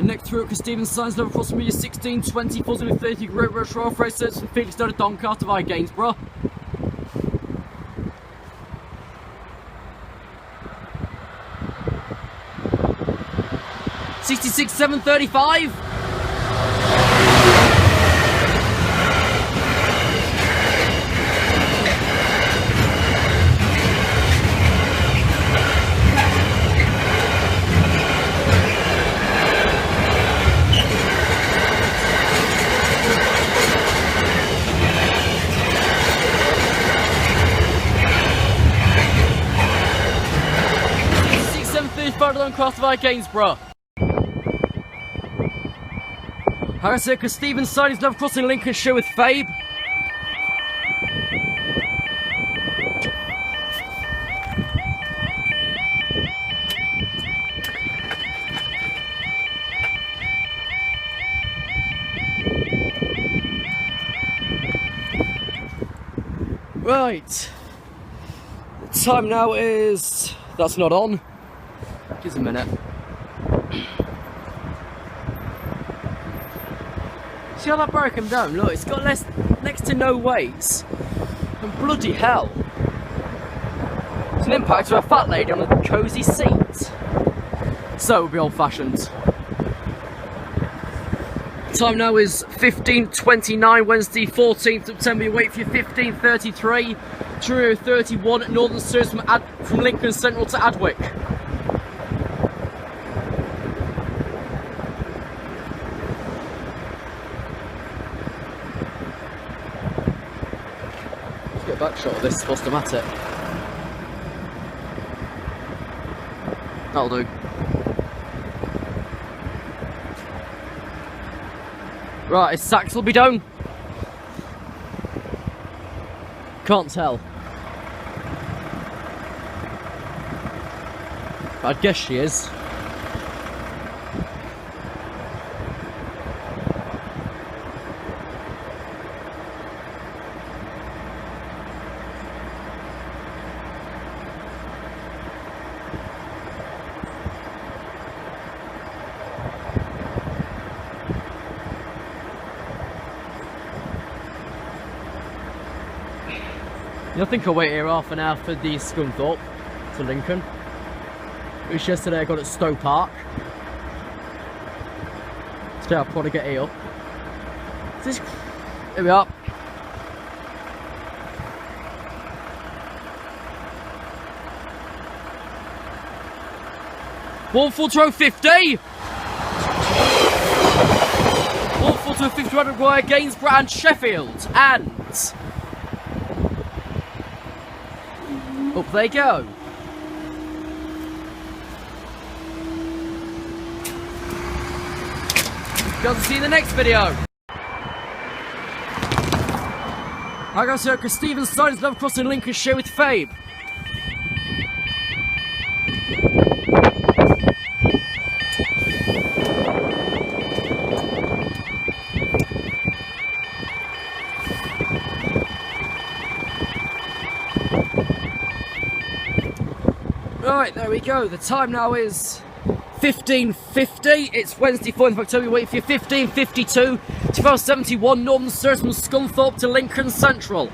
next through at Kesteven Sidings, level crossing media 16, 20, 40 with 30, Great Rush Royal Freight Service from Felix down to Doncaster via Gainsborough. $66 735. Further on across via Gainsborough. Harrison Kesteven Sidings, level crossing Lincolnshire with Fabe. Right. The time now is... that's not on. Just a minute. See how that broke him down? Look, it's got next to no weights. And bloody hell. It's an impact to a fat lady on a cosy seat. So, it'll be old fashioned. Time now is 15:29, Wednesday 14th September. You wait for your 15:33. Truro 31, Northern Service from Lincoln Central to Adwick. Get a back shot of this Postomatic. That'll do. Right, is Saxilby down? Can't tell. I'd guess she is. I think I'll wait here half an hour for the Scunthorpe to Lincoln, which yesterday I got at Stowe Park. Today I'll probably get here. Here we are. One full to 50. One full to 50 Maguire, Gainsborough and Sheffield, and up they go. Got to see you in the next video. I got to Kesteven Sidings, level crossing Lincolnshire with Fabe. Right, there we go. The time now is 15:50. It's Wednesday, 4th of October. Wait for your 15:52. 1271 Northern Service from Scunthorpe to Lincoln Central.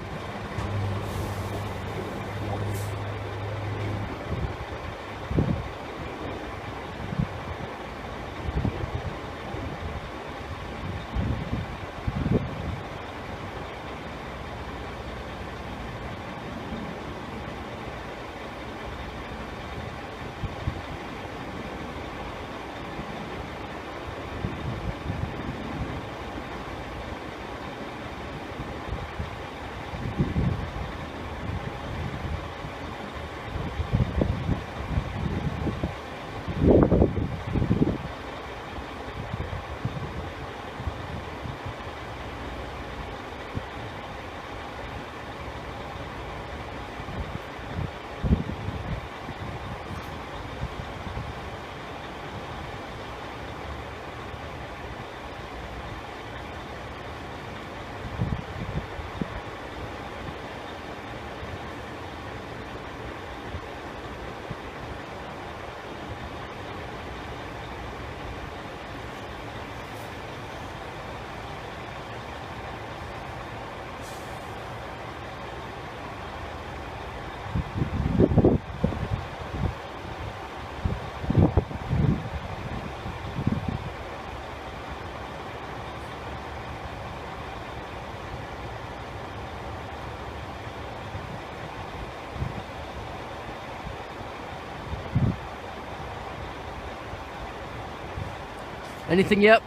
Anything yet?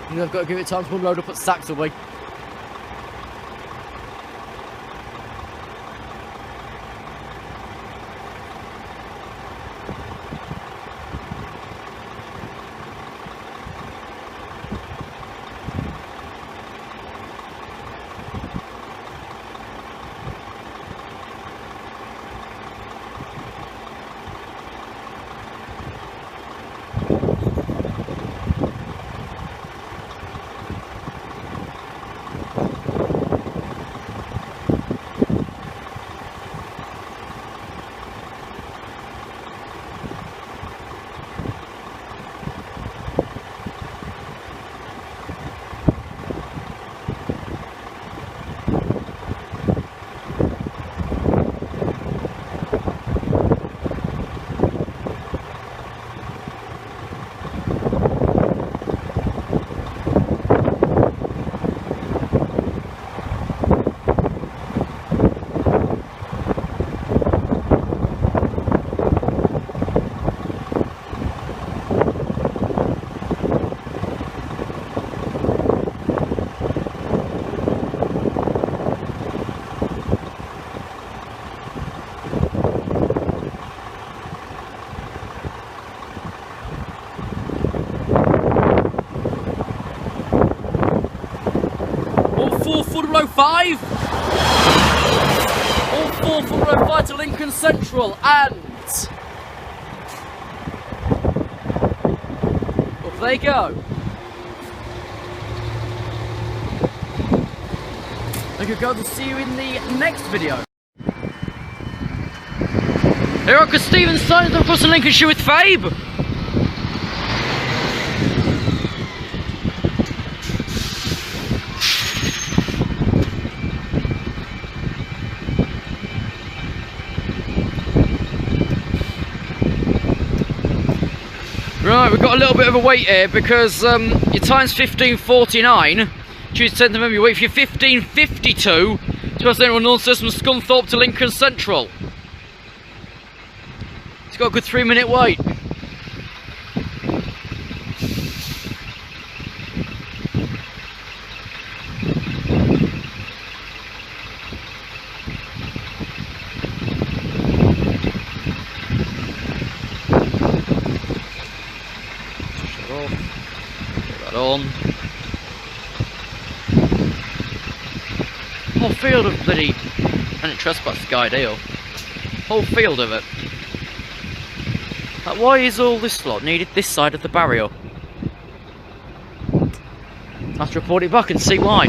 You know, I've got to give it time to unload up at Saxilby. All 405 to Lincoln Central, and up they go. I could go to see you in the next video. Here are Kesteven Sidings across in Lincolnshire with Fabe. Right, we've got a little bit of a wait here because your time's 15:49. Choose 10th November, you wait for your 15:52 to pass anyone nonsense from Scunthorpe to Lincoln Central. It's got a good 3-minute wait. On. Whole field of bloody anti-trespass guy deal. Whole field of it. Like, why is all this lot needed this side of the barrier? I have to report it back and see why.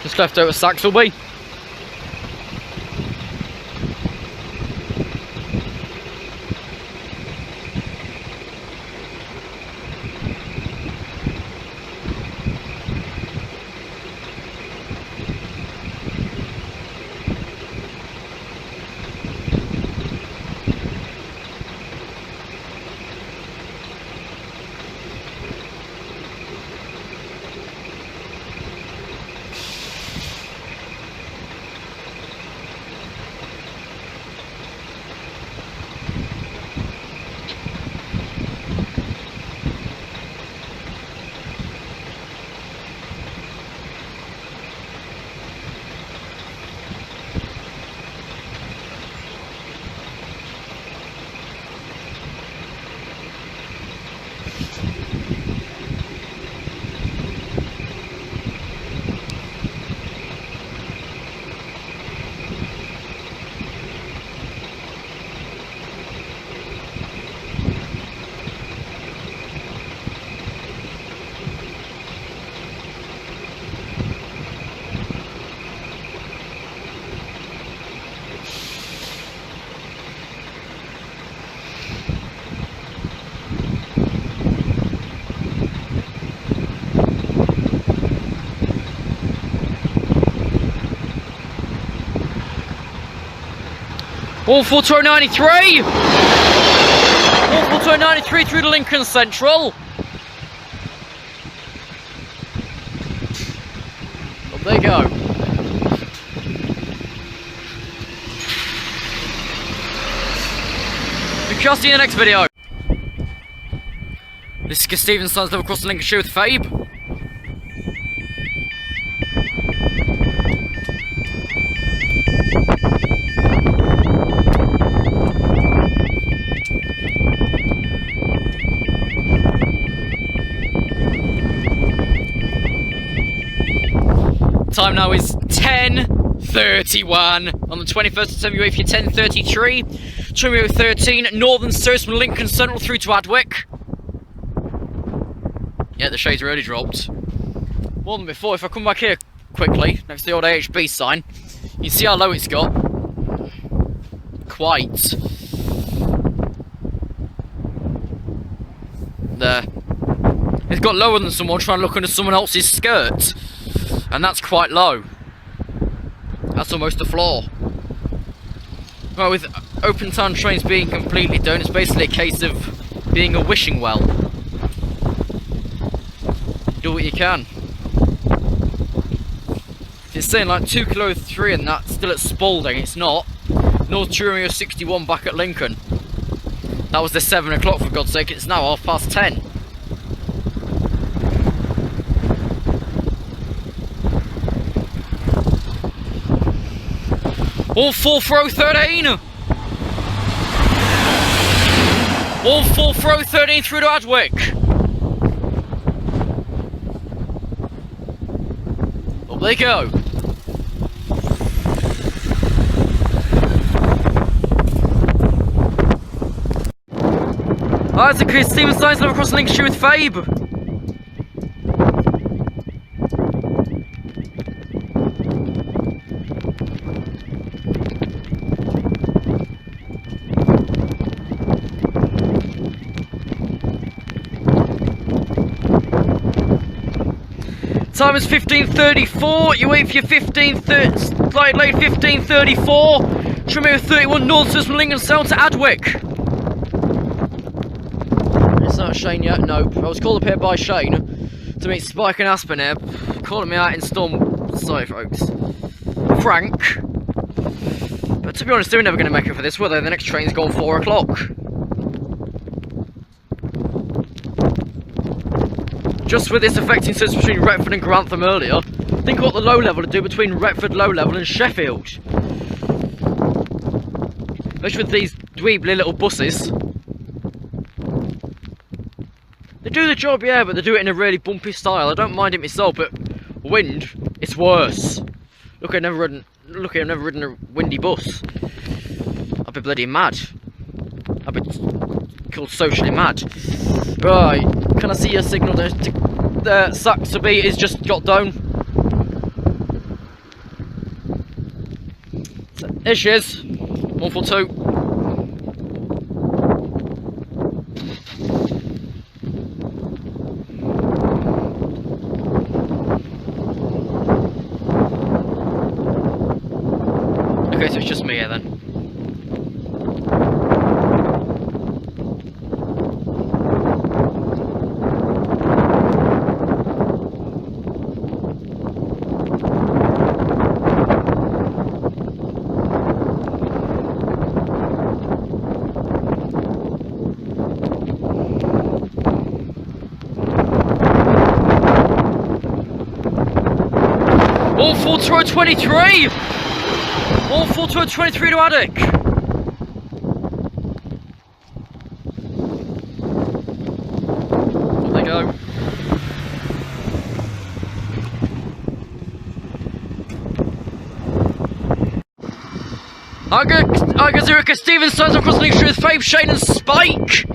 Just left out of Saxilby. All full to 93! All full to 93 through to Lincoln Central. Up they go. We shall see you in the next video. This is Kesteven Sidings level across the Lincolnshire with Fabe. Time now is 10:31 on the 21st of September. You wait for your 10:33. 13 Northern Service from Lincoln Central through to Adwick. Yeah, the shades already dropped. More than before. If I come back here quickly, next to the old AHB sign, you can see how low it's got. Quite. There. It's got lower than someone trying to look under someone else's skirt. And that's quite low. That's almost the floor. Well, with open town trains being completely done, it's basically a case of being a wishing well. Do what you can. It's saying like 2 kilo 3 and that's still at Spalding, it's not. North Truro 61 back at Lincoln. That was the 7 o'clock for God's sake, it's now 10:30. All full throw 13! All full throw 13 through to Adwick. Up they go. That's a Kesteven Sidings level across Lincolnshire with Fabe. Time is 15:34. You wait for your 15:30, slight late 15:34. Trimmer 31 North Service from Lincoln South to Adwick. It's not Shane yet. Nope. I was called up here by Shane to meet Spike and Aspen here, calling me out in storm. Sorry, folks. Frank. But to be honest, they were never going to make it for this, were they? The next train's gone 4 o'clock. Just with this affecting service between Retford and Grantham earlier, think what the low level would do between Retford low level and Sheffield. Especially with these dweebly little buses. They do the job, yeah, but they do it in a really bumpy style. I don't mind it myself, but wind, it's worse. Look, I've never ridden a windy bus. I'd be bloody mad. I'd be called socially mad. Right, can I see your signal there? Saxilby is just got down. There she is. 142. Okay, so it's just me here then. All full to 23! All full to 23 to Adwick! There they go. I got zero Kesteven Sidings across the Lincolnshire with Fabe, Shane and Spike!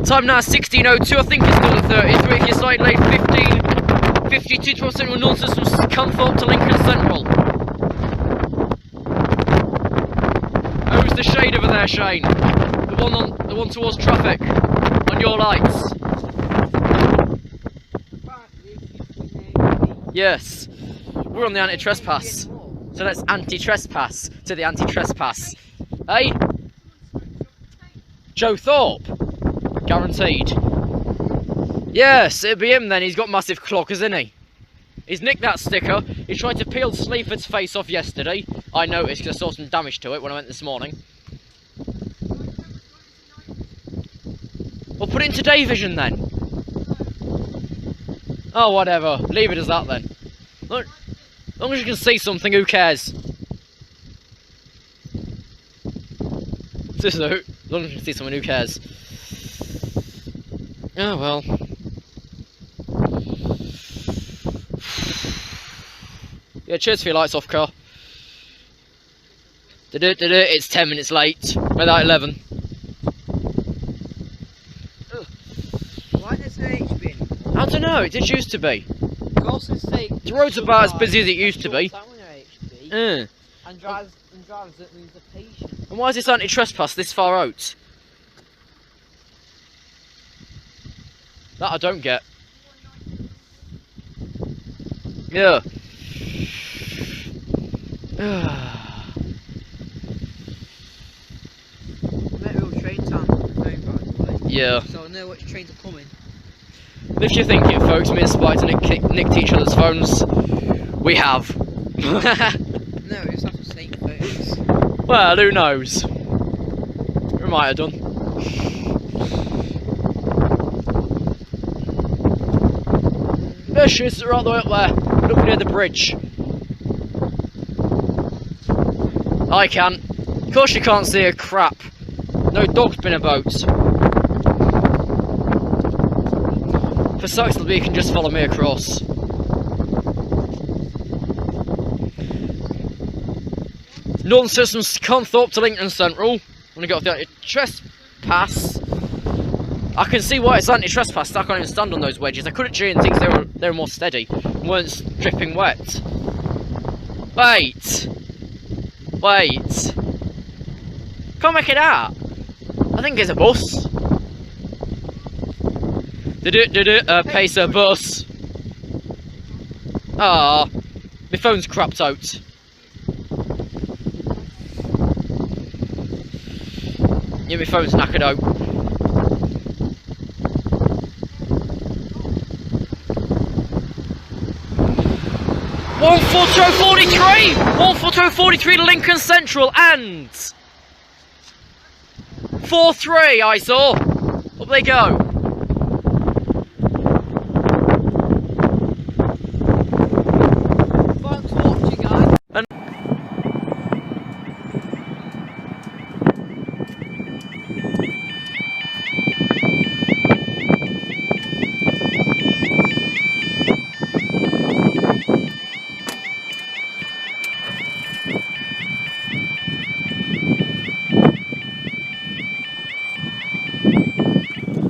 Time now 16:02, I think it's still the 33. If you're slightly late, 15:52 to Central North System, Cunthorpe to Lincoln Central. the shade over there, Shane. The one towards traffic. On your lights. Yes. We're on the anti-trespass. So let's anti-trespass to the anti-trespass. Hey? Joe Thorpe. Guaranteed. Yes, it'll be him then. He's got massive clockers, isn't he? He's nicked that sticker. He tried to peel Sleaford's face off yesterday. I noticed because I saw some damage to it when I went this morning. Well, put it into day vision then. Oh, whatever. Leave it as that then. Look, as long as you can see something, who cares? As long as you can see someone, who cares? Oh well. Yeah, cheers for your lights off, car. It's 10 minutes late. We're at 11. Why does the H been? I don't know, it did used to be. The road's about as busy as it used to be. And drivers that lose the patience. And why is this anti-trespass this far out? That I don't get. Yeah. Metro train time on the phone, by the way. Yeah. So I know which trains are coming. If you're thinking, folks, me and Spider nicked each other's phones, we have. No, it's not the same phones. Well, who knows? We might have done. There she is, right the way up there, up near the bridge. I can. Of course you can't see a crap. No dog's been about. For Saxilby, you can just follow me across. Northern Systems Conthorpe to Lincoln Central. When I got the anti-trespass, I can see why it's anti-trespass. I can't even stand on those wedges. I couldn't G and things. They were more steady, and weren't dripping wet. Wait, can't make it out. I think it's a bus. Pacer bus. Ah, my phone's crapped out. Yeah, my phone's knackered out. One 14043 to Lincoln Central and 43 I saw. Up they go. Thanks for watching, guys.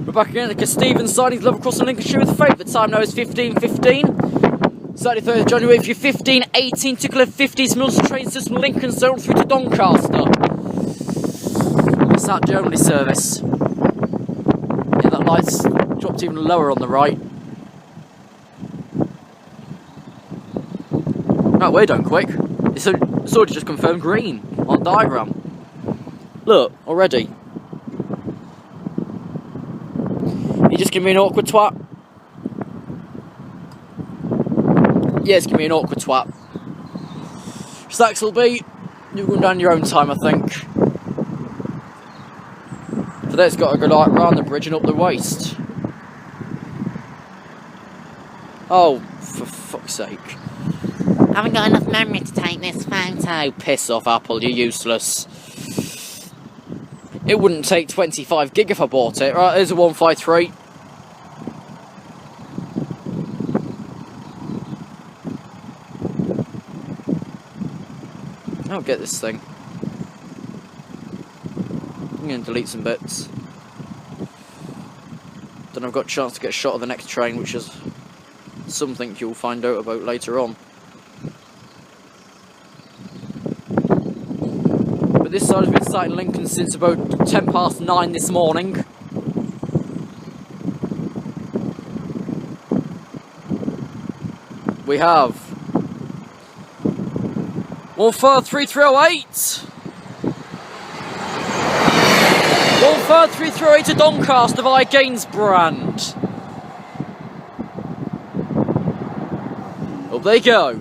We're back again at the Kesteven Sidings, level crossing Lincolnshire with freight. The time now is 15:15. Saturday, 3rd of January for your 15:18 to 50s Mills train system Lincoln Central through to Doncaster. What's that Germany service? Yeah, that light's dropped even lower on the right. Right, we're done quick. It's already just confirmed green on the diagram. Look, already. You just give me an awkward twat. Yeah, it's giving me an awkward twat. Saxilby, you're going down your own time, I think. Today's got to go like round the bridge and up the waist. Oh, for fuck's sake. I haven't got enough memory to take this photo. Piss off, Apple, you're useless. It wouldn't take 25 gig if I bought it. Right, there's a 153. I'll get this thing. I'm going to delete some bits. Then I've got a chance to get a shot of the next train, which is something you'll find out about later on. But but this side has been sat in Lincoln since about 9:10 this morning. We have 13308. 13308 to Doncaster via Gainsbrand. Up they go.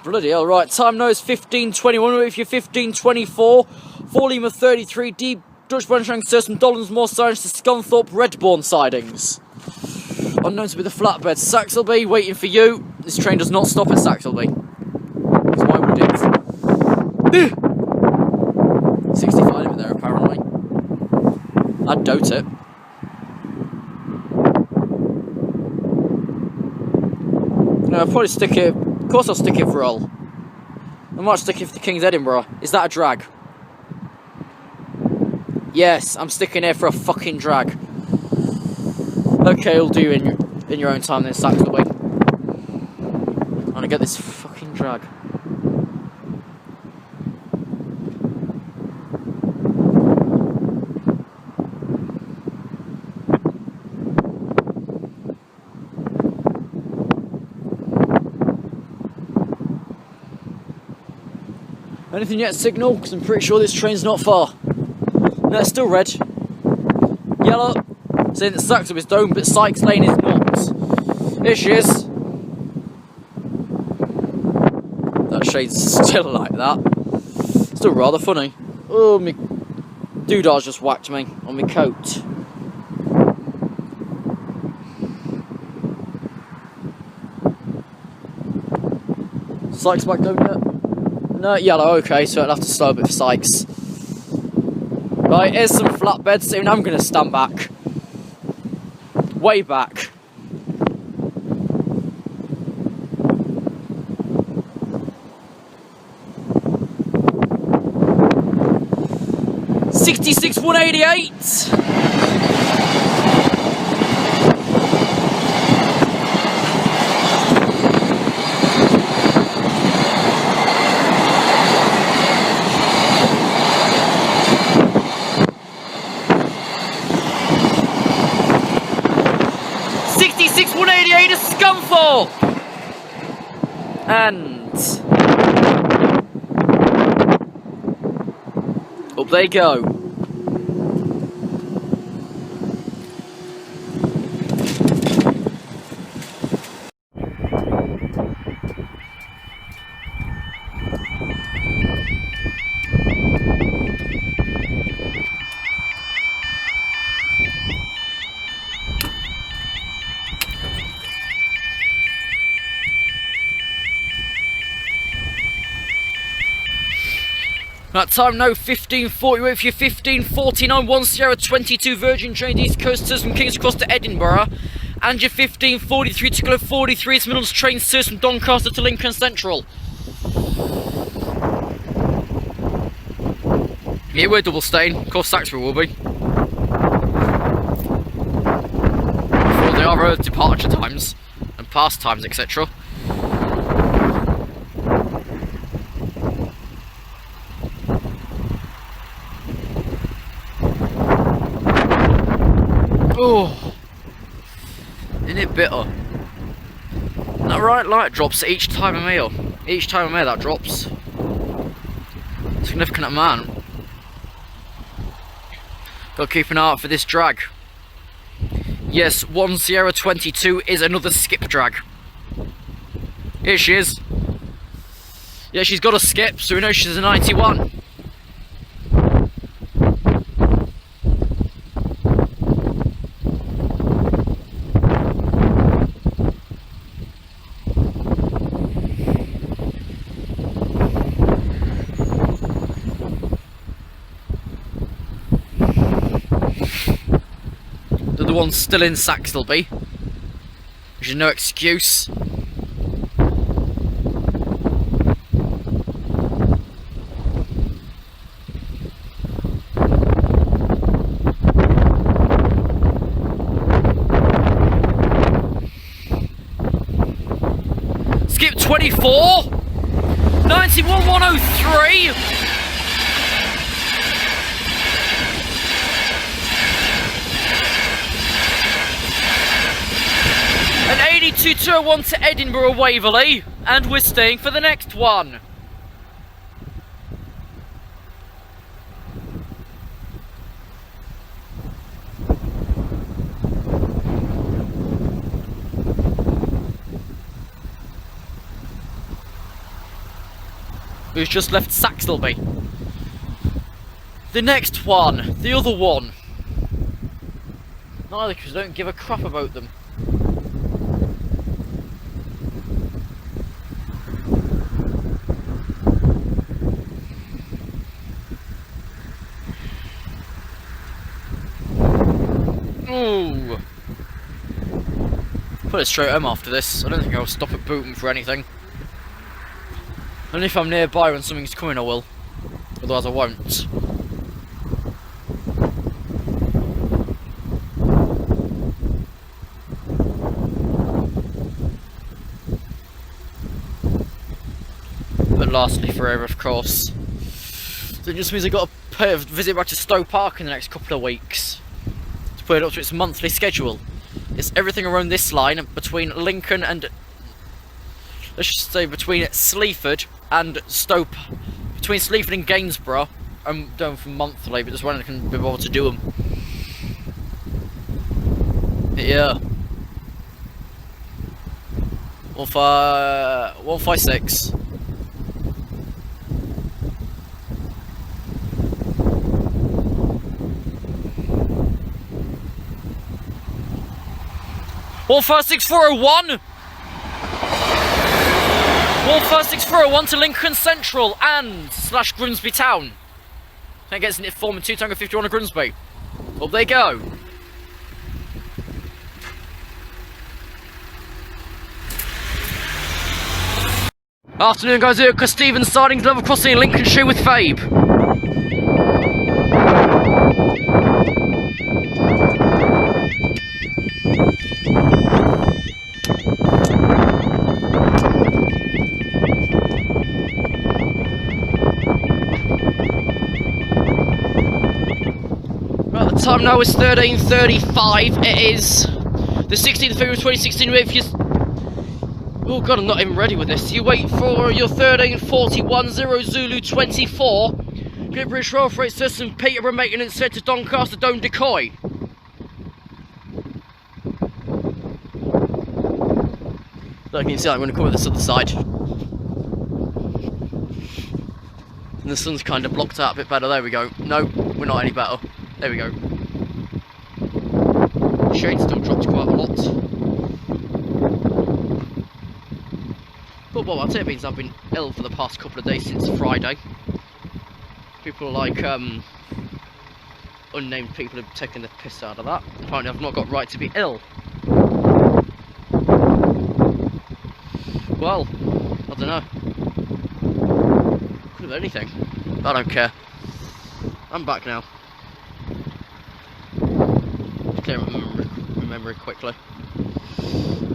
Bloody hell, right, time now is 15:21, with your 15:24, 4 Lima 33, D, Dutch Branchang, Sursum, Dollonsmore, Sidings to Scunthorpe, Redbourne Sidings. Unknown to be the flatbed, Saxilby, waiting for you. This train does not stop at Saxilby. So why would it? 65 over there, apparently. I doubt it. No, I'll probably stick it. Of course I'll stick it for Hull. I might stick it for the King's Edinburgh. Is that a drag? Yes, I'm sticking here for a fucking drag. Okay, I'll do in your own time then, Saxilby. I'm gonna get this fucking drag. Anything yet, signal? Because I'm pretty sure this train's not far. No, it's still red. Yellow, saying that Saxilby's dome, but Sykes Lane is not. Here she is. That shade's still like that. Still rather funny. Oh, me doodah's just whacked me on my coat. Sykes back dome yet? No, yellow, okay, so I'll have to slow a bit for Sykes. Right, here's some flatbeds soon. I'm going to stand back. Way back. $66,188. 188 to Scunthorpe! And up they go. That time now 15:40 with your 15:49 1 Sierra 22 Virgin train East Coast from King's Cross to Edinburgh, and your 15:43 to Kilo 43 is Midlands train from Doncaster to Lincoln Central. Yeah, we're double staying. Of course, Saxilby will be. Before they are departure times and pass times, etc. Oh, isn't it bitter? That right light drops each time I'm here. Each time I'm here, that drops. Significant amount. Got to keep an eye out for this drag. Yes, 1 Sierra 22 is another skip drag. Here she is. Yeah, she's got a skip, so we know she's a 91. other one's still in Saxilby, which is no excuse. Skip 24, 91,103. And 82,201 to Edinburgh Waverley, and we're staying for the next one. We've just left Saxilby. The next one, the other one. Neither, because I don't give a crap about them. Ooh. Put it straight home after this. I don't think I'll stop at Bootham for anything. Only if I'm nearby when something's coming I will. Otherwise I won't. But lastly forever, of course. So it just means I've got to pay a visit back to Stowe Park in the next couple of weeks. To put it up to its monthly schedule. It's everything around this line between Lincoln and... let's just say between Sleaford and Stowe, between Sleaford and Gainsborough. I'm doing for monthly, but just when I can be able to do them. Yeah. 156. One 46401. 156,401 to Lincoln Central and / Grimsby Town. That gets in it form in 2 Tango 51 to Grimsby. Up they go. Afternoon guys, here at Kesteven Sidings, level crossing in Lincolnshire with Fabe. Time now is 13:35. It is the 16th of February 2016. If you... oh god, I'm not even ready with this. You wait for your 13:41 0 Zulu 24. Great British Rail Freight System, Peterborough Maintenance Centre, Doncaster, Down Decoy. Like you can see, I'm going to cover this other side. And the sun's kind of blocked out a bit better. There we go. No, we're not any better. There we go. Shade still dropped quite a lot. But well, I'll tell you, it means I've been ill for the past couple of days since Friday. People like, unnamed people have taken the piss out of that. Apparently I've not got right to be ill. Well, I don't know. Could have been anything. I don't care. I'm back now. Remember it quickly.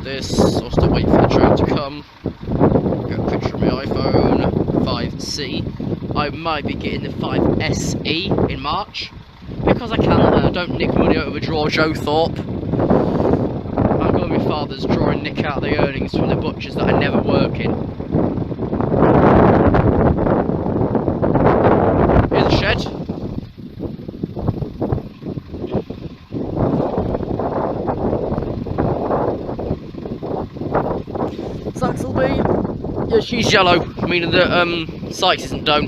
This, I'll still wait for the train to come. Get a picture of my iPhone 5C. I might be getting the 5SE in March. Because I can, and I don't nick money out of a drawer, Joe Thorpe. I've got my father's drawer and nick out the earnings from the butchers that I never work in. Here's a shed. Saxilby, yeah, she's yellow, meaning that Sykes isn't down.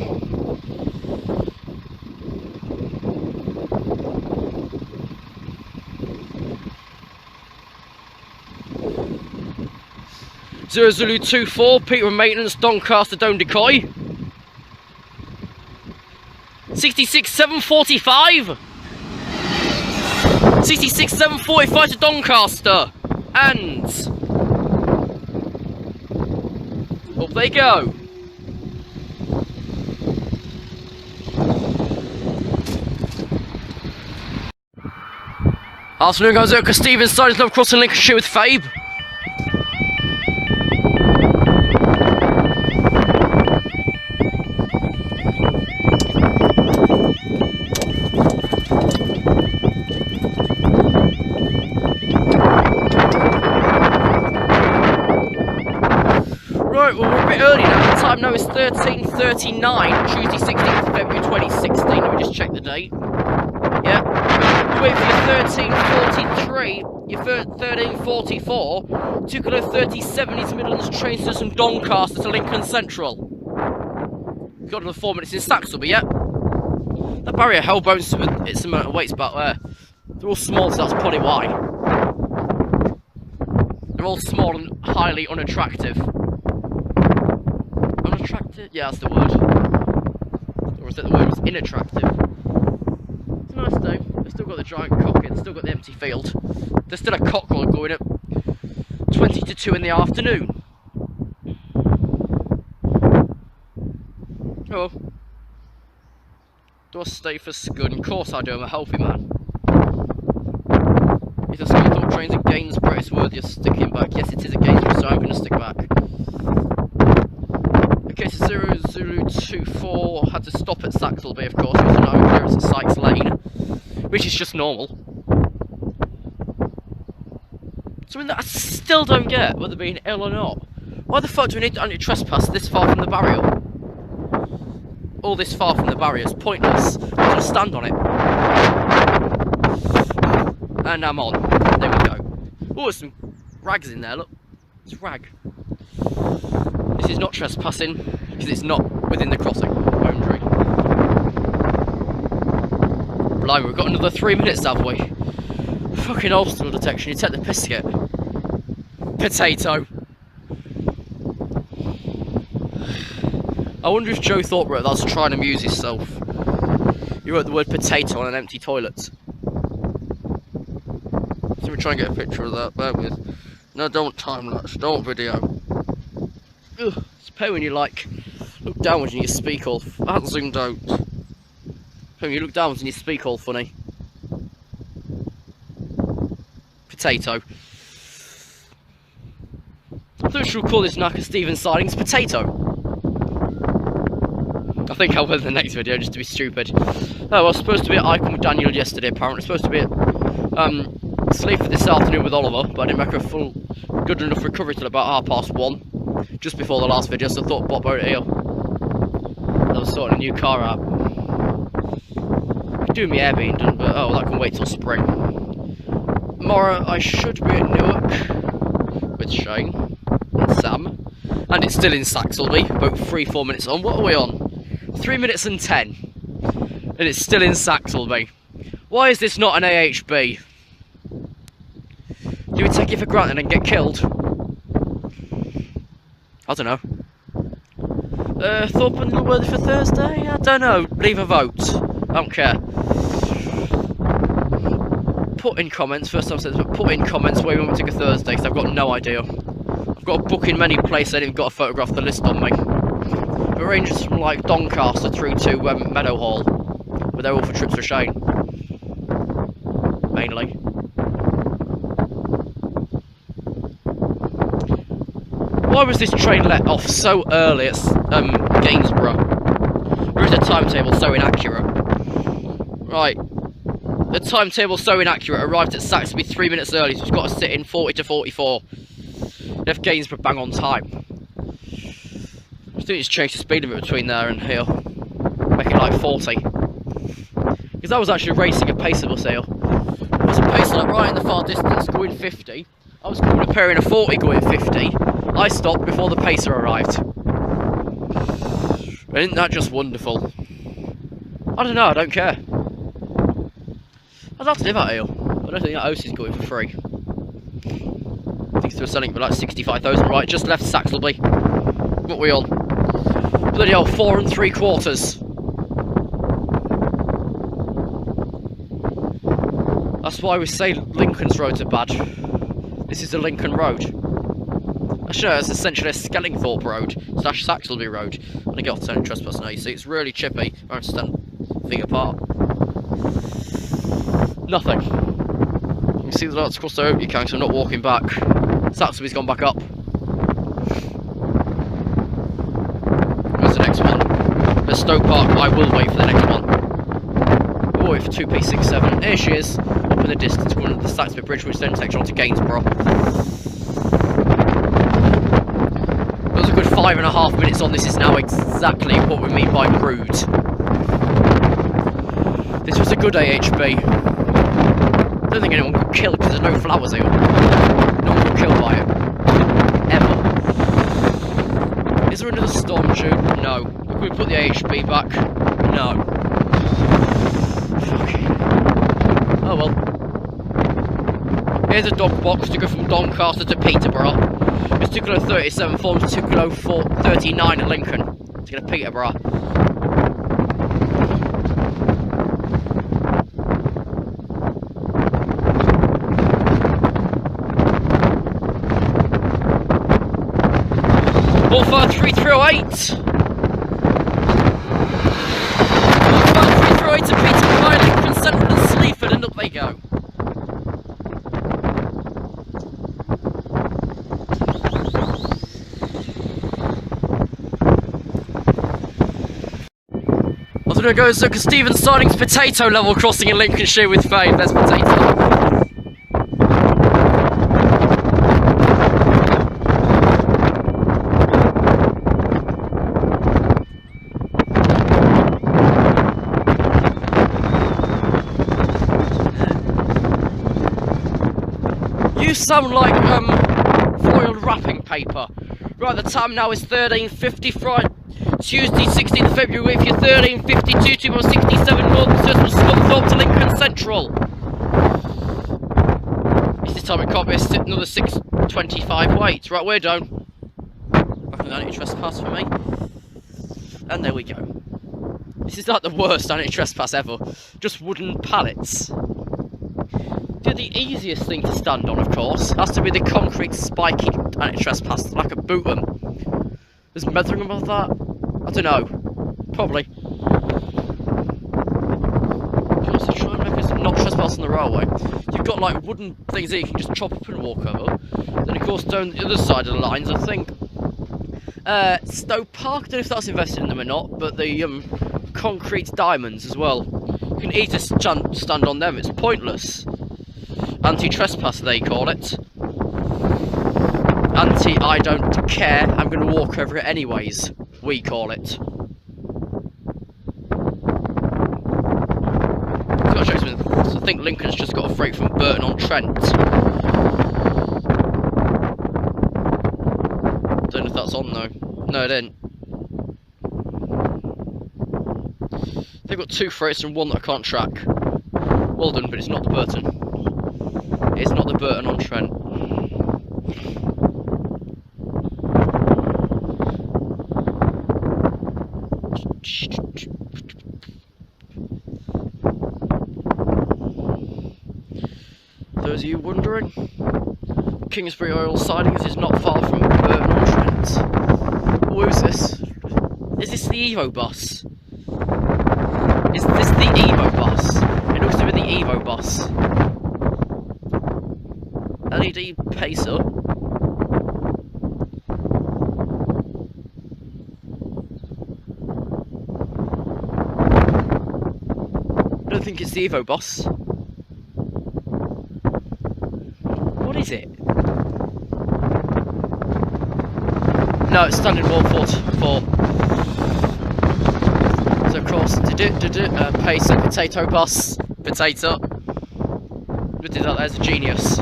Zero Zulu 24, Peterborough Maintenance, Doncaster, Down Decoy. 66 745. 66 745 to Doncaster. And up they go. Afternoon guys, Kesteven Sidings love crossing Lincolnshire with Fabe. Right, well we're a bit early now. The time now is 13:39, Tuesday 16th of February 2016. Let me just check the date. Yeah. You wait for your 13:43, your 13:44, 2 kilo 37 East Midlands train system Doncaster to Lincoln Central. You've got another 4 minutes in Saxilby, yeah? That barrier hell bounces with its amount of weights back there. They're all small, so that's probably why. They're all small and highly unattractive. Unattractive? Yeah, that's the word. Or is that the word was inattractive? It's a nice day. They've still got the giant cock in, they've still got the empty field. There's still a cock going at 20 to 2 in the afternoon. Oh. Do I stay for Scud? Of course I do, I'm a healthy man. If the Scunthorpe train's at Gainsborough, it's worthy of sticking back. Yes, it is at Gainsborough, so I'm going to stick back. Okay, so 0024 had to stop at Saxilby, of course, because now clearance at Sykes Lane, which is just normal. Something that I still don't get, whether being ill or not. Why the fuck do we need to anti-trespass this far from the barrier? All this far from the barrier is pointless. I'll just stand on it. And I'm on. There we go. Oh, there's some rags in there, look. It's rag. This is not trespassing, because it's not within the crossing boundary. Blimey, we've got another 3 minutes, have we? Fucking obstacle detection, you take the piss yet. Potato. I wonder if Joe thought that was trying to amuse himself. He wrote the word potato on an empty toilet. Let me try and get a picture of that, bear with. No, don't time-lapse, don't video. Ugh, it's a pain when you like, look downwards and you speak all, I haven't zoomed out. When you look downwards and you speak all funny. Potato. I thought we should call this now Kesteven Sidings Potato. I think I'll win the next video just to be stupid. Oh, I was supposed to be at Icon with Daniel yesterday, apparently. Supposed to be at Sleaford this afternoon with Oliver, but I didn't make a full good enough recovery till about 1:30, just before the last video, so I thought Bob out here. I was sorting a new car out. Doing my air being done, but oh, that can wait till spring. Tomorrow I should be at Newark with Shane and Sam, and it's still in Saxilby, about 3-4 minutes on. What are we on? 3 minutes and 10, and it's still in Saxilby. Why is this not an AHB? Do we take it for granted and get killed? I don't know. Thought bundle worthy for Thursday? I don't know. Leave a vote. I don't care. Put in comments. First time I said this, but put in comments where you want me to take a Thursday, because I've got no idea. I've got a book in many places. I ain't even got a photograph of the list on me. It ranges from like Doncaster through to Meadowhall, but they're all for trips for Shane. Mainly. Why was this train let off so early at Gainsborough? Or is the timetable so inaccurate? Right. The timetable's so inaccurate, arrived at Saxilby 3 minutes early, so it's got to sit in 40 to 44. Left Gainsborough bang on time. I think it's changed the speed limit between there and here. Make it like 40. Because I was actually racing a pacer bus here. There was a pacer like right in the far distance going 50. I was comparing a 40 going 50. I stopped before the pacer arrived. Isn't that just wonderful? I don't know, I don't care. I'd have to live out here. I don't think that house is going for free. I think they were selling for like 65,000. Right, just left Saxilby. What are we on? Bloody hell, 4 3/4. That's why we say Lincoln's roads are bad. This is a Lincoln road. Actually, it's essentially a Skellingthorpe road / Saxilby road. When I get off turning trespass now, you see it's really chippy. I don't stand feet apart. Nothing. You can see the lights across the road, you can, so I'm not walking back. Saxilby's gone back up. Where's the next one? There's Stoke Park. I will wait for the next one. We'll wait for 2P67. Here she is, up in the distance, going under the Saxilby Bridge, which then takes her on to Gainsborough. That was a good 5.5 minutes on. This is now exactly what we mean by rude. This was a good AHB. I don't think anyone got killed because there's no flowers here. No one got killed by it. Ever. Is there another storm due? No. Can we put the AHB back? No. Fuck. Oh well. Here's a dog box to go from Doncaster to Peterborough. It's 2 kilo 37 forms 2 kilo 39 at Lincoln. To get to Peterborough. All 3308. 3308 to Peterborough, Lincoln Central and Sleaford, and up they go. I was going to go so Kesteven Sidings potato level crossing in Lincolnshire with fame. There's potato. You sound like foiled wrapping paper. Right, the time now is 13:50 Friday, Tuesday 16th February with your 13:52 to 67 Northern Circle Scunthorpe to Lincoln Central. This time it can't be another 6:25 wait. Right, we're done. Back on the anti-trespass for me. And there we go. This is like the worst anti-trespass ever. Just wooden pallets. The easiest thing to stand on, of course, has to be the concrete spiky anti-trespass, like a Bootham. Is Metheringham of that? I don't know. Probably. You can also try and make us not trespass on the railway. You've got like wooden things that you can just chop up and walk over. Then of course down the other side of the lines, I think Stoke Park, I don't know if that's invested in them or not, but the concrete diamonds as well. You can easily stand on them, it's pointless. Anti-trespass, they call it. I don't care, I'm going to walk over it anyways, we call it. I think Lincoln's just got a freight from Burton-on-Trent. Don't know if that's on though. No, it didn't. They've got 2 freights and 1 that I can't track. Well done, but it's not the Burton. It's not the Burton-on-Trent. Those of you wondering, Kingsbury Oil Sidings is not far from Burton-on-Trent. Oh, who's this? Is this the Evo bus? Is this the Evo bus? It looks to be the Evo bus. LED pacer. I don't think it's the Evo boss. What is it? No, it's standard 144. So of course, pacer, potato bus, potato. Who did that? There's a genius.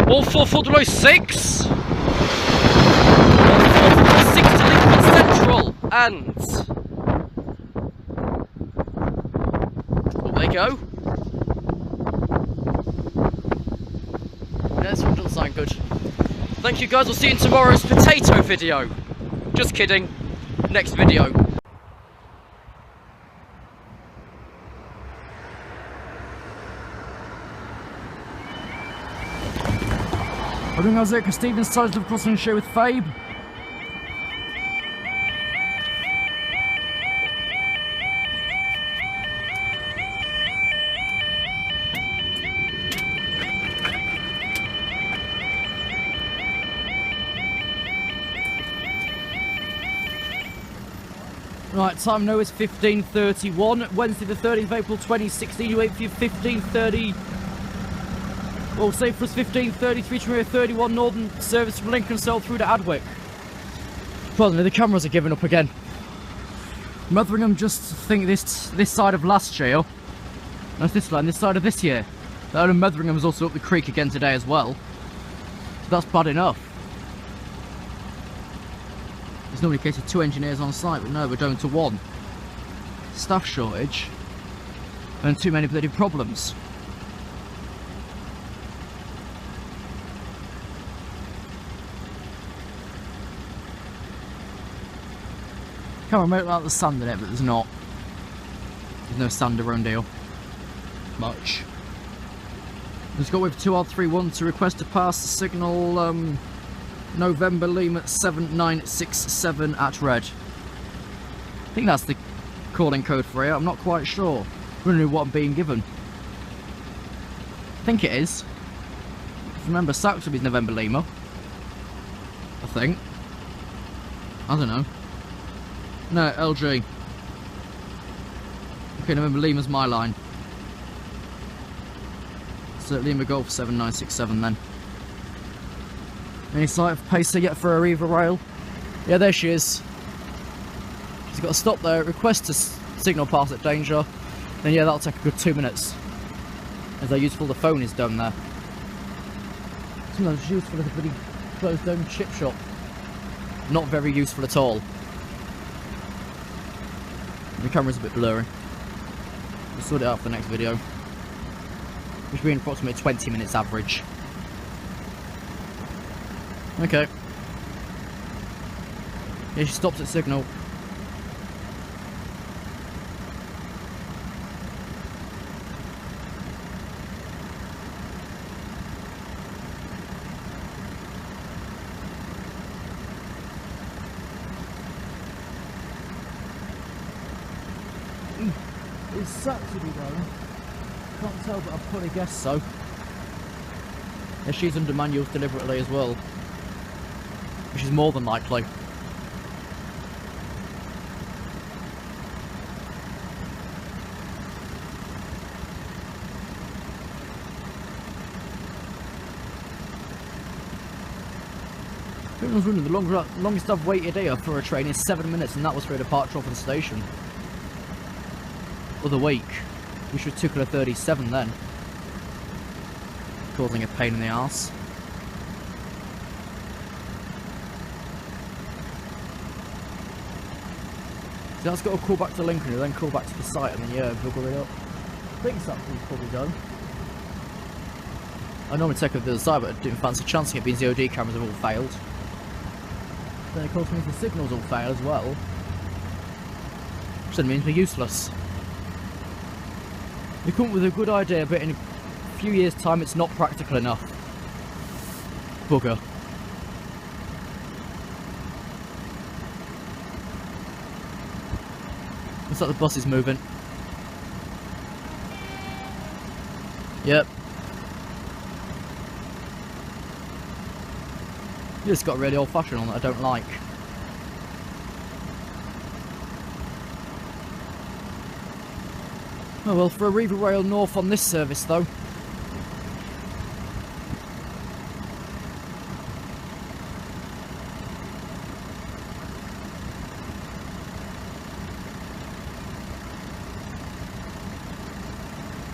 All 4406! 4406 to Lincoln Central! And... oh, there you go. Yeah, this one doesn't sound good. thank you guys, we'll see you in tomorrow's potato video. Just kidding, next video. I think I was at Kesteven Sidings of Lincolnshire with Fabe. Right, time now is 15:31, Wednesday the 30th of April 2016, you wait for your 15:30, well say for us 15:33 to 31 Northern service from Lincolnshire through to Adwick. Pardon me, the cameras are giving up again. Metheringham just think this side of last year, that's this line, this side of this year. The Metheringham is also up the creek again today as well, so that's bad enough. There's normally a case of 2 engineers on site, but no, we're going to 1. Staff shortage and too many bloody problems. Can't remember about the sand in it, but there's not. There's no sand around here. Much. Let's go with 2R31 to request to pass the signal November Lima 7967 at red. I think that's the calling code for it, I'm not quite sure. I don't know what I'm being given. I think it is. Remember, Saxilby's November Lima. I think. I don't know. No, LG. Okay, November Lima's my line. So Lima Golf 7967 then. Any sight of Pacer yet for Arriva Rail? Yeah, there she is. She's got to stop there, request to signal pass at danger. Then yeah, that'll take a good 2 minutes. As how useful the phone is down there. Sometimes useful as a bloody closed down chip shop. Not very useful at all. The camera's a bit blurry. We'll sort it out for the next video. Which will be approximately 20 minutes average. Okay. Yeah, she stops at signal. It's Saxilby though. Can't tell, but I'd probably guess so. Yeah, she's under manuals deliberately as well. Which is more than likely. The longest I've waited here for a train is 7 minutes, and that was for a departure off of the station. Other week, which was 2:37 then. Causing a pain in the arse. So that's got to call back to Lincolnshire, then call back to the site, and then yeah, bugger it up. I think something's probably done. I normally take it to the other side, but I didn't fancy chancing it, being the OD cameras have all failed. Then of course means the signals all fail as well. Which then means we're useless. We come up with a good idea, but in a few years' time it's not practical enough. Bugger. Looks like the bus is moving. Yep. You just got really old fashioned on that I don't like. Oh well, for Arriva Rail North on this service though.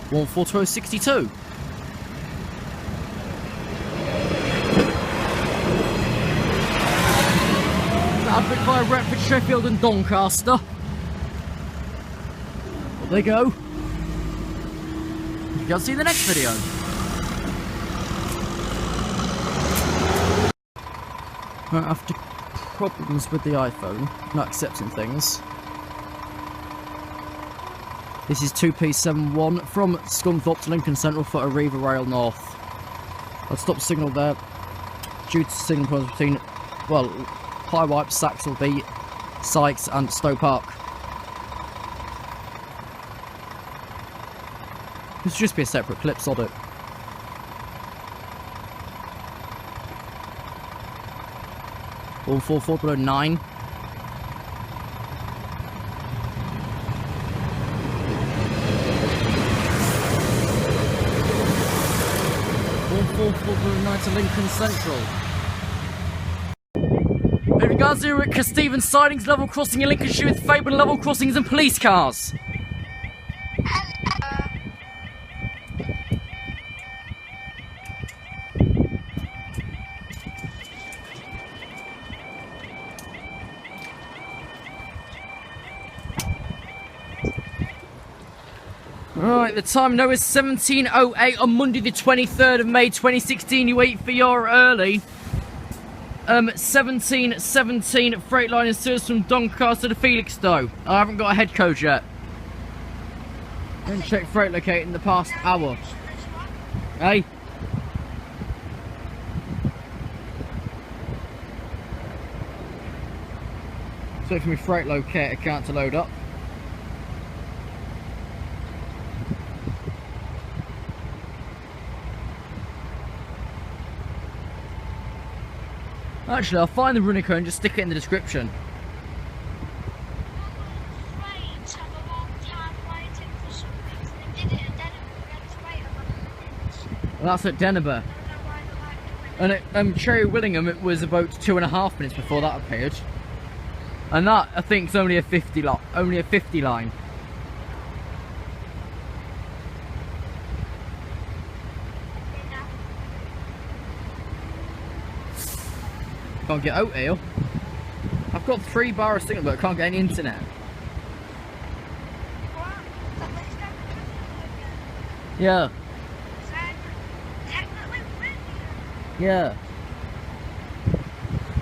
One 4262. Advert via Retford, Sheffield and Doncaster. There they go. You can see the next video. Right, after problems with the iPhone, not accepting things. This is 2P71 from Scunthorpe to Lincoln Central for Arriva Rail North. I'll stop signal there due to signal problems between, well, High Wipe, Saxilby, Sykes and Stowe Park. This should just be a separate clip, sod it. All 4409. All 4409 to Lincoln Central. In regards to Kesteven Sidings, level crossing in Lincolnshire with Fabian level crossings and police cars. Right, the time now is 17:08 on Monday the 23rd of May 2016. You wait for your early. 1717 freight line in service from Doncaster to Felixstowe. I haven't got a head code yet. Didn't check freight locate in the past hour. Hey? So for me freight locate account to load up. Actually, I'll find the running code and just stick it in the description. Well, that's at Denver. And at Cherry Willingham, it was about 2.5 minutes before that appeared. And that, I think, is only a 50 line. Can't get out here. I've got 3 bar of signal, but I can't get any internet. Yeah. Yeah.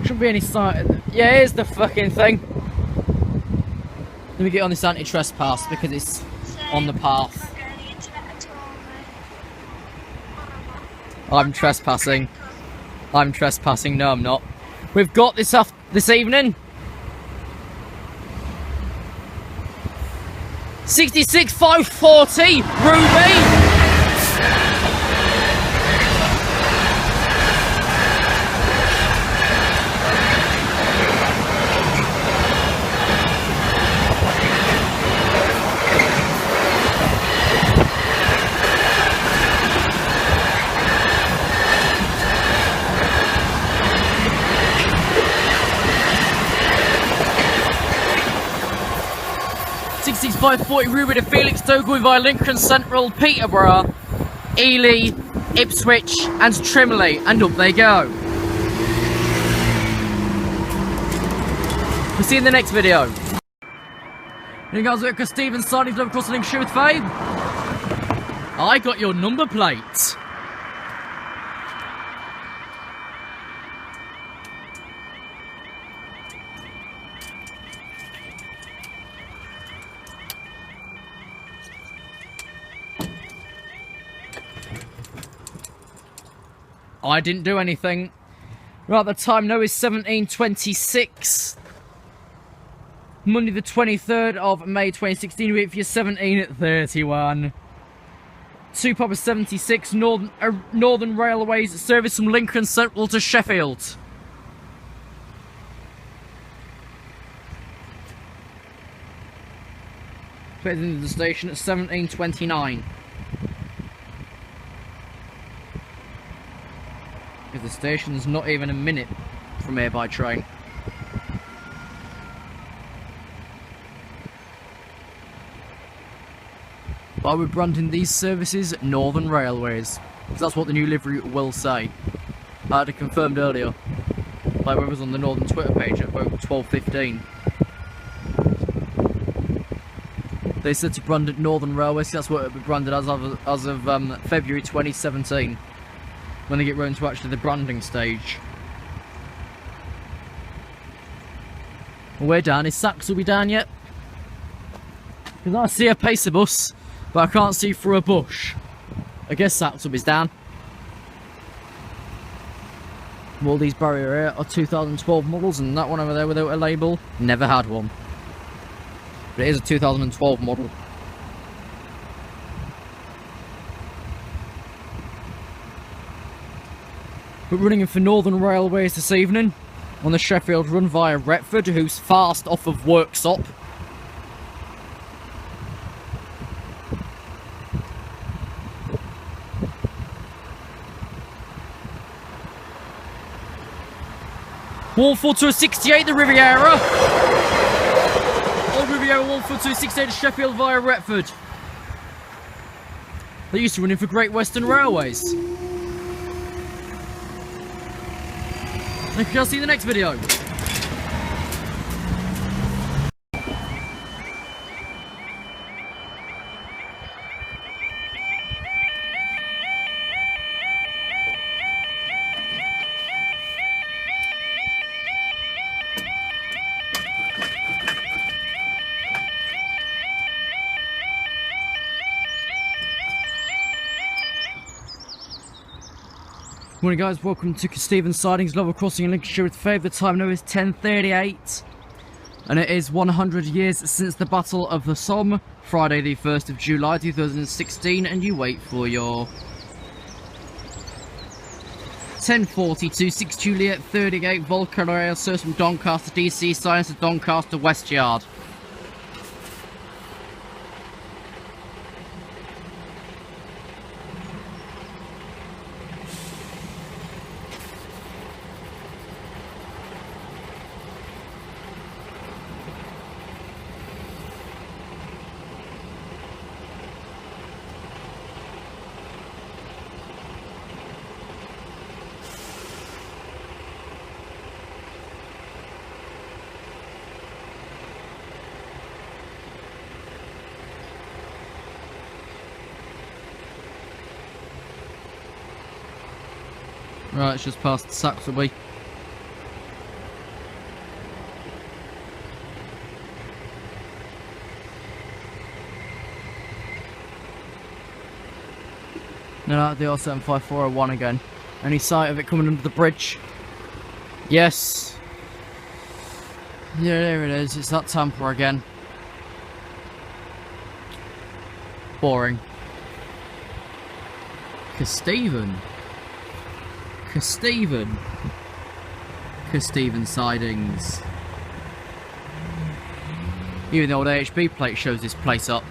Shouldn't be any sign. Yeah, here's the fucking thing. Let me get on this anti-trespass because it's on the path. I'm trespassing. I'm trespassing. No, I'm not. We've got this evening. 66,540, Ruby. .540 Ruby to Felixstowe going via Lincoln Central, Peterborough, Ely, Ipswich and Trimley, and up they go. We'll see you in the next video. You guys look at Kesteven Sidings level crossing Lincolnshire with Fabe. I got your number plate. I didn't do anything. Right, the time now is 17:26. Monday the 23rd of May 2016. Wait for your 17:31. 2 Papa 76 Northern Railways service from Lincoln Central to Sheffield. Heading into the station at 17:29. Because the station's not even a minute from here by train. But we're branding these services Northern Railways, because that's what the new livery will say. I had it confirmed earlier by whoever's on the Northern Twitter page at about 12:15. They said to brand it Northern Railways, that's what it'll be branded as of February 2017. When they get round to actually the branding stage. We're down. Is Saxilby down yet? Because I see a pacer bus, but I can't see through a bush. I guess Saxilby's down. All these barrier here are 2012 models, and that one over there without a label, never had one. But it is a 2012 model. We're running in for Northern Railways this evening on the Sheffield run via Retford, who's fast off of Worksop. Walford to a 68, the Riviera. Old Riviera, Walford to a 68 to Sheffield via Retford. They used to run in for Great Western Railways. Thank you, I'll see you in the next video. Morning guys, welcome to Kesteven Sidings, level crossing in Lincolnshire with Fave. The time now is 10:38 and it is 100 years since the Battle of the Somme, Friday the 1st of July 2016, and you wait for your 10:42, 6 Juliet 38, Volcano Source from Doncaster DC, Science of Doncaster West Yard. Right, it's just past Saxilby. No, the R75401 again. Any sight of it coming under the bridge? Yes. Yeah, there it is. It's that tamper again. Boring. Kesteven Sidings. Even the old AHB plate shows this place up.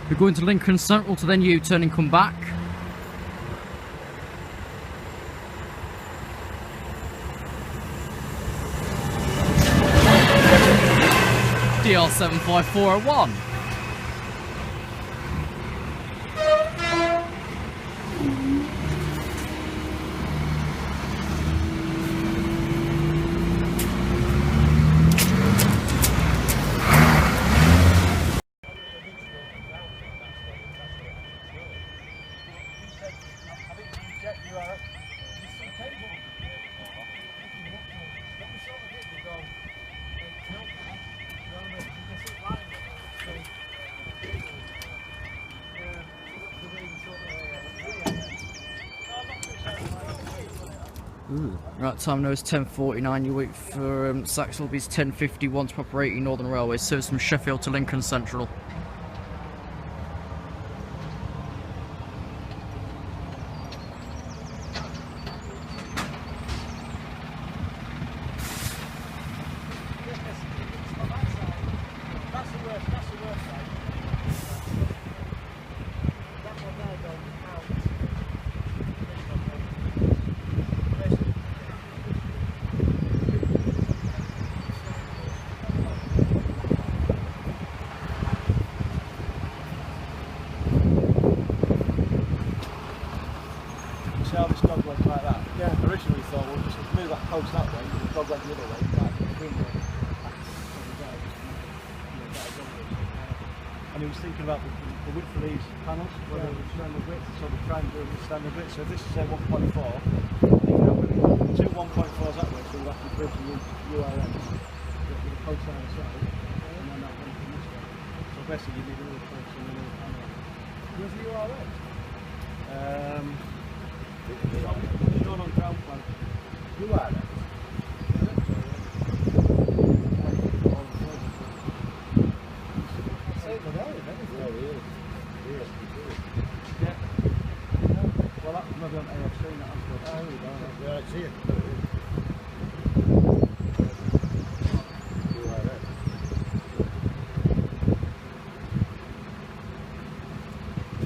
We're going to Lincoln Central to then U-turn and come back. DR75401. Right, time now is 10:49. You wait for Saxilby's 10:51 to proper 80 Northern Railways, service from Sheffield to Lincoln Central. See how this dog went like that? Yeah. Originally thought, well, just move that post that way, the dog went the other way, like between them. And he was thinking about the width of these panels, whether it was standard width, so we're trying to do the standard width. So if this is say 1.4, I think that would be two 1.4s that way, so we've especially you need another person and another camera. Where's the URL? It's not on ground plan. URL? Yeah. Well, that was maybe on AFC, not on Postcode. Oh, yeah, it's here.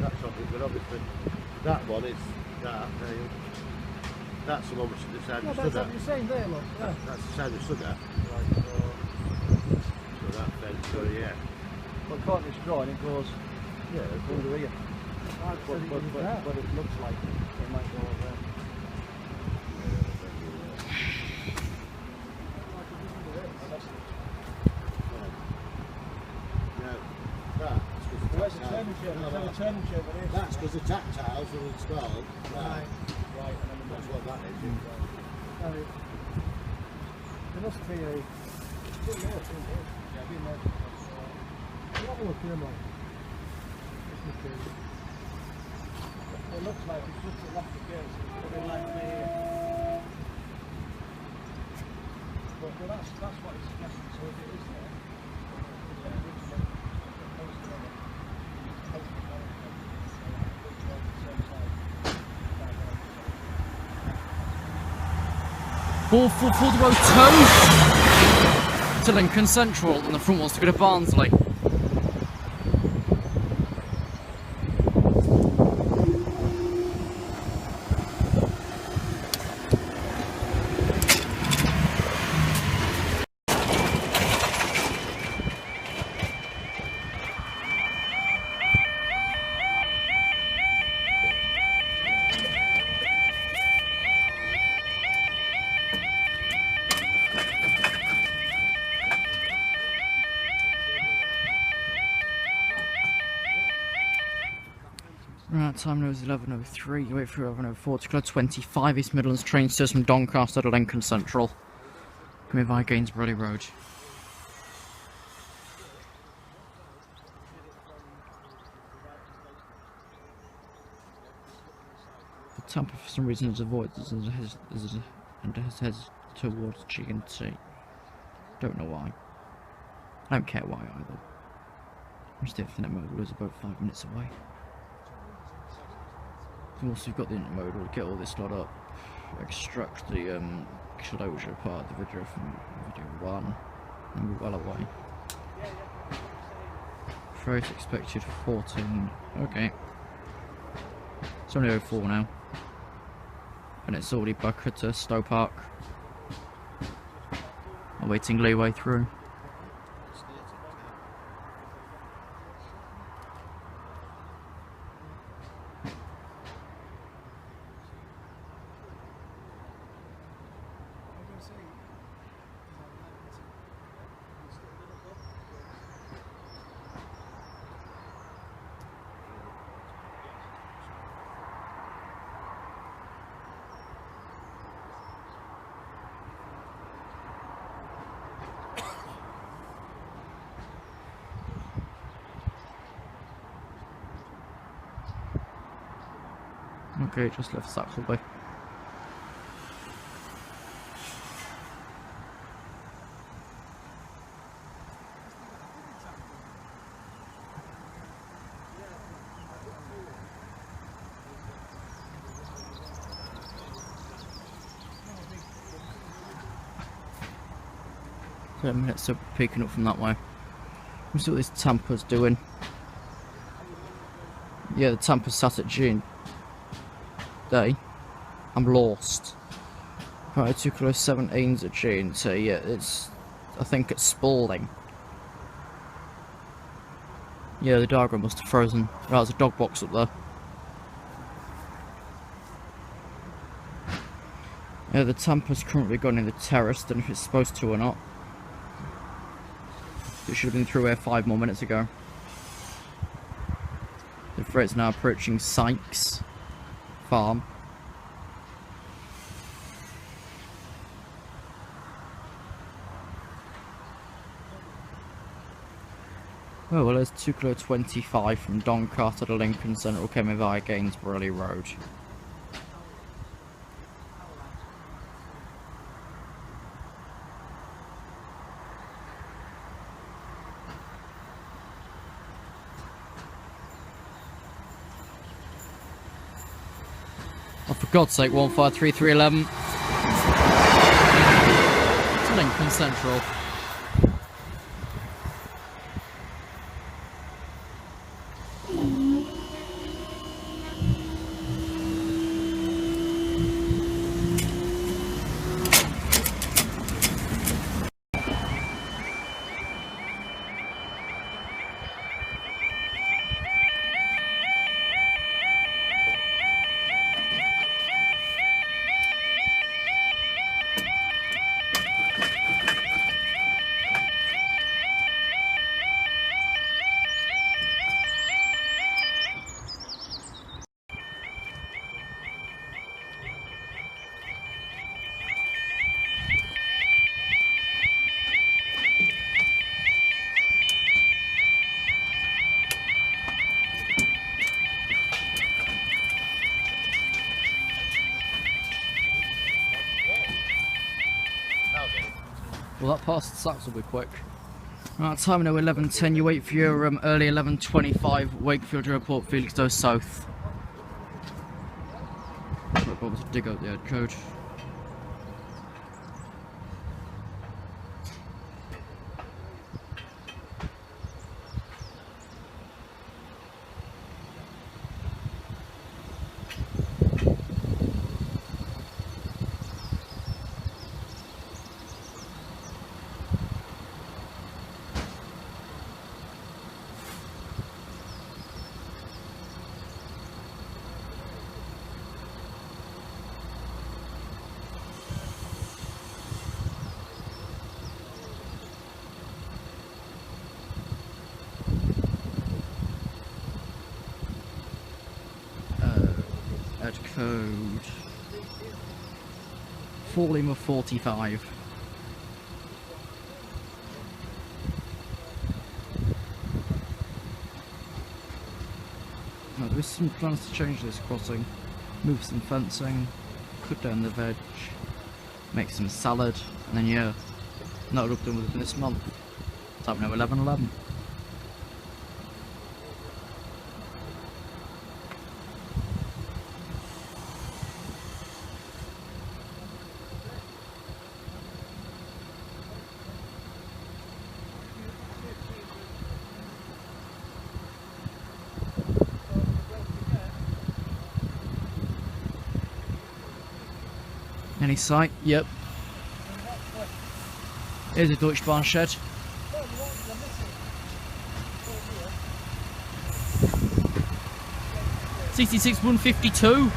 That's obviously, but obviously that one is that. That's the one which is the side we stood at. That's what you're saying there, look. Yeah. That's the side we stood at. Right, so that then, so yeah. But according to this drawing, it goes under here. But it looks like it might go over there. That's because the tactiles were installed. Right. And that's what that is. There must be a... Have a look here, man. It looks like it's just a left of gears. It's put in like here. But that's what it's suggesting. So if it is there, it's going to be posted on it. For the road to Lincoln Central, and the front wants to go to Barnsley. Right, time now is 11:03, you wait for 11:04 to Club 25 East Midlands train service from Doncaster to Lincoln Central. Coming via Gainsborough Road. The Tampa for some reason has avoided and has headed towards G&T. Don't know why. I don't care why either. Which the intermodal is about 5 minutes away. Once you've got the intermodal, get all this lot up, extract the closure part of the video from video 1, and we're well away. Freight expected 14, okay. It's only 04 now, and it's already back at Stowe Park, awaiting leeway through. Okay, just left Saxilby. Minutes of peeking up from that way. Let's see what this Tampa's doing. Yeah, the Tampa's sat at G&T. I'm lost. Right, I took those 17s at G&T. Yeah, it's, I think it's Spalding. Yeah, the diagram must have frozen. Right, there's a dog box up there. Yeah, the Tampa's currently gone in the terrace, don't know if it's supposed to or not. It should have been through here 5 more minutes ago. The freight's now approaching Sykes Farm. Oh well, there's 2km25 from Doncaster to Lincoln Central, coming via Gainsborough Road. Oh, for God's sake, 153311. To Lincoln Central. Well, that passed Saxilby quick. Right, time now 11:10. You wait for your early 11:25 Wakefield Airport, Felixstowe South. Might bother to dig out the head code. Head code 4Lima45. Now there is some plans to change this crossing, move some fencing, cut down the veg, make some salad, and then yeah, that'll look done within this month. Time now 11:11. Any sight? Yep. Here's a Dutch barn shed. CT6 152.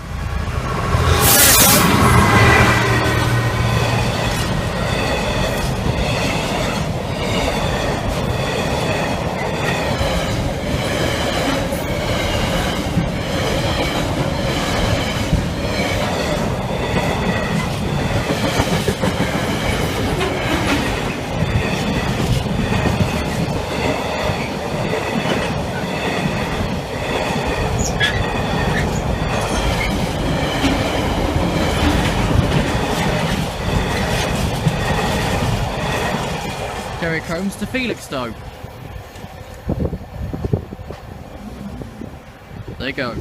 Derek Holmes to Felixstowe. There you go.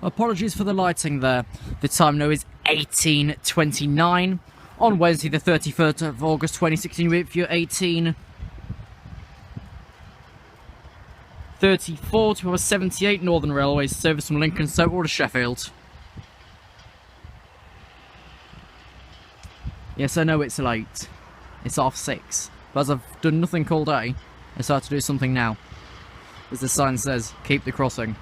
Apologies for the lighting there. The time now is 18:29 on Wednesday the 31st of August 2016 with your 18:34 to our 78 Northern Railways service from Lincoln Central to Sheffield. Yes, I know it's late. It's 6:30. But as I've done nothing all day, I decided to do something now. as the sign says, keep the crossing.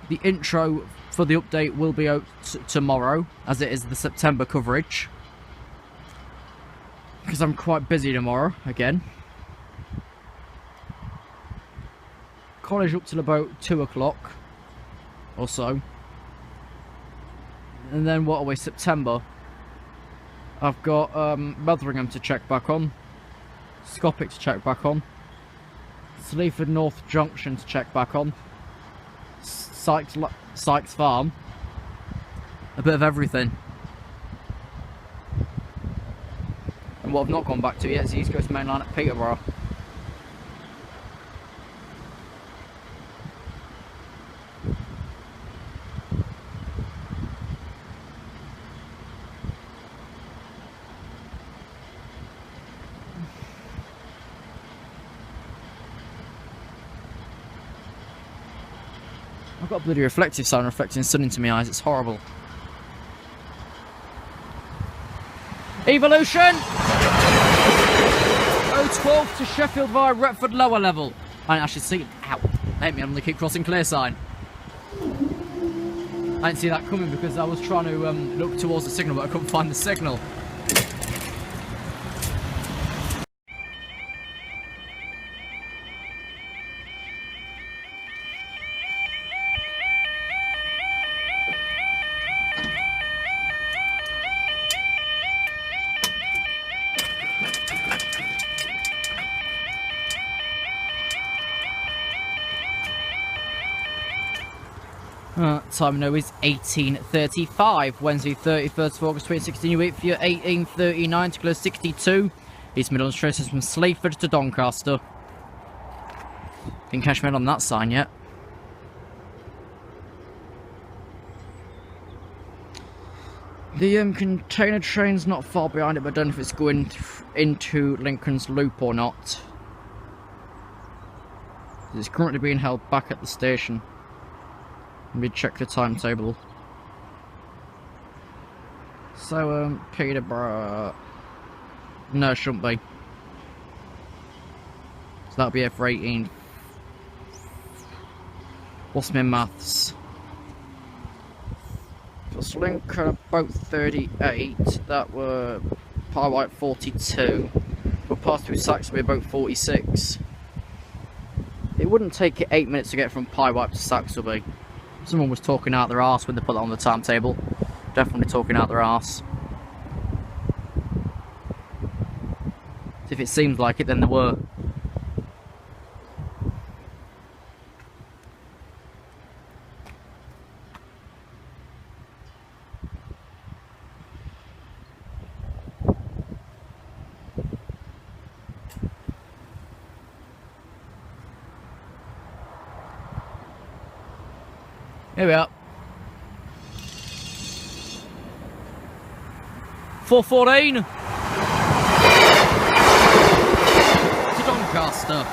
The intro for the update will be out tomorrow, as it is the September coverage. Because I'm quite busy tomorrow, again. College up till about 2 o'clock or so. And then what are we, September? I've got Metheringham to check back on. Scopic to check back on. Sleaford North Junction to check back on. Sykes Farm. A bit of everything. And what I've not gone back to yet is the East Coast Main Line at Peterborough. I've got a bloody reflective sign reflecting sun into my eyes, it's horrible. Evolution! 012 to Sheffield via Retford lower level. I didn't actually see it. Ow. Hate me on the keep crossing clear sign. I didn't see that coming because I was trying to look towards the signal, but I couldn't find the signal. Time now is 18:35, Wednesday 31st of August 2016. You wait for your 18:39 to close 62. East Midlands traces from Sleaford to Doncaster. Didn't catch me on that sign yet. The container train's not far behind it, but I don't know if it's going into Lincoln's Loop or not. It's currently being held back at the station. Let me check the timetable. So, Peterborough... No, it shouldn't be. So that'll be here for 18. What's my maths? Plus Lincoln about 38. That were Pye-White 42. We'll pass through Saxilby about 46. It wouldn't take it 8 minutes to get from Pye-White to Saxilby. Someone was talking out their arse when they put that on the timetable. Definitely talking out their arse. If it seems like it, then they were. Here we are. 4:14 to Doncaster.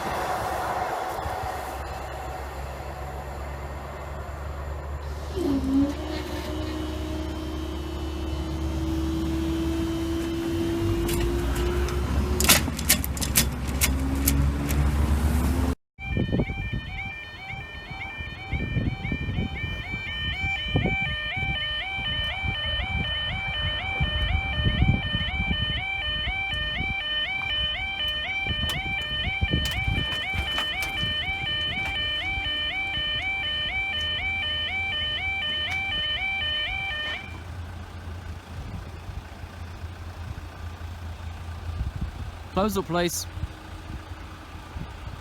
Close up, please.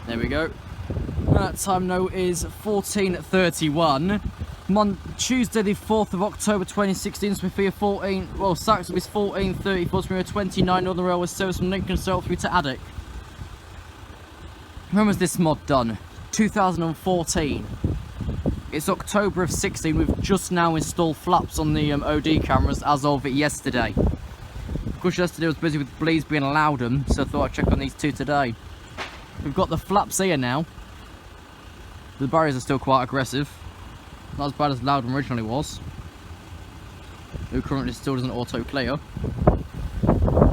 There we go. Time now is 14:31. Tuesday the 4th of October 2016, Smithfield 14, well, Saxilby's 14:34, Smithfield 29, Northern Railway service from Lincolnshire through to Addick. When was this mod done? 2014. It's October of 16, we've just now installed flaps on the OD cameras as of yesterday. Of course, yesterday I was busy with Bleeds being allowed them, so I thought I'd check on these two today. We've got the flaps here now. The barriers are still quite aggressive. Not as bad as Loudon originally was. Who currently still doesn't auto clear.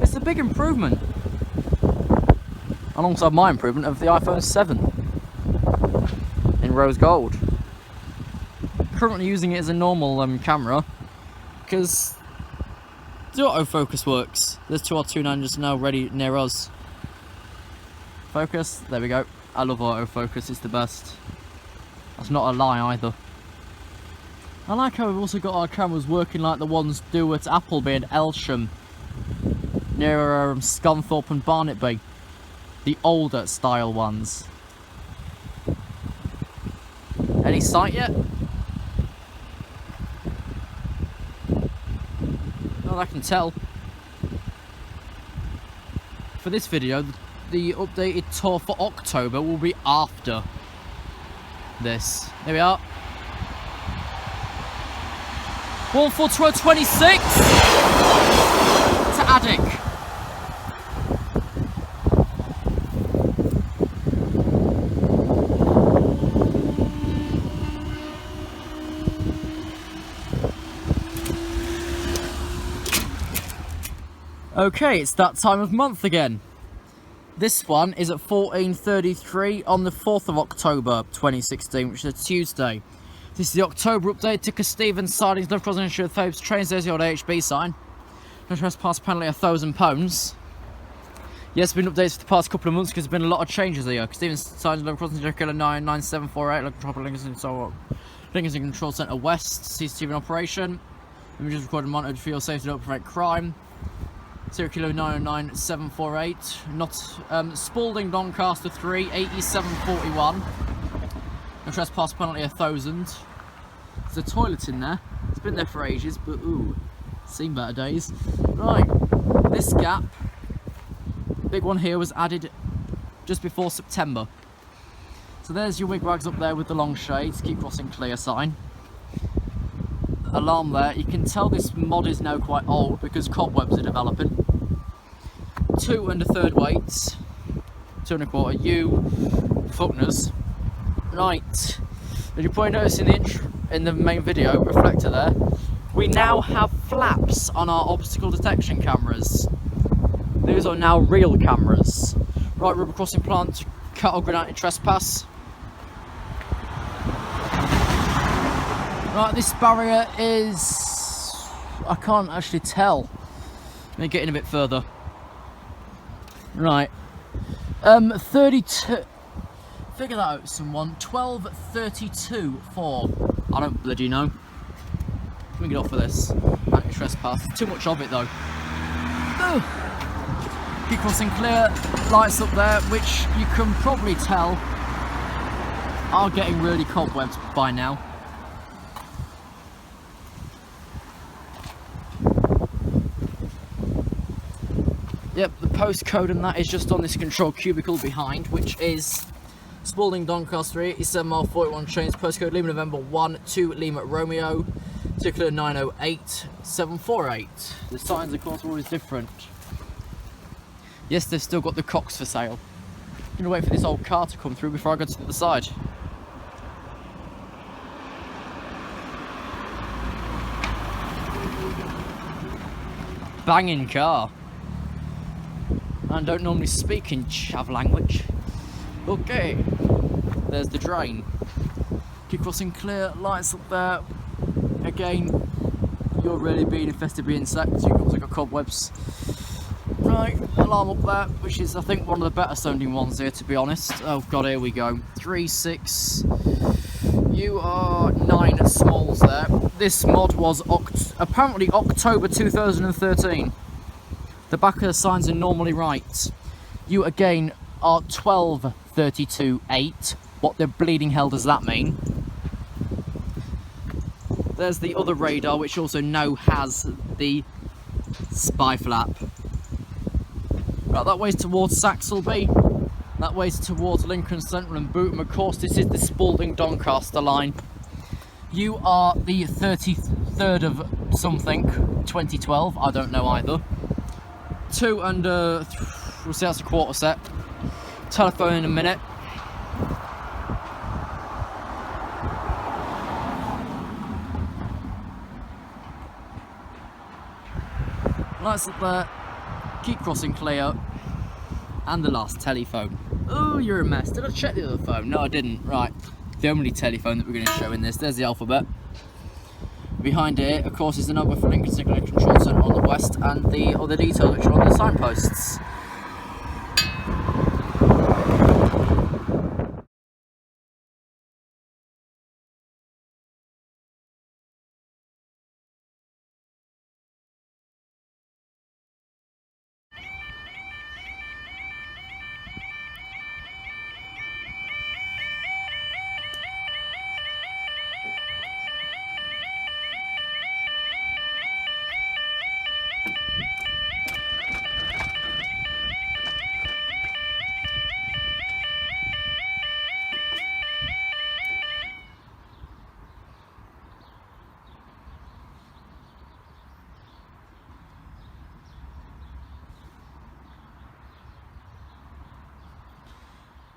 It's a big improvement. Alongside my improvement of the iPhone 7. rose gold. Currently using it as a normal camera because the autofocus works. There's 2 R29 just now ready near us. Focus, there we go. I love autofocus, it's the best. That's not a lie either. I like how we've also got our cameras working like the ones do at Appleby and Elsham, near Scunthorpe and Barnetby. The older style ones. Any sight yet? Well, I can tell. For this video, the updated tour for October will be after this. Here we are. 14226 to Addick. Okay, it's that time of month again. This one is at 14:33 on the 4th of October 2016, which is a Tuesday. This is the October update to Kesteven Sidings, Love Lincolnshire, Thobes, trains, there's the old HB sign. No trespass penalty £1,000. Yes, it's been updated for the past couple of months because there's been a lot of changes here. Kesteven Sidings, Love Lincolnshire, killer 99748, Local Proper Lincolnshire, so on. Lincolnshire Control Centre West, CCTV in operation. Images recorded and monitored for your safety to prevent crime. 0 kilo 909748, not Spalding Doncaster 3 8741. No trespass penalty 1,000. There's a toilet in there. It's been there for ages, but ooh, seen better days. Right, this gap, big one here, was added just before September. So there's your wigwags up there with the long shades, keep crossing clear sign. Alarm there. You can tell this mod is now quite old because cobwebs are developing. 2 1/3 weights, 2 1/4 U, Fuckners. Right, as you probably noticed in the main video reflector there, we now have flaps on our obstacle detection cameras. These are now real cameras. Right, rubber crossing plant, cattle granite trespass. Right, this barrier is... I can't actually tell. Let me get in a bit further. Right. 32... Figure that out, someone. 12:32:4. I don't bloody know. Let me get off of this. Anti-trespass. Too much of it, though. Ugh. Keep crossing clear. Lights up there, which you can probably tell are getting really cobwebs by now. Yep, the postcode and that is just on this control cubicle behind, which is Spalding Doncaster 87 mile 41 chains, postcode Lima November 1 2 Lima Romeo, particular 908 748. The signs, of course, are always different. Yes, they've still got the cocks for sale. I'm gonna wait for this old car to come through before I go to the other side. Banging car. I don't normally speak in chav language. Okay, there's the drain. Keep crossing clear, lights up there. Again, you're really being infested by insects. You've also got cobwebs. Right, alarm up there, which is I think one of the better sounding ones here, to be honest. Oh god, here we go. 3 6. You are 9 smalls there. This mod was apparently October 2013. The back of the signs are normally right. You again are 12:32:8. What the bleeding hell does that mean? There's the other radar, which also now has the spy flap. Right, that way's towards Saxilby. That way's towards Lincoln Centre and Bootham. Of course, this is the Spalding Doncaster line. You are the 33rd of something, 2012. I don't know either. 2 and we'll see, that's a quarter set. Telephone in a minute. Lights up there. Keep crossing clear. And the last telephone. Oh, you're a mess. Did I check the other phone? No, I didn't. Right. the only telephone that we're going to show in this. There's the alphabet. Behind it, of course, is the number for Lincoln Signal Control Centre on the west, and the other details which are on the signposts.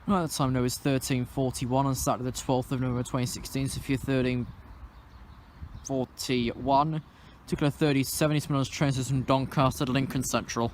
Right, the time now is 13:41 on Saturday the 12th of November 2016, so if you're 13:41, took a 3070 minutes train system from Doncaster to Lincoln Central.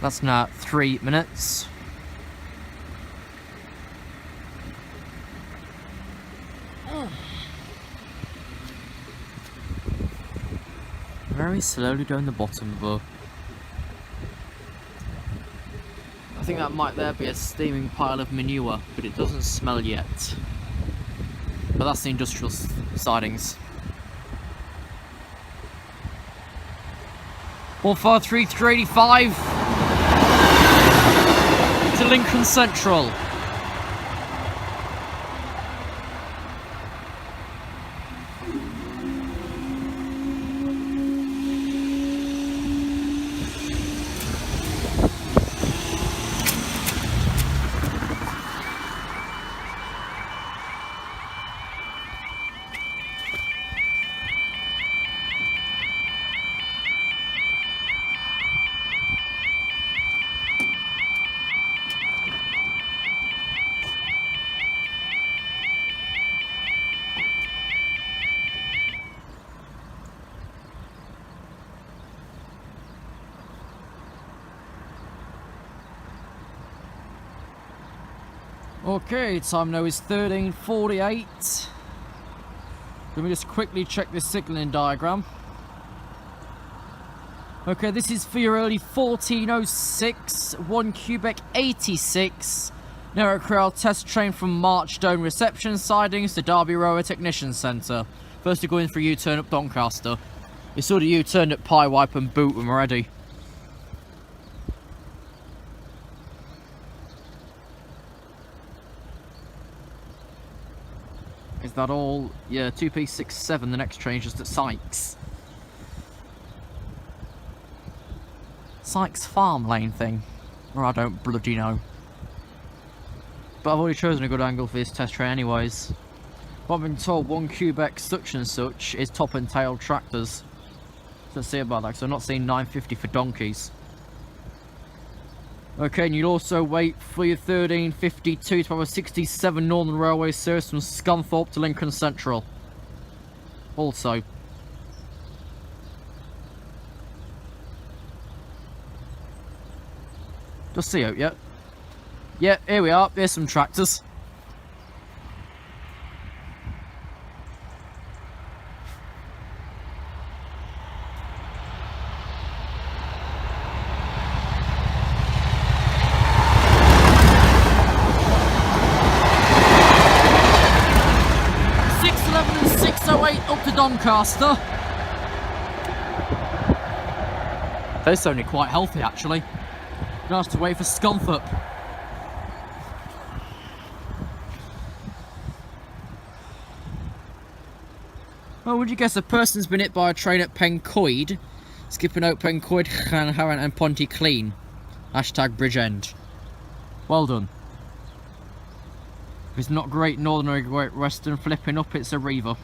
That's now 3 minutes. Very slowly down the bottom though. I think that might there be a steaming pile of manure, but it doesn't smell yet. But that's the industrial sidings. 453-385 to Lincoln Central. Okay, time now is 13:48. Let me just quickly check this signalling diagram. Okay, this is for your early 1406, 1 Quebec 86, Narrow crowd test train from Marchstone Reception Sidings to Derby Rower Technician Centre. First to go in for a U-turn up Doncaster. You saw the U-turn at Pie Wipe and Bootham already. Is that all? Yeah, 2P67, the next train just at Sykes. Sykes Farm Lane thing. Or I don't bloody know. But I've already chosen a good angle for this test train anyways. But I've been told 1 Quebec such and such is top and tail tractors. So let's see about that, because I'm not seeing 950 for donkeys. Okay, and you'll also wait for your 1352 to have a 67 Northern Railway service from Scunthorpe to Lincoln Central. Also. Just see out yet? Yeah, here we are. Here's some tractors. Up to Doncaster. They're sounding quite healthy actually. Nice to wait for Scunthorpe. Well, would you guess a person's been hit by a train at Pencoed, skipping out Pencoed, Llanharan and Pontyclean. Hashtag Bridgend. Well done. If it's not Great Northern or Great Western flipping up, it's a Reaver.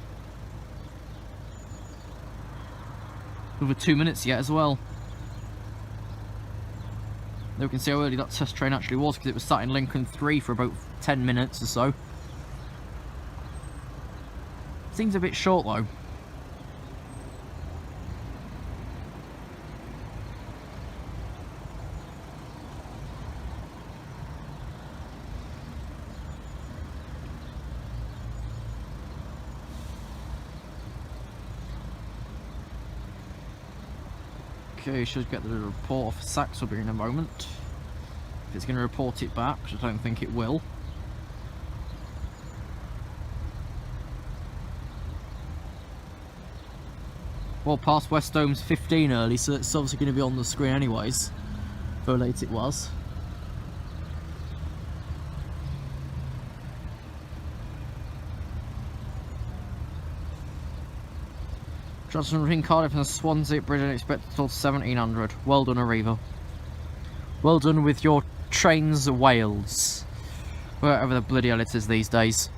Over 2 minutes yet as well. There we can see how early that test train actually was, because it was sat in Lincoln 3 for about 10 minutes or so. Seems a bit short though. Okay, should get the report off Saxilby in a moment. If it's going to report it back, which I don't think it will. Well, past West Holmes 15 early, so it's obviously going to be on the screen anyways. How late it was. Johnson between Cardiff and Swansea Bridge and expected till 1700. Well done, Arriva. Well done with your trains, Wales. Wherever the bloody hell it is these days.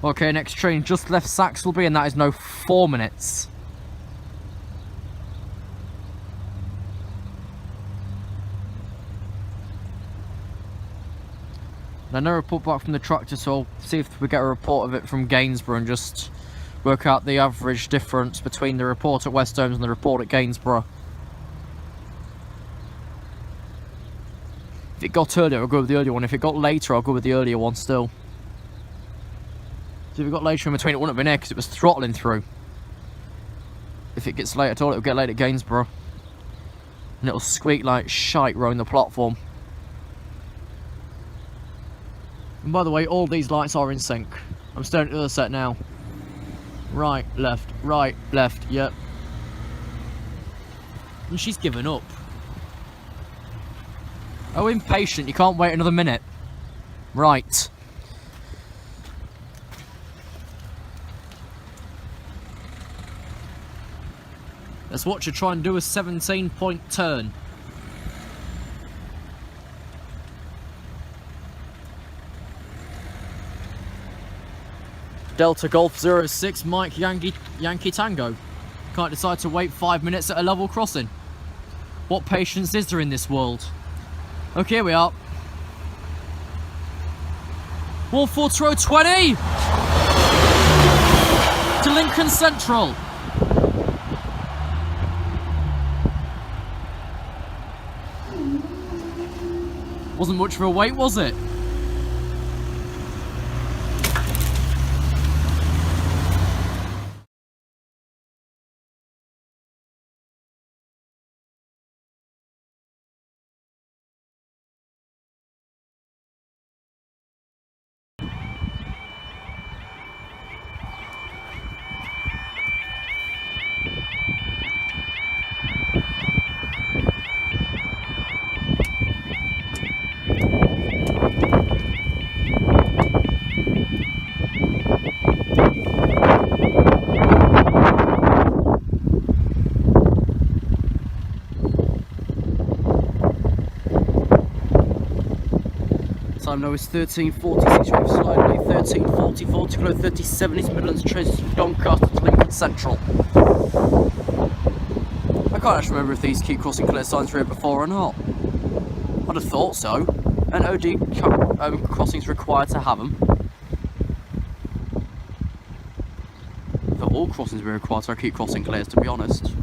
Okay, next train just left Saxilby, and that is now 4 minutes. Now, no report back from the tractor, so I'll see if we get a report of it from Gainsborough and just work out the average difference between the report at West Holmes and the report at Gainsborough. If it got earlier, I'll go with the earlier one. If it got later, I'll go with the earlier one still. So if it got later in between, it wouldn't have been there because it was throttling through. If it gets late at all, it'll get late at Gainsborough. And it'll squeak like shite rowing the platform. And by the way, all these lights are in sync. I'm staring at the other set now. Right, left, yep. And she's given up. Oh, impatient, you can't wait another minute. Right. Let's watch her try and do a 17-point turn. Delta Golf 06 Mike Yankee Tango. Can't decide to wait 5 minutes at a level crossing. What patience is there in this world? Okay, here we are. 14020 to Lincoln Central. Wasn't much of a wait, was it? Time now is 13:46, we've slightly 13:44 to go 37 East Midlands trains from Doncaster to Lincoln Central. I can't actually remember if these keep crossing clear signs were here before or not. I'd have thought so. And OD crossings required to have them. I thought all crossings were required to keep crossing clears, to be honest.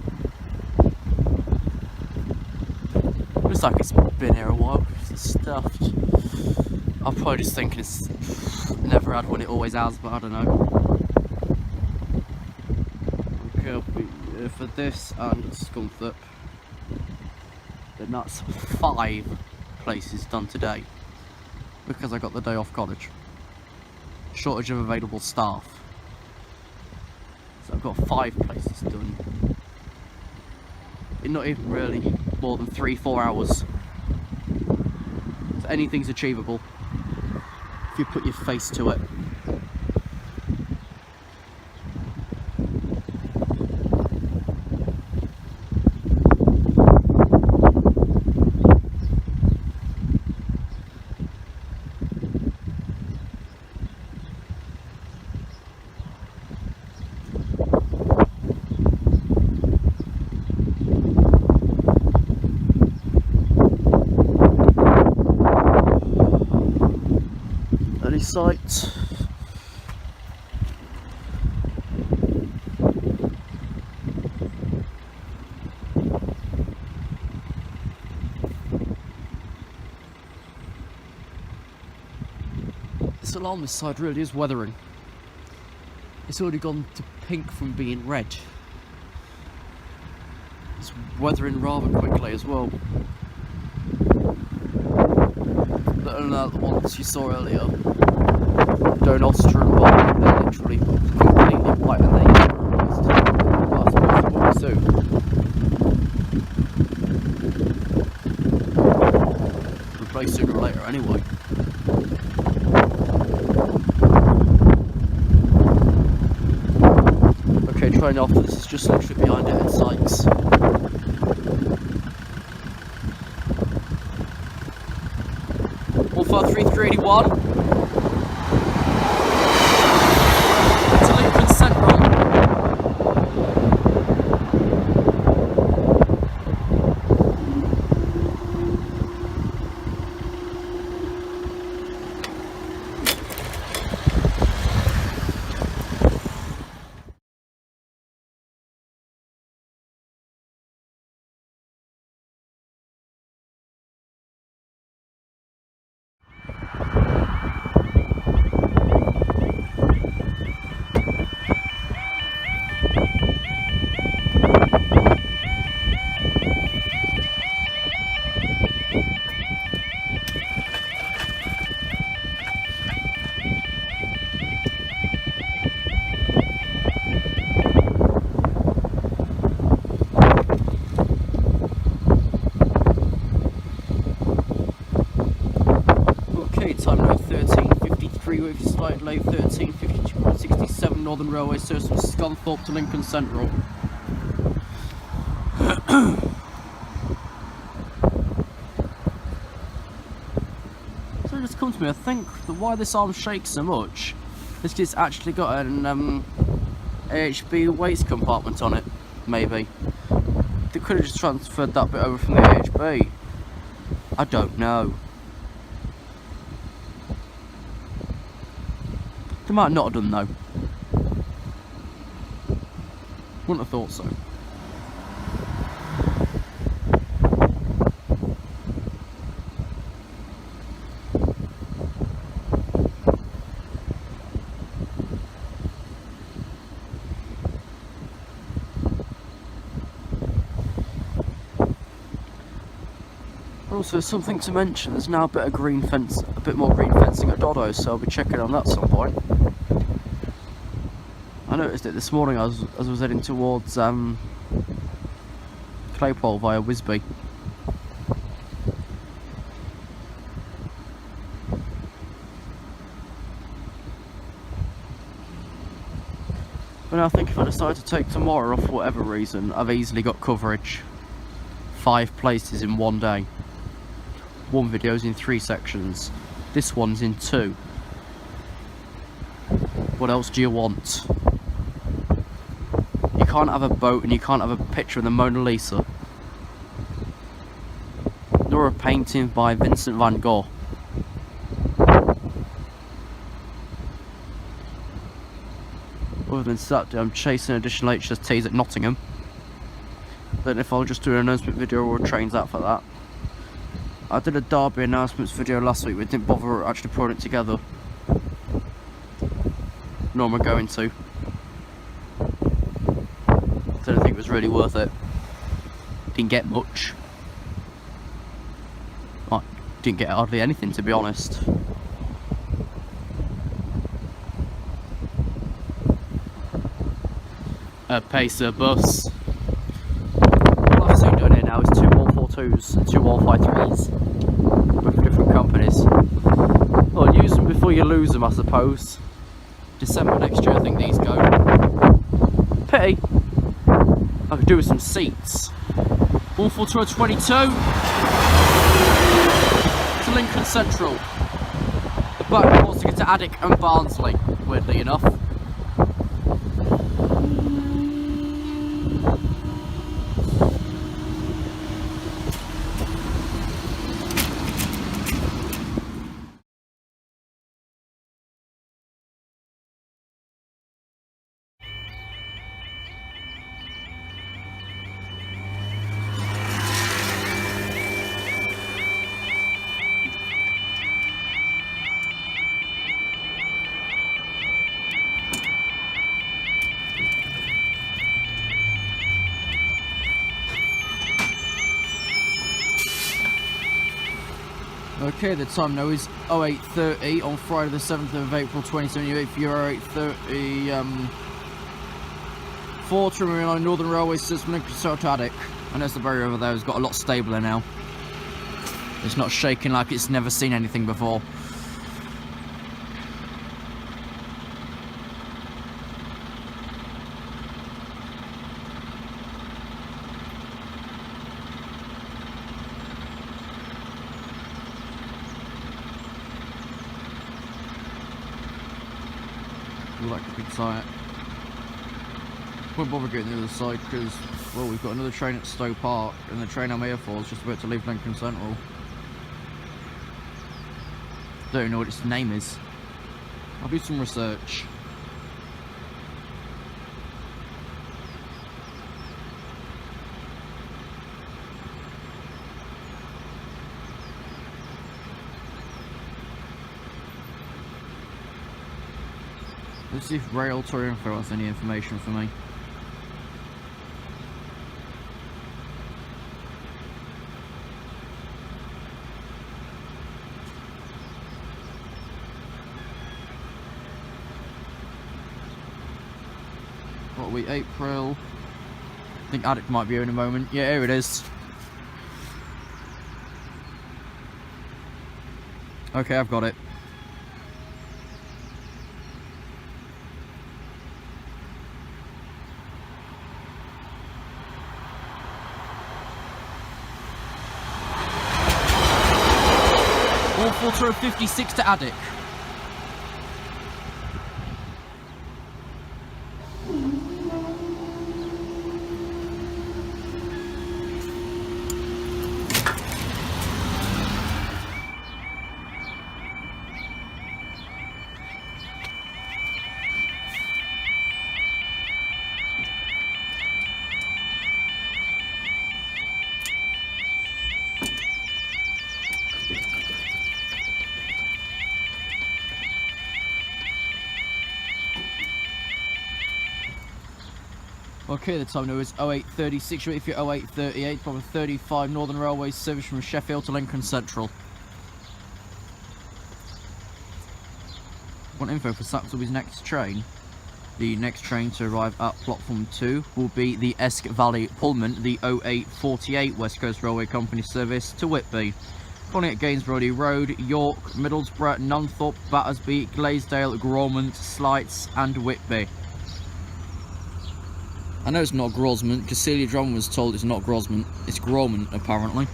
Looks like it's been here a while. It's stuffed. I'm probably just thinking it's never had one, it always has, but I don't know. Okay, for this and Scunthorpe, then that's 5 places done today because I got the day off college. Shortage of available staff, so I've got 5 places done in not even really more than 3-4 hours. So anything's achievable if you put your face to it. Site. This alarm this side really is weathering. It's already gone to pink from being red. It's weathering rather quickly as well. The ones you saw earlier, Don't Ostra and Barney, they're literally completely white and they are replaced. Well, I suppose they will be soon. Replaced sooner or later anyway. Okay, train after this is just literally behind it at Sykes. Alpha 3381 to Lincoln Central. Time now 13:53, we've started late 13:52.67 Northern Railway service from Scunthorpe to Lincoln Central. So it just come to me, I think that why this arm shakes so much is because it's actually got an AHB waste compartment on it, maybe. They could have just transferred that bit over from the AHB. I don't know. They might not have done though. Wouldn't have thought so. Also, something to mention, there's now a bit more green fencing at Doddo, so I'll be checking on that at some point. I noticed it this morning as I was heading towards Claypole via Wisby. But I think if I decide to take tomorrow off for whatever reason, I've easily got coverage. 5 places in one day. 1 video's in 3 sections. This one's in 2. What else do you want? You can't have a boat and you can't have a picture of the Mona Lisa. Nor a painting by Vincent van Gogh. Other than Saturday, I'm chasing additional HSTs at Nottingham. Don't know if I'll just do an announcement video or a trains out for that. I did a Derby announcements video last week, but didn't bother actually putting it together. Nor am I going to. Didn't think it was really worth it. Didn't get much. I didn't get hardly anything, to be honest. A Pacer bus. What I've seen doing here now is 2 142s and 2 153s with different companies. Well, use them before you lose them, I suppose. December next year, I think these go. Pity. I could do with some seats. 142 and 22 to Lincoln Central. The back wants to get to Addick and Barnsley, weirdly enough. Okay, the time now is 08:30 on Friday the 7th of April 2078 for your 08:30 4 Trimmer Line Northern Railway System Lincolnshire to Addick. I notice the barrier over there has got a lot stabler now. It's not shaking like it's never seen anything before. Like a big site. Won't bother getting the other side because, well, we've got another train at Stowe Park and the train I'm here for is just about to leave Lincoln Central. Don't even know what its name is. I'll do some research. Let's see if Rail Tour Info has any information for me. What are we, April? I think Addick might be here in a moment. Yeah, here it is. Okay, I've got it. Tour 56 to Addick. Okay, the time now is 08:36. If you're 08:38, probably 35 Northern Railway service from Sheffield to Lincoln Central. Want info for Saxilby's next train? The next train to arrive at platform 2 will be the Esk Valley Pullman, the 0848 West Coast Railway Company service to Whitby. Calling at Gainsborough Road, York, Middlesbrough, Nunthorpe, Battersby, Glaisdale, Gromont, Slights and Whitby. I know it's not Grosmont, because Celia Drummond was told it's not Grosmont, it's Gromont apparently.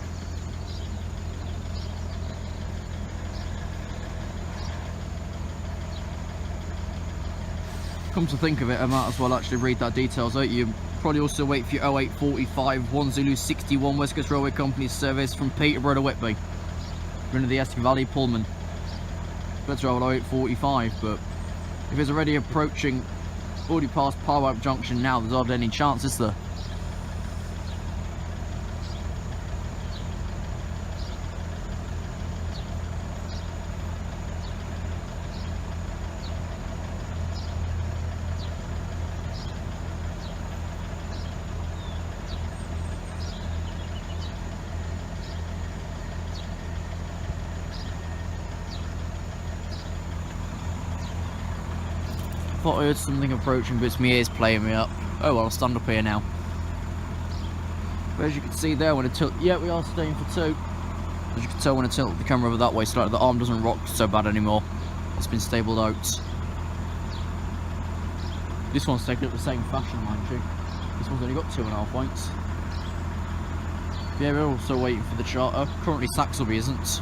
Come to think of it, I might as well actually read that details out. You probably also wait for your 0845 1 Zulu 61 West Coast Railway Company service from Peterborough to Whitby. Running the Esk Valley Pullman. Better roll 0845, but if it's already approaching, already past Parwipe Junction now, there's hardly any chance, is there? Thought I heard something approaching, but it's my ears playing me up. Oh well, I'll stand up here now. But as you can see there, when I tilt, yeah, we are staying for 2. As you can tell, when I tilt the camera over that way, the arm doesn't rock so bad anymore. It's been stabled out. This one's taken up the same fashion, mind you. This one's only got 2.5 points. Yeah, we're also waiting for the charter. Currently, Saxilby isn't.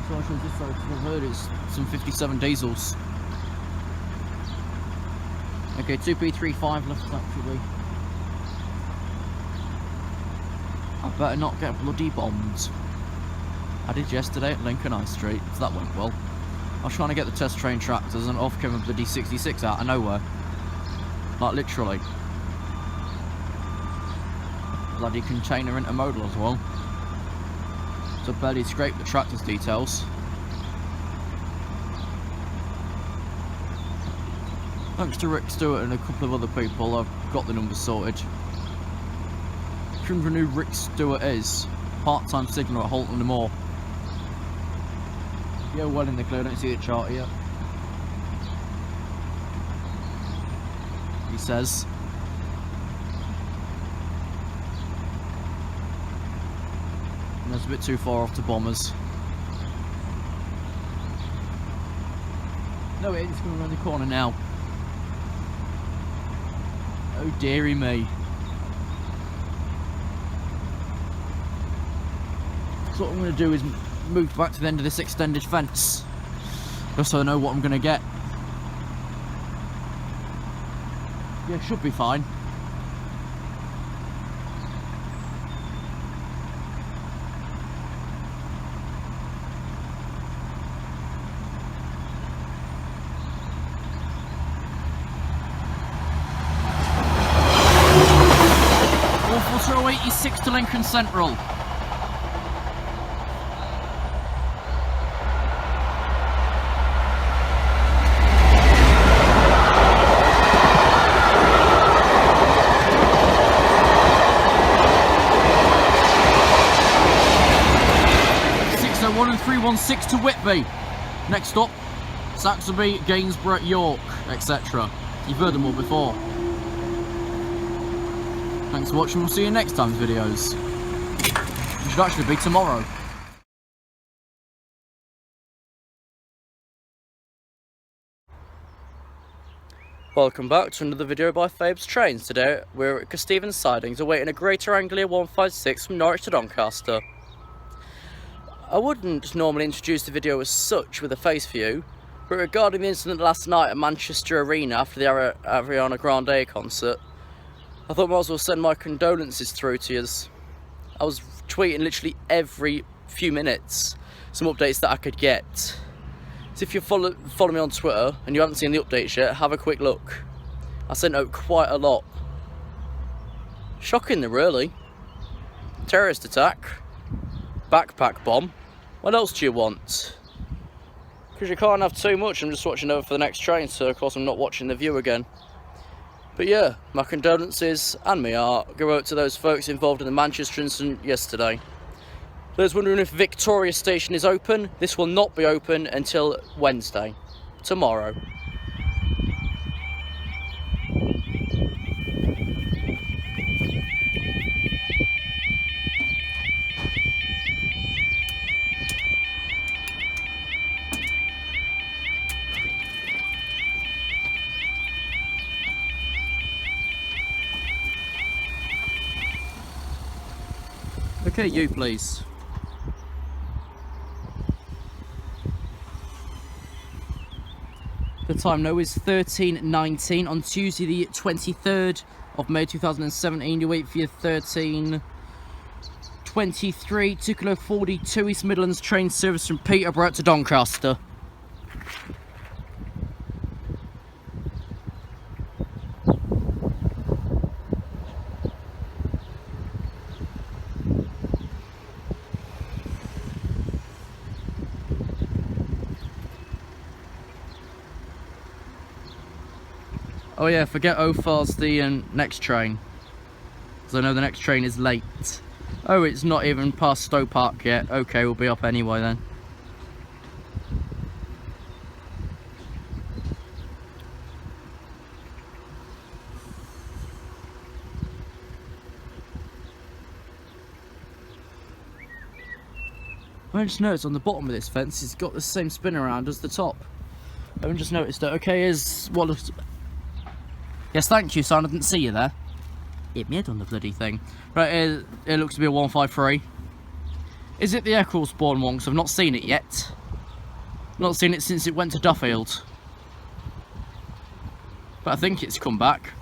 So I've heard it's some 57 diesels. Okay, 2P35 left actually. I better not get bloody bombed. I did yesterday at Lincoln High Street, so that went well. I was trying to get the test train tractors and off came a bloody 66 out of nowhere. Like literally. Bloody container intermodal as well. So barely scraped the tractor's details. Thanks to Rick Stewart and a couple of other people, I've got the numbers sorted. If you remember who Rick Stewart is, part-time signal at Halton and Moor. Yeah, well in the clear, I don't see the chart here. He says. That's a bit too far off to bombers. No, it's coming around the corner now. Oh dearie me. So what I'm going to do is move back to the end of this extended fence. Just so I know what I'm going to get. Yeah, should be fine. Awful 086 to Lincoln Central. And 316 to Whitby. Next stop, Saxilby, Gainsborough, York, etc. You've heard them all before. Thanks for watching, we'll see you in next time's videos. It should actually be tomorrow. Welcome back to another video by Fabes Trains. Today we're at Kesteven Sidings awaiting a Greater Anglia 156 from Norwich to Doncaster. I wouldn't normally introduce the video as such with a face view, but regarding the incident last night at Manchester Arena after the Ariana Grande concert, I thought I might as well send my condolences through to you. I was tweeting literally every few minutes some updates that I could get. So if you follow me on Twitter and you haven't seen the updates yet, have a quick look. I sent out quite a lot. Shocking, really. Terrorist attack. Backpack bomb. What else do you want? Because you can't have too much. I'm just watching over for the next train, so of course I'm not watching the view again. But yeah, my condolences and my heart go out to those folks involved in the Manchester incident yesterday. Those wondering if Victoria Station is open, this will not be open until Wednesday, tomorrow. Okay, you please. Time now is 13:19 on Tuesday the 23rd of May 2017. You wait for your 13:23 2 kilo 42 East Midlands train service from Peterborough to Doncaster. Oh yeah, forget how far's the next train, because I know the next train is late. Oh, it's not even past Stowe Park yet. Okay, we'll be up anyway then. I just noticed on the bottom of this fence it's got the same spin around as the top. I just noticed that. Okay, here's what looks... Yes, thank you, son. I didn't see you there. Hit me head on the bloody thing. Right, it looks to be a 153. Is it the Ecclesbourne one? Because I've not seen it yet. Not seen it since it went to Duffield. But I think it's come back.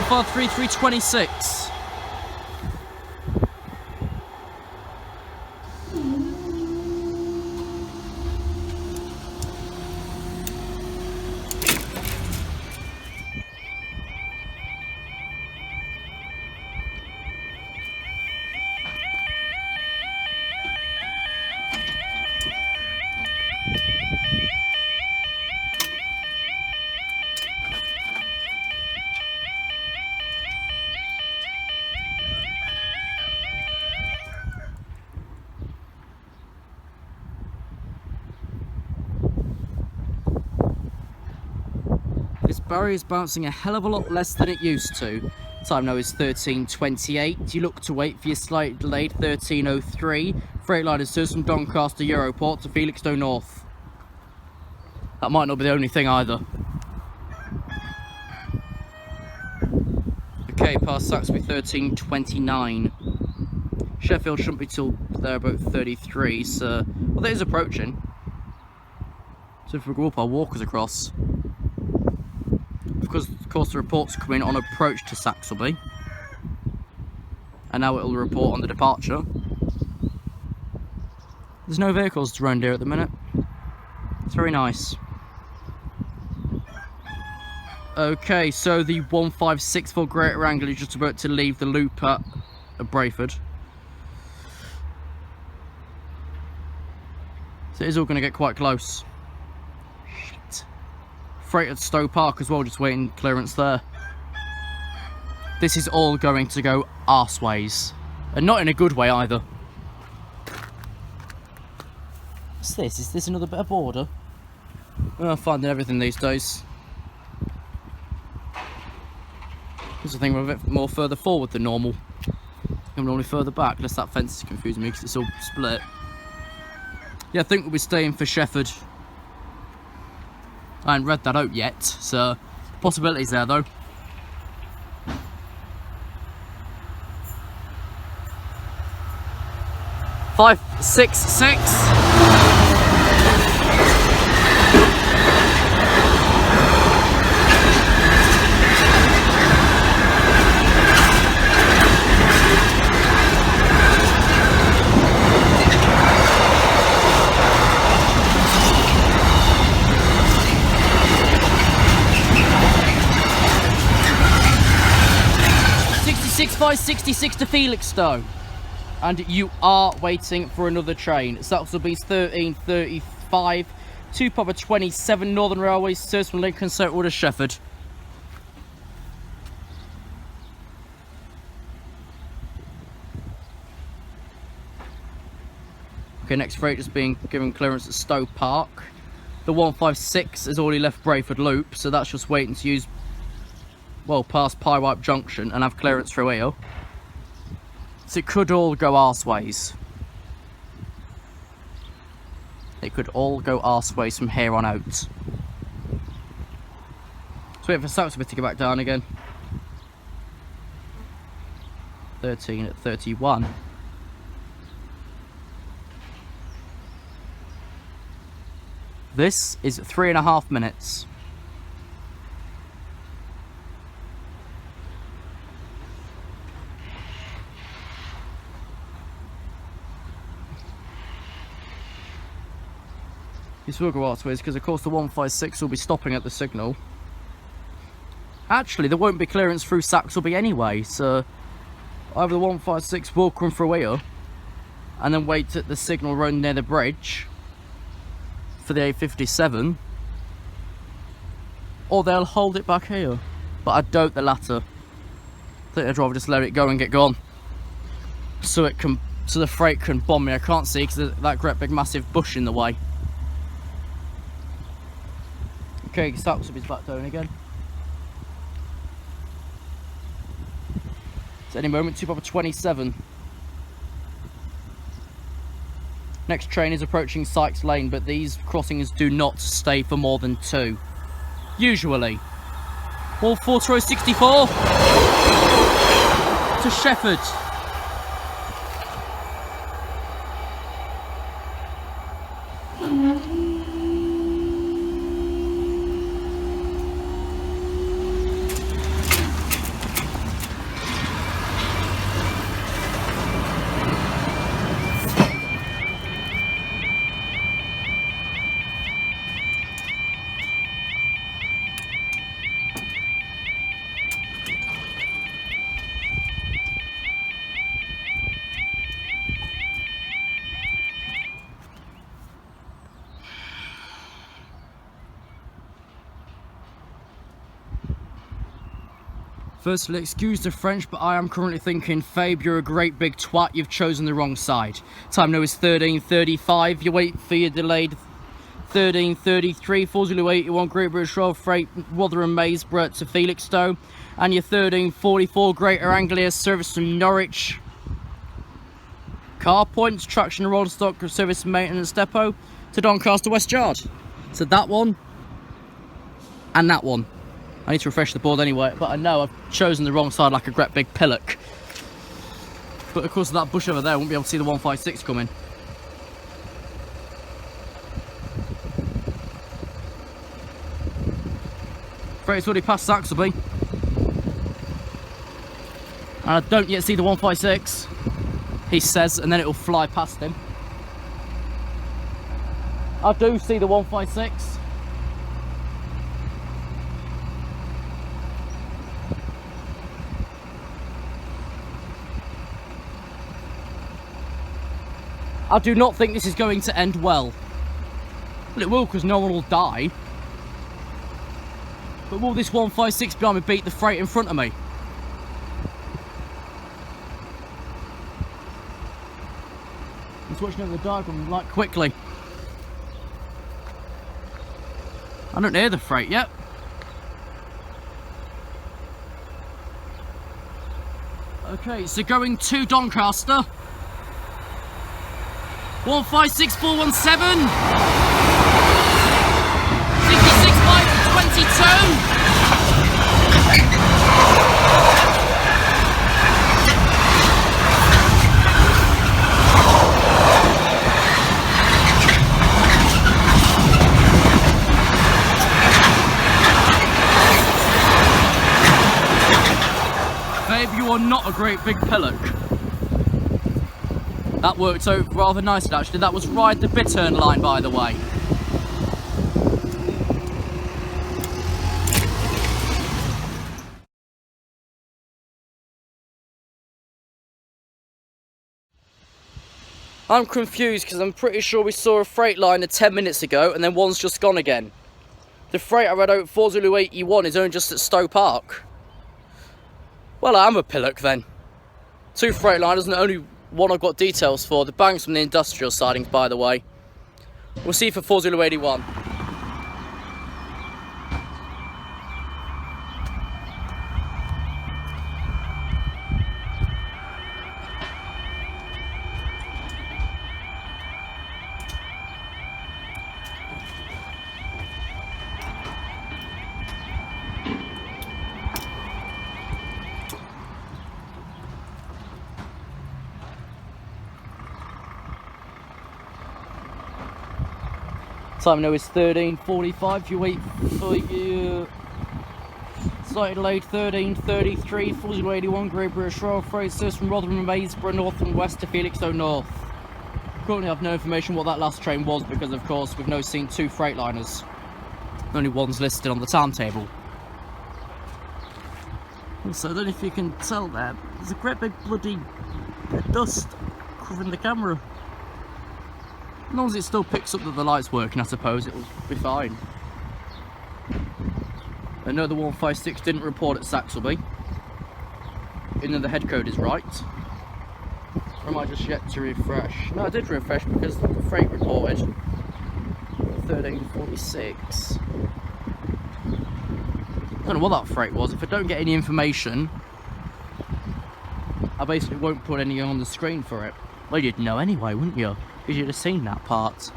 Far 3326. This barrier is bouncing a hell of a lot less than it used to. Time now is 13:28. You look to wait for your slightly delayed 13:03. Freightliner serves from Doncaster Europort to Felixstowe North. That might not be the only thing either. Okay, past Saxilby 13:29. Sheffield shouldn't be till there about 33, so... Well, that is approaching. So if we go up, I'll walk us across. Because, of course, the report's coming on approach to Saxilby. And now it'll report on the departure. There's no vehicles around here at the minute. It's very nice. Okay, so the 156 for Greater Anglia is just about to leave the loop at Brayford. So it is all going to get quite close. Freight at Stowe Park as well, just waiting clearance there. This is all going to go arseways. And not in a good way either. What's this? Is this another bit of border? I'm finding everything these days. This is the thing, we're a bit more further forward than normal. I'm normally further back, unless that fence is confusing me because it's all split. Yeah, I think we'll be staying for Shefford. I haven't read that out yet, so possibilities there though. Five, six, six. 6566 to Felixstowe, and you are waiting for another train. Saxilby's 13:35, 2 Papa 27 Northern Railway serves from Lincolnshire to Shefford. Okay, next freight is being given clearance at Stowe Park. The 156 has already left Brayford Loop, so that's just waiting to use, well, past Pyewipe Junction and have clearance through here. So it could all go arseways. it could all go arseways from here on out. So wait for Saxilby to get back down again. 13 at 31. This is 3.5 minutes. This will go arseways because of course the 156 will be stopping at the signal. Actually, there won't be clearance through Saxilby anyway, so either the 156 will come through here and then wait at the signal road near the bridge for the A57, or they'll hold it back here, but I doubt the latter. I think I'd rather just let it go and get gone, so the freight can bomb me. I can't see because of that great big massive bush in the way. Okay, Saxilby's back down again. So any moment, 2:27. Next train is approaching Sykes Lane, but these crossings do not stay for more than 2. Usually. All 464 to Shefford. Firstly, excuse the French, but I am currently thinking, Fabe, you're a great big twat, you've chosen the wrong side. Time now is 13:35, you wait for your delayed 13:33, 4081 Great British Rail Freight, Rotherham Maysborough to Felixstowe, and your 13:44 Greater Anglia service from Norwich. Car points, traction and roller stock service maintenance depot to Doncaster West Yard. So that one, and that one. I need to refresh the board anyway, but I know I've chosen the wrong side like a great big pillock. But of course that bush over there, I won't be able to see the 156 coming. Freight's already past Saxilby. And I don't yet see the 156, he says, and then it will fly past him. I do see the 156. I do not think this is going to end well. Well, it will, because no one will die. But will this 156 behind me beat the freight in front of me? I'm switching over the diagram like quickly. I don't hear the freight yet. Okay, so going to Doncaster. 156417. 66 by 22. Babe, you are not a great big pillock. That worked out rather nicely actually. That was Ride the Bittern line, by the way. I'm confused because I'm pretty sure we saw a freight liner 10 minutes ago and then one's just gone again. The freight I read out 4081 is only just at Stowe Park. Well, I'm a pillock then. 2 freight liners and the only one I've got details for. The bank's from the industrial sidings, by the way. We'll see for 4081. Time now is 13:45. You wait for your slightly delayed 13:33. 4081 Great British Rail Freight service from Rotherham and Maysborough North and West to Felixstowe North. Currently I have no information what that last train was because of course we've now seen 2 Freightliners. Only one's listed on the timetable. Also, I don't know if you can tell there, there's a great big bloody bit of dust covering the camera. As long as it still picks up that the light's working, I suppose it'll be fine. I know the 156 didn't report at Saxilby, even though the head code is right. Or am I just yet to refresh? No, I did refresh because the freight reported 13:46. I don't know what that freight was. If I don't get any information, I basically won't put anything on the screen for it. Well, you'd know anyway, wouldn't you? Because you'd have seen that part.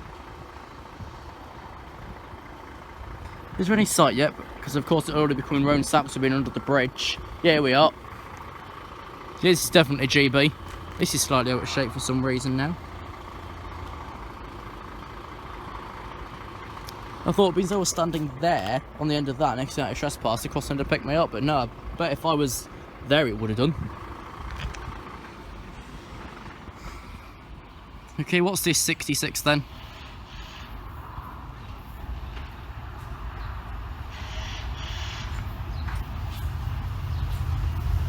Is there any sight yet? Because of course it's already becoming round Saxilby under the bridge. Yeah, here we are. This is definitely GB. This is slightly out of shape for some reason now. I thought because I was standing there on the end of that next to that trespass, it cost them to pick me up, but no, I bet if I was there it would have done. Okay, what's this 66 then?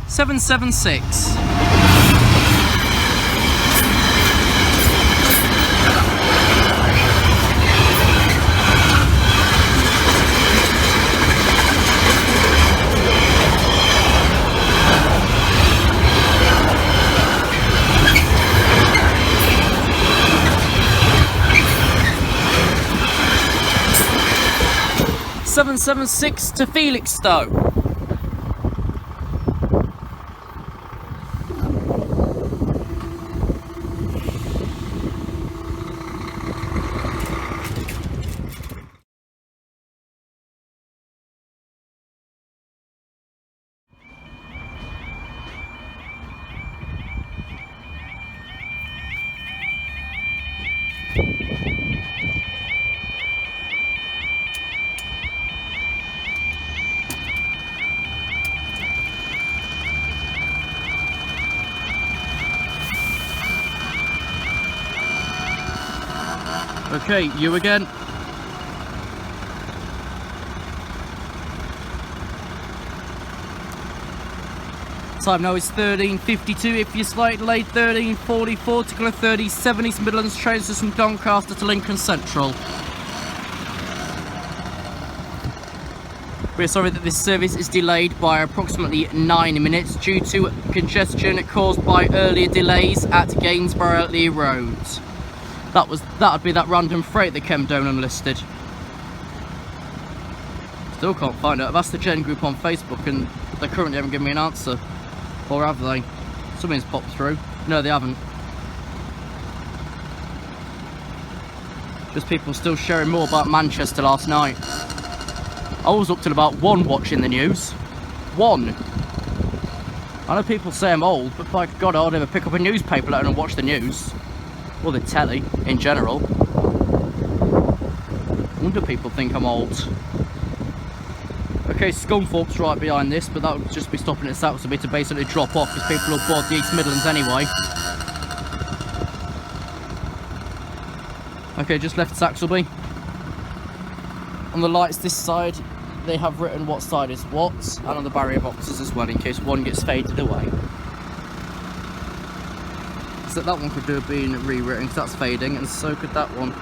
"776. "776 to Felixstowe." Okay, you again. Time now is 13:52. If you're slightly late, 13:44 to go 37 East Midlands trains from Doncaster to Lincoln Central. We're sorry that this service is delayed by approximately 9 minutes due to congestion caused by earlier delays at Gainsborough Lee Road. That'd be that random freight that came down unlisted. Still can't find it. I've asked the Gen group on Facebook and they currently haven't given me an answer. Or have they? Something's popped through. No, they haven't. Just people still sharing more about Manchester last night. I was up till about 1 watching the news. 1. I know people say I'm old, but by God, I'd ever pick up a newspaper let alone watch the news. Or the telly, in general. I wonder people think I'm old. Okay, Scunthorpe's right behind this, but that would just be stopping at Saxilby to basically drop off because people will board the East Midlands anyway. Okay, just left Saxilby. On the lights this side, they have written what side is what, and on the barrier boxes as well, in case one gets faded away. So that one could do being rewritten because that's fading, and so could that one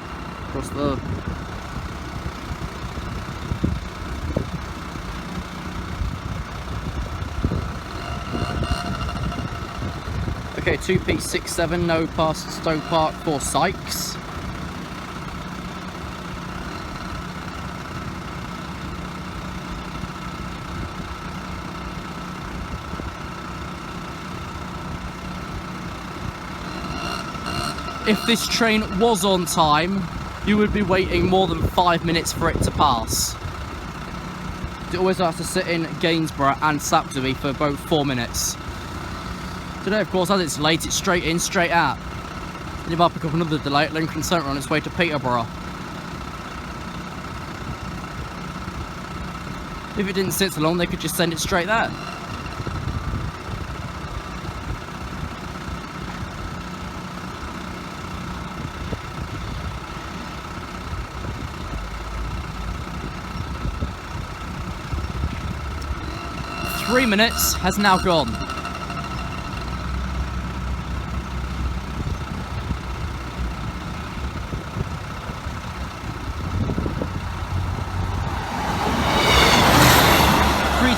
across there. Okay, 2P67, no past Stowe Park for Sykes. If this train was on time, you would be waiting more than 5 minutes for it to pass. You always have to sit in Gainsborough and Saxilby for about 4 minutes. Today, of course, as it's late, it's straight in, straight out. And you might pick up another delay at Lincoln Centre on its way to Peterborough. If it didn't sit so long, they could just send it straight there. Three minutes has now gone.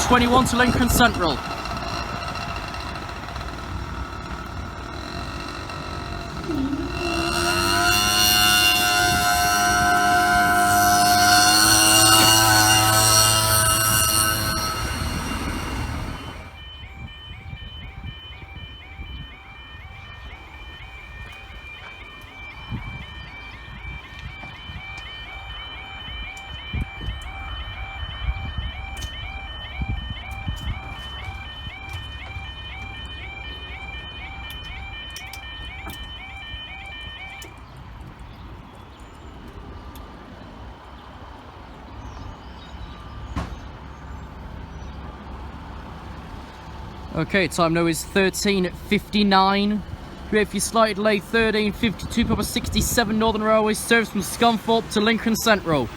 .21 to Lincoln Central. Okay, time now is 13:59. If you slightly delayed 13:52, Papa 67 Northern Railway service from Scunthorpe to Lincoln Central.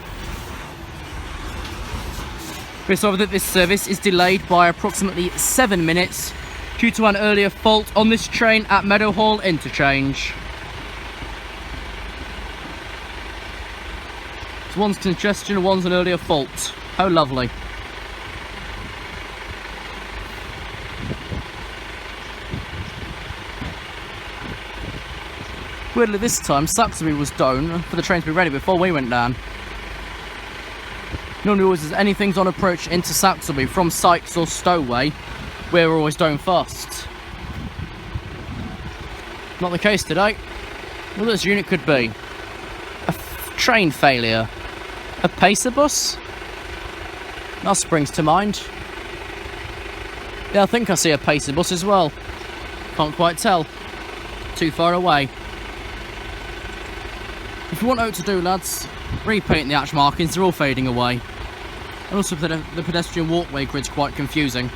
It's over that this service is delayed by approximately 7 minutes due to an earlier fault on this train at Meadowhall interchange. So one's congestion and one's an earlier fault. How lovely. Weirdly this time, Saxilby was down for the train to be ready before we went down. Normally always as anything's on approach into Saxilby from Sykes or Stowaway, we're always down fast. Not the case today. Well, this unit could be a train failure, a pacer bus. That springs to mind. Yeah, I think I see a pacer bus as well. Can't quite tell. Too far away. If you want out to do, lads, repaint the hatch markings, they're all fading away. And also the pedestrian walkway grid's quite confusing.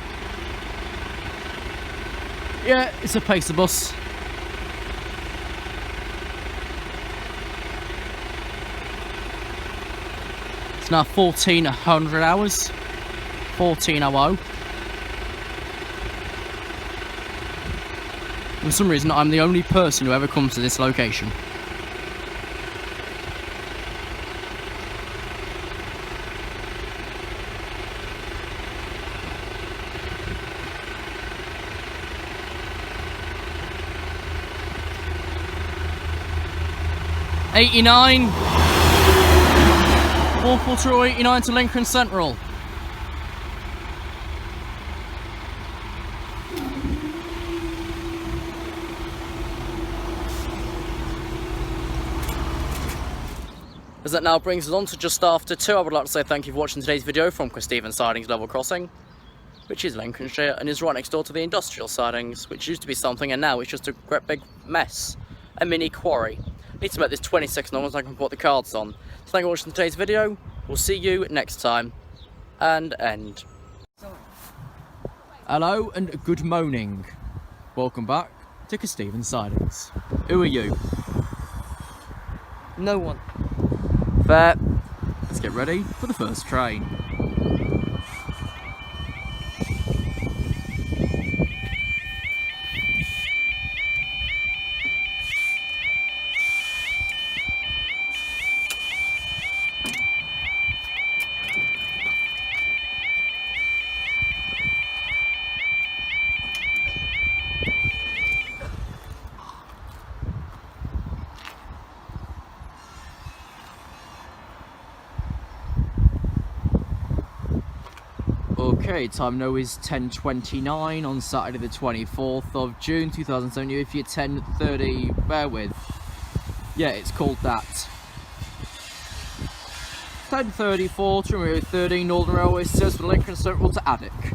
Yeah, it's a pacer bus. It's now 1400 hours. 14:00. For some reason, I'm the only person who ever comes to this location. '89. 44289 to Lincoln Central. As that now brings us on to just after 2, I would like to say thank you for watching today's video from Kesteven Sidings Level Crossing, which is Lincolnshire and is right next door to the industrial sidings, which used to be something and now it's just a great big mess, a mini quarry. I need to make this 26 normal so I can put the cards on. So thank you for watching today's video. We'll see you next time. And end. Hello and good morning. Welcome back to Kesteven Sidings. Who are you? No one. Fair. Let's get ready for the first train. Okay, time now is 10:29 on Saturday the 24th of June 2007. If you're 10:30, bear with. Yeah, it's called that. 10:34 to Route 13 Northern Railway service from Lincoln Central to Addick.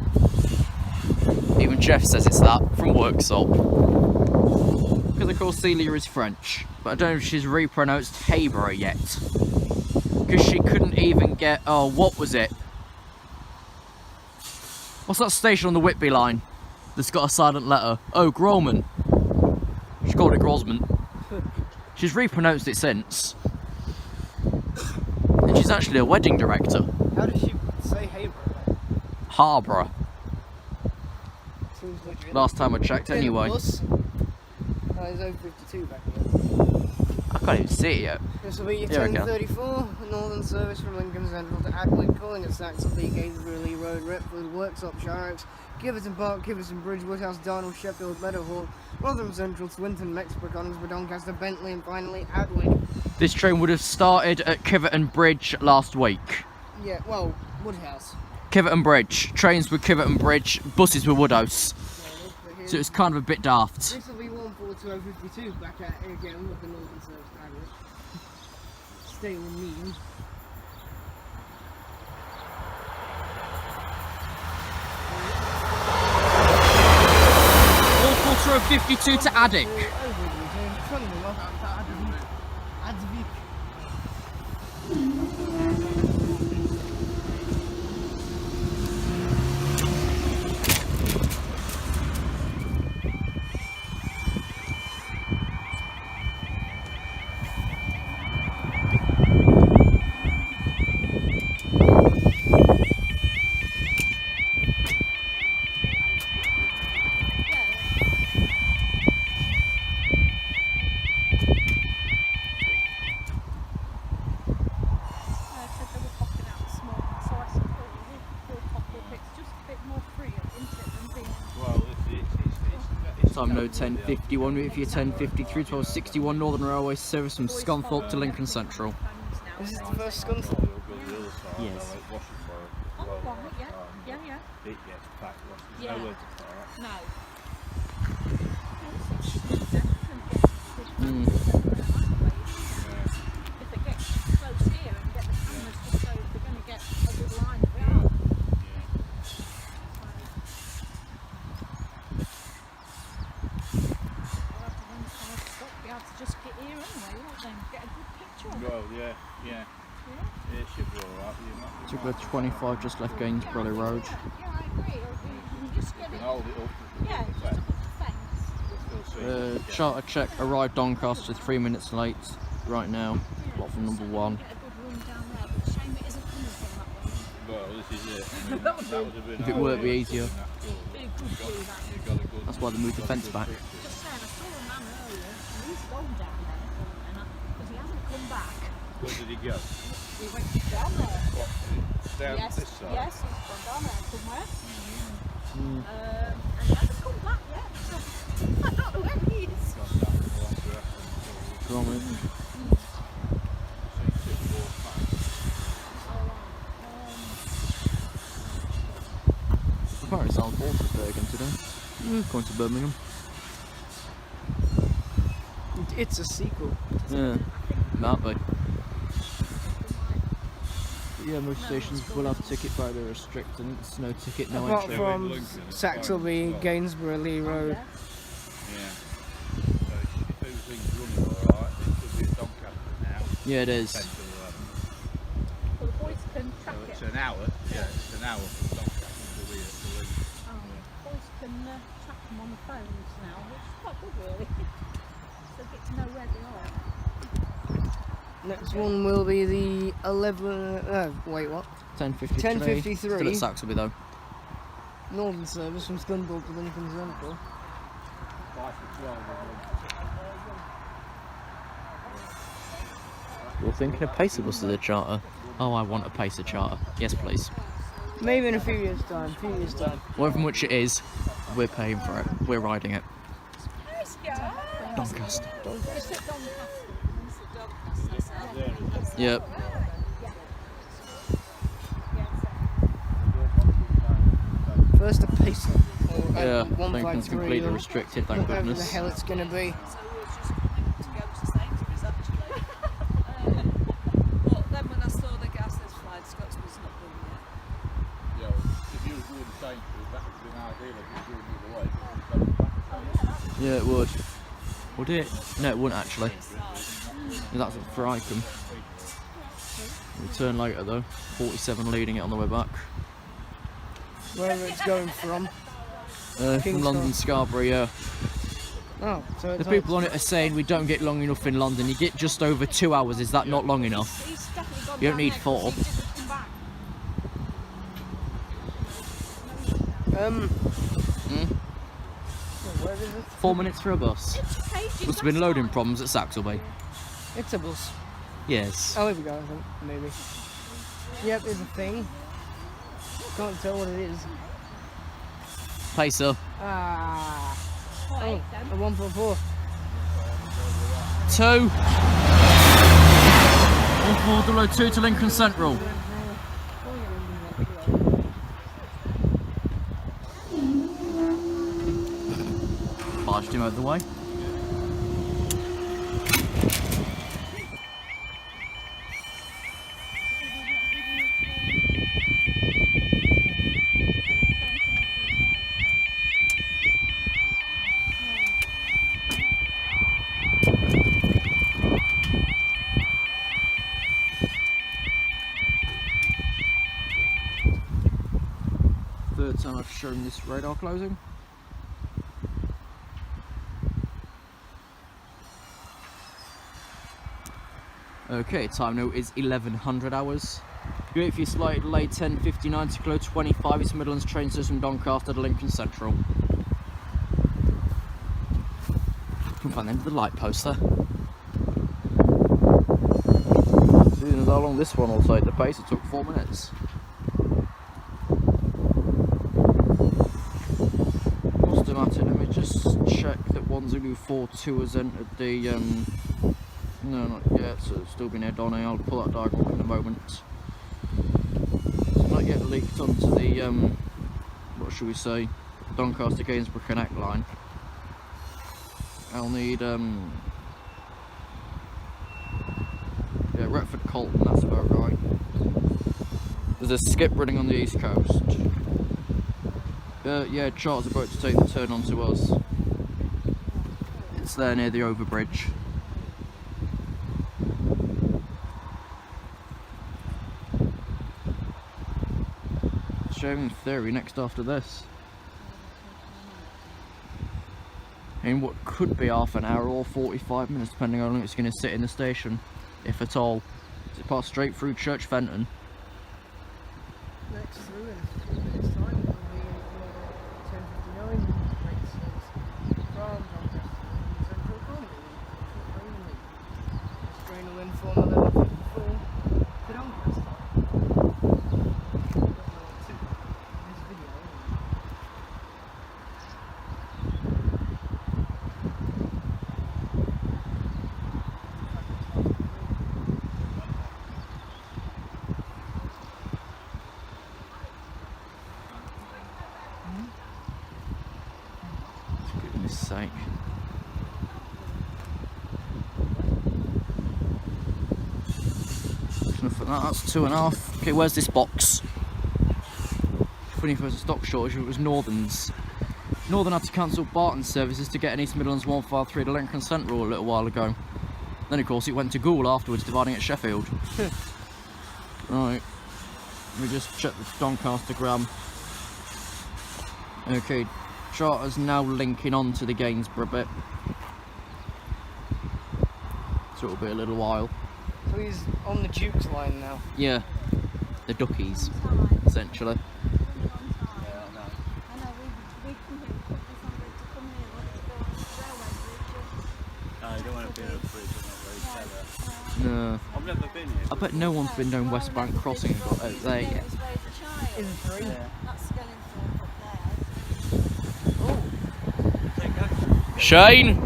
Even Jeff says it's that from Worksop. Because of course Celia is French, but I don't know if she's repronounced Haber yet. Because she couldn't even get, oh, what was it? What's that station on the Whitby line that's got a silent letter? Oh, Grolman. She called it Grosman. She's repronounced it since. And she's actually a wedding director. How does she say Hayborough? Harborough. Last time I checked, anyway. Bus. Oh, there's 052 back here. I can't even see it yet. This will be your There we go. 1034, northern service from Lincoln Central to Adwood, calling at Saxilby, Gainsborough, Lee Road, Retford, Worksop, Sharrock, Giverton Park, Giverton Bridge, Woodhouse, Darnell, Sheffield, Meadowhall, Rotherham Central, Swinton, Mexborough, Coningsborough, Doncaster, Bentley, and finally Adwood. This train would have started at Kiverton Bridge last week. Yeah, well, Woodhouse. Kiverton Bridge. Trains were Kiverton Bridge, buses were Woodhouse. So it's kind of a bit daft. This will be 142052 back at again with the northern service to Adwood. Stay on medium. All quarter of 52 to Addick. Time no 1051 route for your 1053 1261 Northern Railway service from Scunthorpe to Lincoln Central. This is the first Scunthorpe. Yes. Oh, right, yeah. It gets packed. There's Yeah. nowhere to park. No. If they get close here and get the cameras just so they're going to get a good line of it. Be able to just get here anyway, won't they? Get a good picture of it. Well, yeah. It should be alright. Took the 25 just left Gainsborough Road. Yeah, I agree. You can just get it. Hold it up. Yeah, just up at the fence. Charter check arrived Doncaster 3 minutes late right now. Platform number 1. Get a good run down there, but shame it isn't coming from that way. Well, this is it. I mean, that was a bit If it were, it'd be easier. Be a good view, that. That's why they moved the fence back. Just saying, I saw a man earlier, and he's gone down there, because he hasn't come back. Where did he go? He went down there. Down Yes, this side? yes, he's gone down there somewhere. And he hasn't come back yet, so I don't know where he is. Apparently it's on Born today. Going to Birmingham. It's a sequel. Yeah, might be. Yeah, most stations will have ticket by the restrictions. No ticket, no Apart entry. from Saxilby, Gainsborough, Lee Road. Yeah. So if everything's running alright, it could be a Doncaster now. Yeah, it is. 10 to 11. Well, the boys can track So it's it. an hour. Yeah, it's an hour from Doncaster to the Boys can track them on the phones now, which is quite good really. So get to know where they are. Next one will be the 10:53. 10:53. Still at Saxilby though. northern service from Scunthorpe to Lincoln Central. You're thinking of pacer buses as a charter? Oh, I want a pacer charter. Yes, please. Maybe in a few years' time. However much it is, we're paying for it. We're riding it. Doncaster. Yep. First a pacer. Yeah, 153, Lincoln's completely or restricted, thank whatever the goodness. hell it's going to be. But then when I saw the gas that's flight, Scots was not doing it. Yeah, if you were doing the same, that would have been ideal if you were doing the other way. Yeah, it would. Would it? No, it wouldn't actually. That's for Icon. We turn later though. 47 leading it on the way back. wherever it's going from. From London, Scarborough, yeah. Oh, so it's The people on it are saying we don't get long enough in London. You get just over 2 hours. Is that not long enough? He's definitely gone You don't down need there 'cause 4. he didn't come back. Where is it? 4 minutes for a bus. Must have been loading problems at Saxilby. It's a bus. Yes. Oh, here we go, I think, maybe. Yep, it's a thing. Can't tell what it is. Pacer. Ah. Oh, a 144. 2. 1402 to Lincoln Central. Barged him out of the way. Third time I've shown this radar closing. Okay, time now is 1100 hours. Great if you slightly delayed 10:59 to Glow 25 East Midlands train system Doncaster to Lincoln Central. Can find the end of the light post there. Seeing as how long this one will take, the pace it took 4 minutes. Must imagine, let me just check that 1042 has entered the no, not yet, so it's still been head on. I'll pull that diagram up in a moment. It's not yet leaked onto the, what should we say, Doncaster Gainsborough Connect line. I'll need, yeah, Retford Colton, that's about right. There's a skip running on the east coast. Yeah, Charles about to take the turn onto us. It's there near the overbridge. Showing theory next after this. In what could be half an hour or 45 minutes, depending on how long it's going to sit in the station, if at all. Does it pass straight through Church Fenton? Next through in a few minutes' time, it'll be 10:59. Next service from Doncaster Central Cornwall. This train will inform 11:54 to Doncaster. Goodness sake. Nothing like that, that's 2.5. Okay, where's this box? Funny if it was a stock shortage, it was Northern's. Northern had to cancel Barton services to get an East Midlands 153 to Lincoln Central a little while ago. Then of course it went to Goole afterwards, dividing at Sheffield. Right, let me just check the Doncaster gram. Okay, charter's now linking on to the Gainsborough bit. So it'll be a little while. So he's on the Duke's line now. Yeah, the duckies, essentially. I know, we come here, we put this on to come here, wanted to go on the railway bridge. No, you don't want to be on a bridge, it's not very clever. No. I've never been here. I bet no one's been down West Bank Crossing and got out there yet. It's raised a child. Is it free? Yeah. That's Skellingthorpe up there. Shane!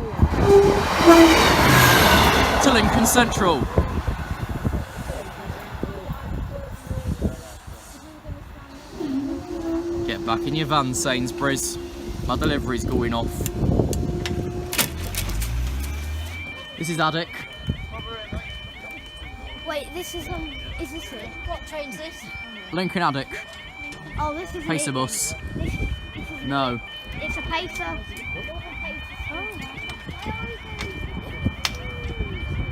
To Lincoln Central. Get back in your van, Sainsbury's. My delivery's going off. This is Addick. Wait, this is this it? What train's this? Lincoln Addick. Oh, this is Pacer it. bus. This is No. It's a pacer.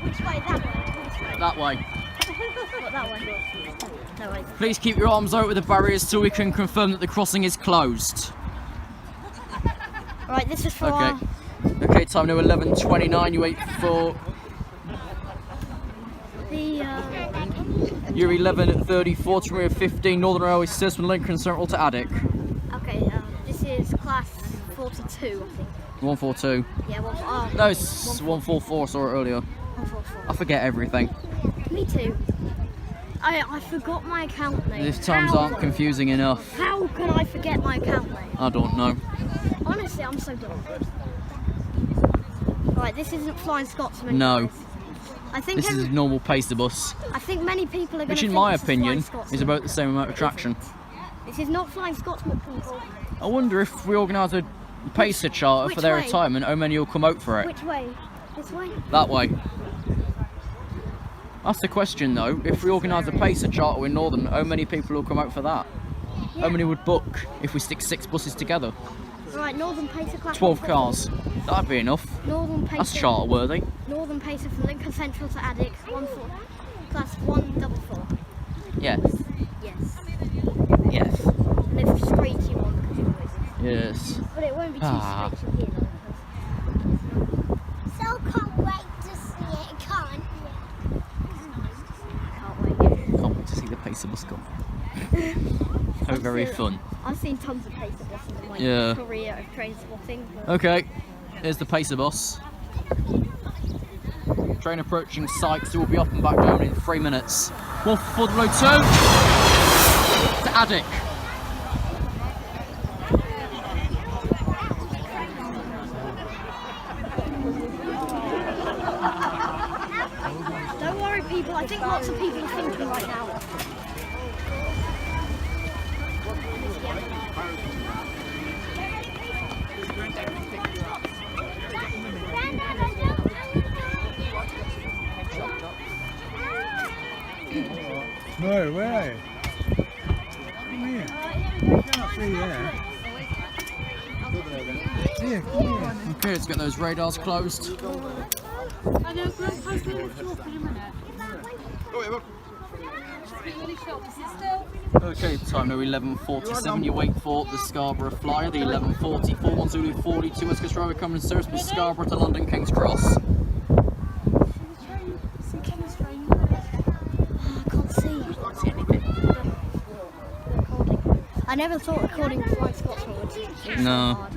Which way? That way. That way. What, that one? No worries. Please keep your arms out with the barriers till we can confirm that the crossing is closed. Right, this is for Okay. Okay, time now 11:29. You wait for the You're 11:34 to rear 15 Northern Railway Service from Lincoln Central to Addick. okay, this is class 42, I think. 142. Yeah, No, it's 144. I saw it earlier. 144. I forget everything. Me too. I forgot my account name. These times aren't confusing enough. How can I forget my account name? I don't know. Honestly, I'm so dumb. Right, this isn't Flying Scotsman. No. I think This is a normal pacer bus, I think many people are going to which think in my this is opinion Flying is Scotsman. about the same amount of traction. This is not Flying Scotsman, people. I wonder if we organise a pacer charter Which for their way? retirement, how many will come out for it? Which way? This way? That way. That's the question though. If we organise a pacer charter in Northern, how many people will come out for that? How many would book if we stick 6 buses together? Right, Northern Pacer class 12 144. cars. That'd be enough. Northern Pacer. That's charter worthy. Northern Pacer from Lincoln Central to Addick, class 144. Yes. Yes. Yes. And it's a screechy one because it always is. Yes. But it won't be too Ah. screechy here though. So can't wait to see it, can't Can't wait. Can't wait to see the pacer bus go. How very fun. I've seen tons of pacer buses in my Yeah. career of train spotting. But Okay, here's the pacer bus. Train approaching Sykes, it will be up and back down in 3 minutes. 142 to Addick. don't worry, people. I think lots of people are thinking right now. No, where? Come here. Can't see there. Here, come here. Okay, let's get those radars closed. I know, Grandpa's going to talk in a minute. Really short, is it still? Okay, time now 11:47. You wait for the Scarborough Flyer, the 11:44 1 Zulu 42 West Coast Railway coming in service from Scarborough to London King's Cross. I can't see. I never thought recording with Flying Scotsman would be so No. hard.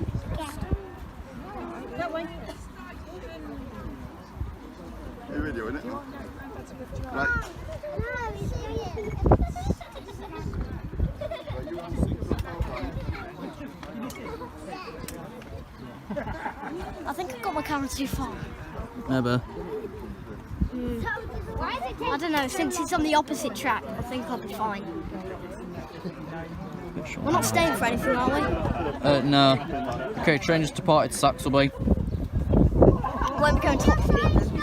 That way. Hey, video, innit? Right. I think I've got my camera too far. Never. I don't know, since it's on the opposite track, I think I'll be fine. We're not staying for anything, are we? No. Okay, train just departed Saxilby. Won't be going top speed then.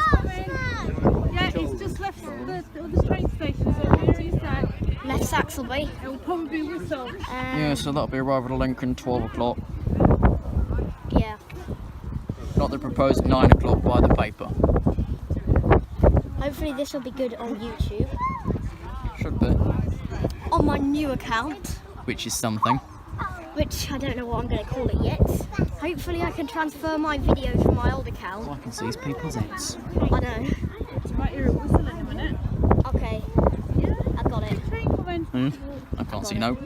Yeah, it's just left the other train station, so where is that? Left Saxilby. It will probably be whistle. Yeah, so that'll be arrival at Lincoln 12 o'clock. Yeah. Not the proposed 9 o'clock by the paper. Hopefully this will be good on YouTube. Should be. On my new account, Which is something. which I don't know what I'm going to call it yet. Hopefully I can transfer my videos from my old account. All I can see is people's heads. I know. You might hear a whistle in a minute. Okay. I got it. Train coming. I can't see no.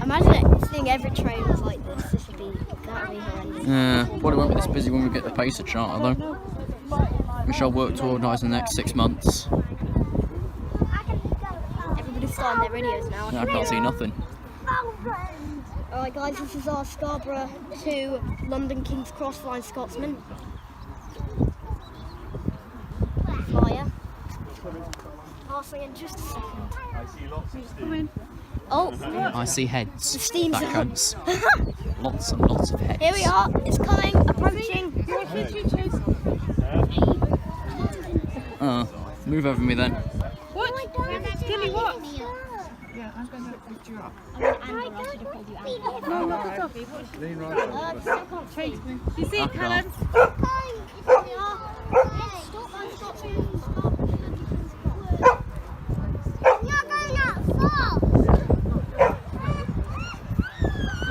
Imagine seeing every train was like this. This would be, that would be horrendous. Yeah, probably won't be this busy when we get the pacer charter though. Which I'll work to organise in the next 6 months. Everybody's starting their videos now. Yeah, I can't see nothing. Alright guys, this is our Scarborough to London King's Cross Flying Scotsman flyer. Passing in just a second. Coming. Oh, I see heads. the steam's That on. counts. Lots and lots of heads. Here we are, it's coming, approaching. Move over me then. What? Skinny what? Yeah, I'm going to lift you up. No, not the doggy. What? Lean right over. Still can't see. You see it, Callum?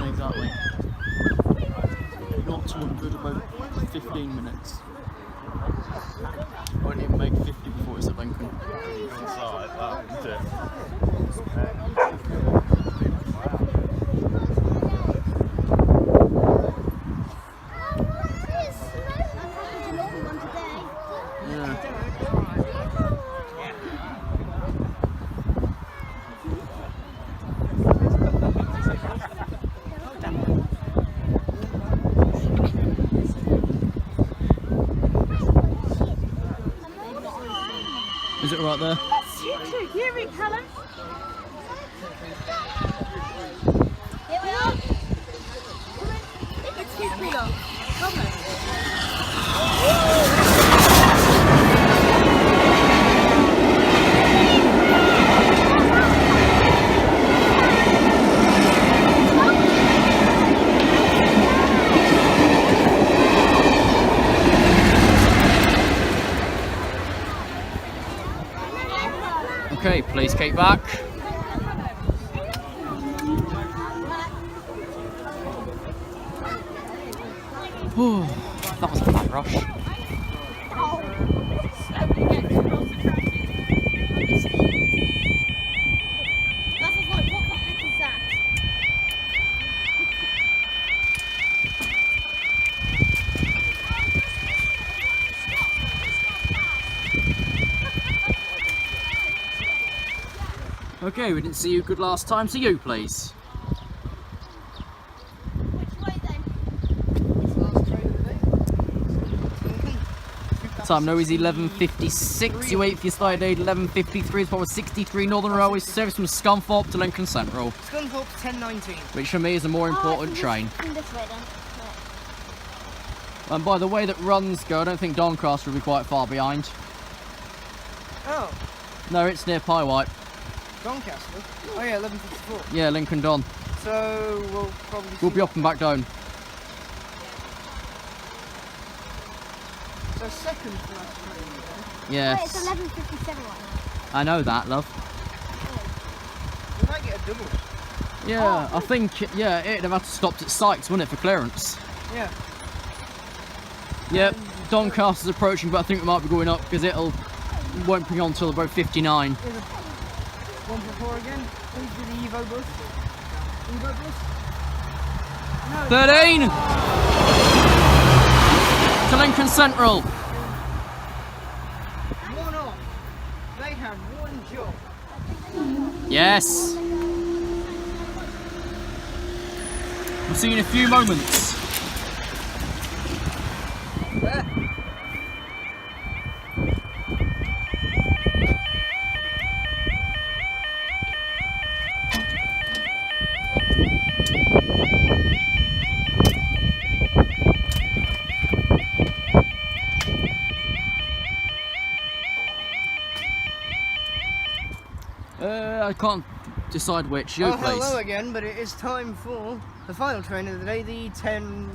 Exactly. Not 200, about 15 minutes. I didn't even make 50 before it's at Lincoln. Inside that, isn't it? Is it right there? Here we Callum. Here we are. It's here we are. Come on. Okay, please keep back. Whew, that was a bad rush. Okay, we didn't see you good last time, so you please. Which way then? It's the last train of the day. Time now is 11:56. You wait for your start date 11:53. It's 63 Northern Railway service from Scunthorpe to Lincoln Central, Scunthorpe's 10:19. which for me is a more important train. This way then. And by the way that runs go, I don't think Doncaster will be quite far behind. Oh, No, it's near Pyewipe. Doncaster. Oh yeah, 11:54. Yeah, Lincoln Don. So we'll probably. We'll be up and back down. So second to last train. Yes. Wait, it's 11:57 right now. I know that, love. We might get a double. Yeah, I think, yeah, it'd have had to stopped at Sykes, wouldn't it, for clearance? Yeah. Yep, Doncaster's approaching, but I think we might be going up because won't bring on until about 59. Here's a 144 again. Please do the Evo bus. Evo bus. No, 13! To Lincoln Central. one off. They have one job. Yes. We'll see you in a few moments. I can't decide which. You, Oh, please. hello again, but it is time for the final train of the day, the 10.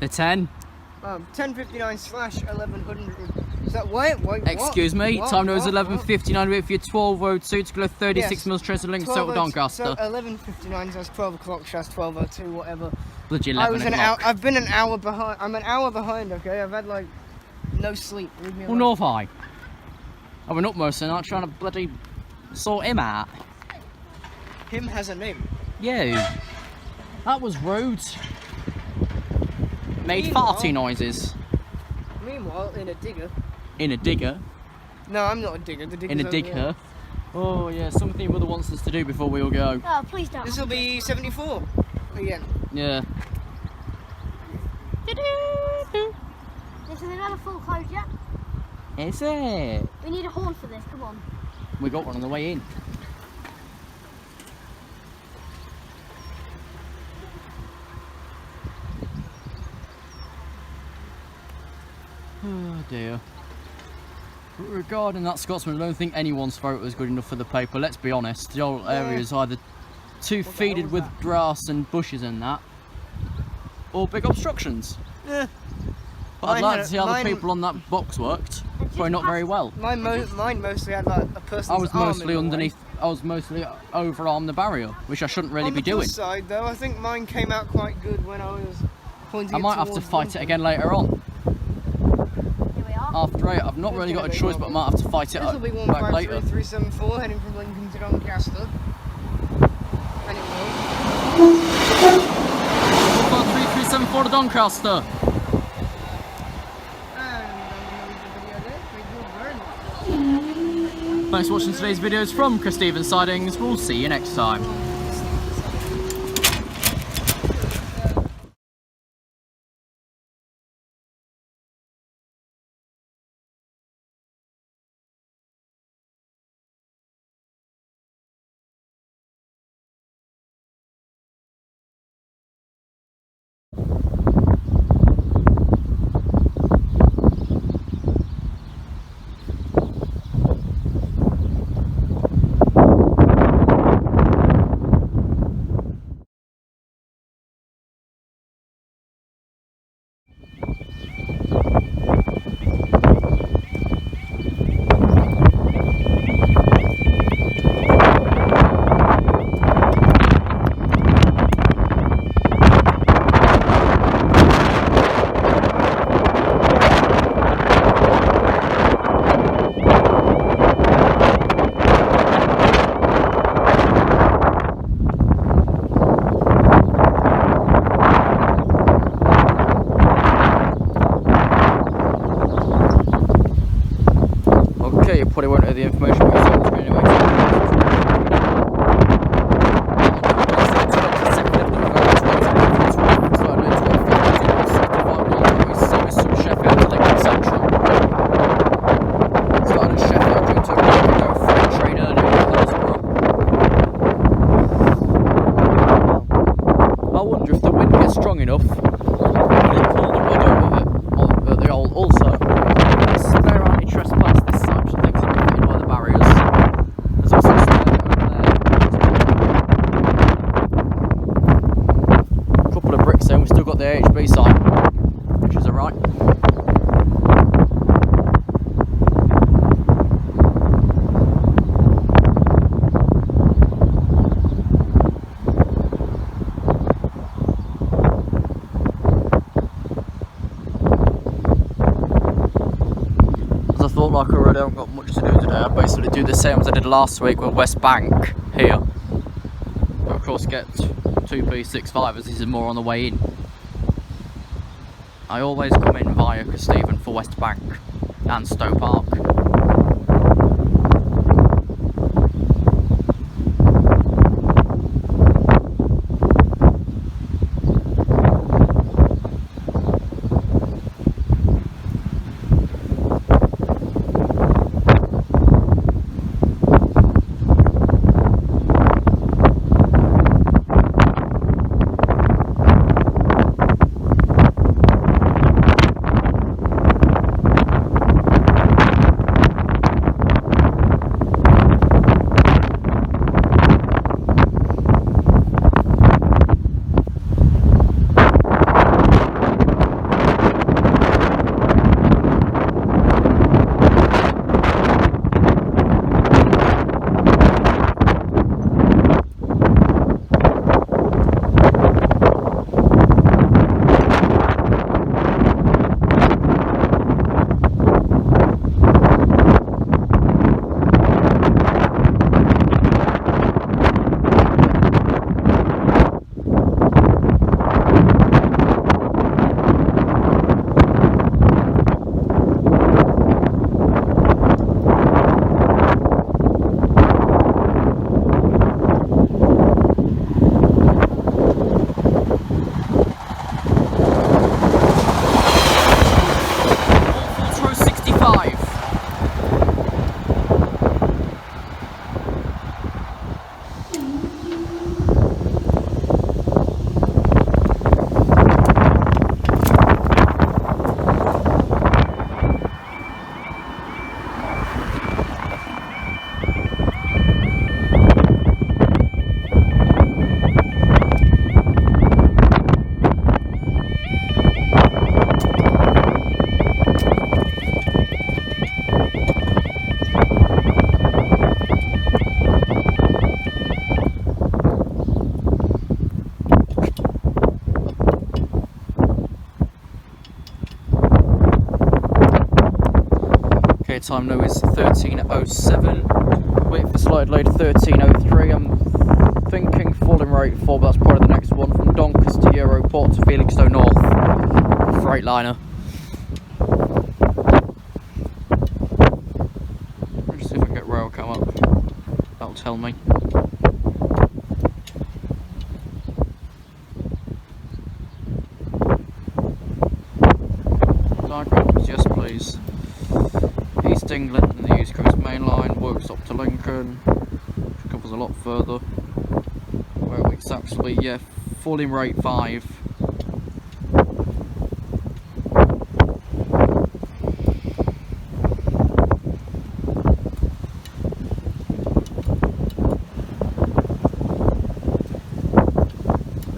10:59/1100. Is that wait? What? Excuse me. What? Time now is What? 11:59. Wait for your 12:02 to go 36 Yes. miles train to Lincoln 12:02 Central Doncaster. So 11:59, so that's 12 o'clock, so that's 12:02, whatever. Bloody I 11 was an o'clock. hour. I've been an hour behind. I'm an hour behind. Okay, I've had like no sleep. Leave me Well, alone. nor have I. I've been up most of the night trying to bloody sort him out. Him has a name. You. That was rude. Made Meanwhile- farty noises. Meanwhile, in a digger. In a digger. No, I'm not a digger. The digger's In a over there. digger. Oh yeah, something Mother wants us to do before we all go. Oh, please don't. This will be 74 again. Yeah. This is another full close yet. Is it? We need a horn for this, come on. We got one on the way in. Oh dear. But regarding that Scotsman, I don't think anyone's photo is good enough for the paper, let's be honest. The whole area is either too feeded with grass and bushes and that, or big obstructions. Yeah. But I'd Mine like had to see how the mine- people on that box worked. Probably not very well. Mine mostly had like a person's I was arm in mostly the way. underneath. I was mostly over on the barrier, which I shouldn't really on be the doing. plus side though, I think mine came out quite good when I was pointing I might have to fight it again later on. Here we are. After 8, I've not really got a choice, but I might have to fight it This will be back later. 153374 heading from Lincoln to Doncaster. And it will. 3374 to Doncaster. Thanks for watching today's videos from Kesteven Sidings. We'll see you next time. Okay, you probably won't know the information but it's on the screen anyway. I wonder if the wind gets strong enough, they pull the wood over at the old also. There aren't any trespass this side, which I think is affected by the barriers. There's also a stair over there. A couple of bricks in, we've still got the AHB sign, which is alright. I thought, like, I really haven't got much to do today. I basically do the same as I did last week with West Bank here. But of course get 2p65 as this is more on the way in. I always come in via Kesteven for West Bank and Stowe Park. time now is 13:07. Wait for slide load 13:03. I'm thinking falling rate 4, but that's probably the next one from Doncaster Europort to Felixstowe North. Freightliner. Let's see if I can get RailCam up. That'll tell me. Diagrams, yes please. East England and the East Coast Main Line works up to Lincoln, which covers a lot further. Where are we? Saxilby, yeah, falling rate 5.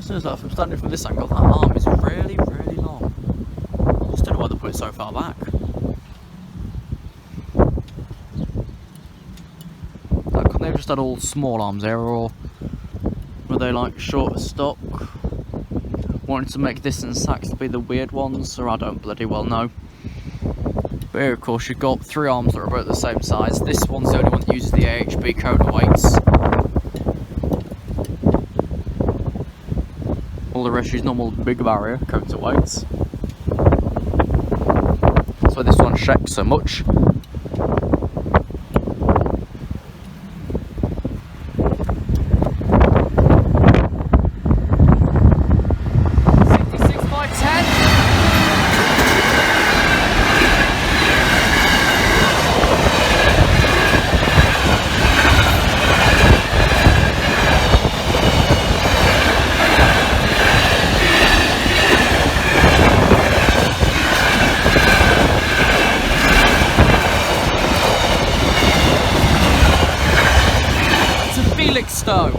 As I'm standing from this angle, that arm is really, really long. I just don't know why they put it so far back. Like, couldn't they have just had all small arms there, or were they like shorter stock? Wanting to make this and Saxilby the weird ones, or I don't bloody well know. But here, of course, you've got 3 arms that are about the same size. This one's the only one that uses the AHB counterweights. All the rest use normal big barrier counterweights. That's why this one shakes so much. Felixstowe.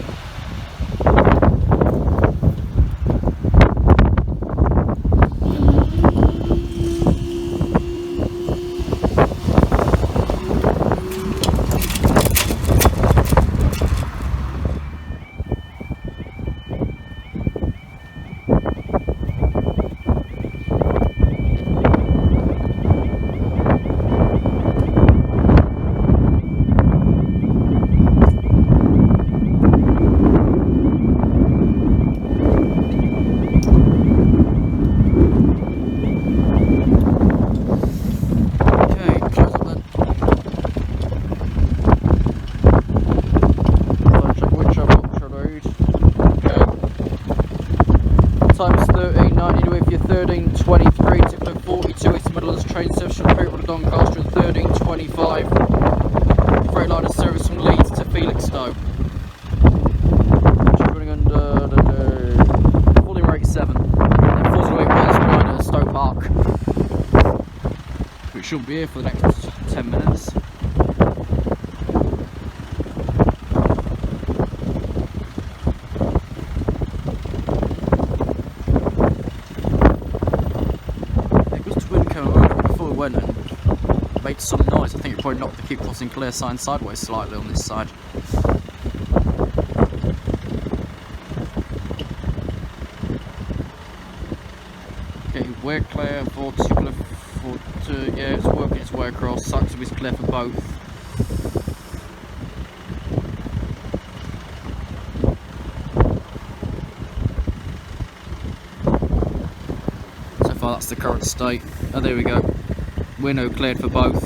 Times 13.90 with your 13.23 to clip 42 East Midlands train service from Postcode to Doncaster and 13.25 Freightliner service from Leeds to Felixstowe. Just running under the falling rate 7 and then falls away at Stowe Park, which should be here for the next 10 minutes. Went and made some noise. I think it probably knocked the keep crossing clear sign sideways slightly on this side. Okay, we're clear for yeah, it's working its way across. Saxilby's clear for both. So far that's the current state. Oh, there we go. We're now cleared for both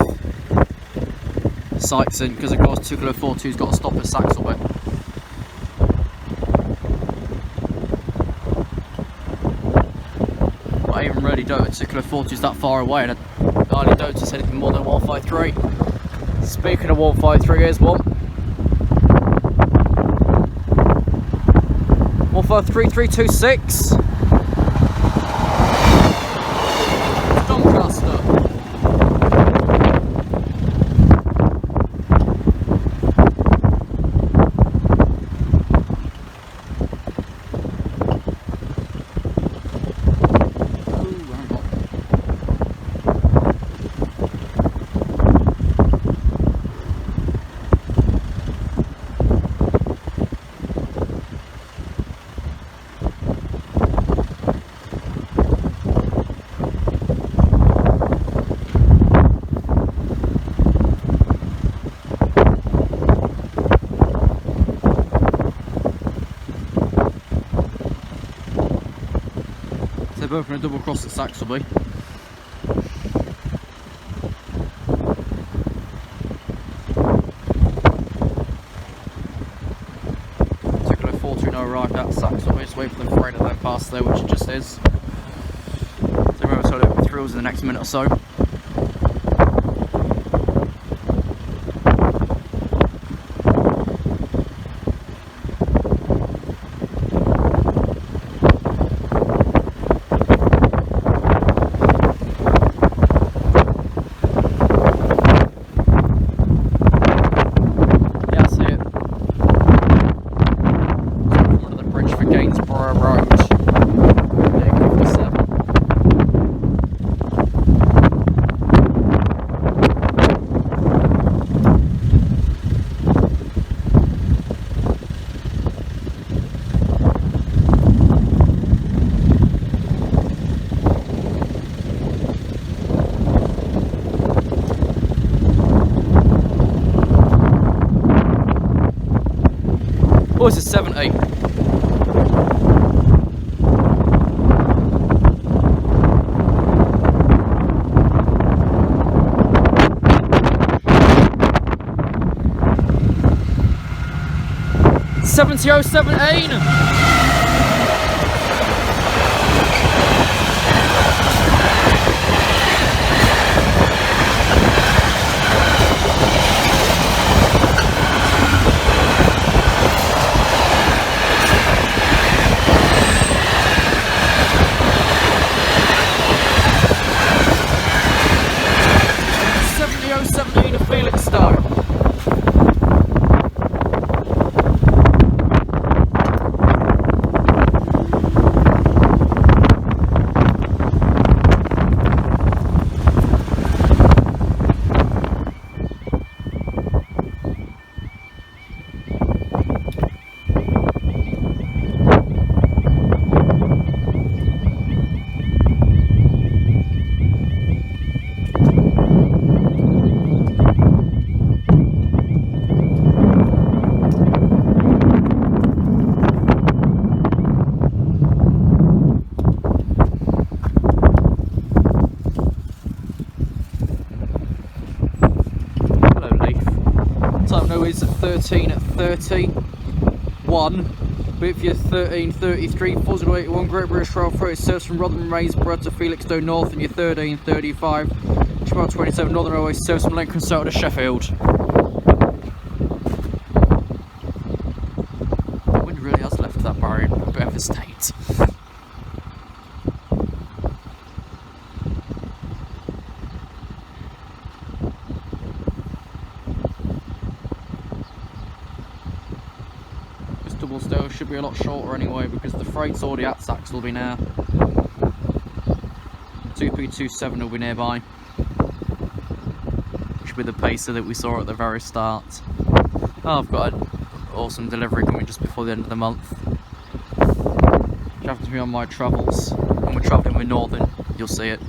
sites in, because of course 242's got to stop at Saxilby. But I even really doubt 242's that far away, and I hardly doubt it's anything more than 153. Speaking of 153, here's one. 153.326. Doncaster. both going to double cross at Saxilby. Particular 420 arrived at Saxilby, just wait for the freight to then pass there, which it just is. So remember to look through in the next minute or so. Oh, it's a 70. Is 13:31 with your 13:33 4081 Great British Rail Freight serves from Rotherham Raisborough to Felixstowe North, and your 13:35 Channel 27 Northern Railway serves from Lincolnshire to Sheffield. The wind really has left that barrier in a bit of a state. Double still should be a lot shorter anyway, because the freight's already at Saxilby now. 2P27 will be nearby. Should be the pacer that we saw at the very start. Oh, I've got an awesome delivery coming just before the end of the month. Which happens to be on my travels. When we're travelling with Northern, you'll see it.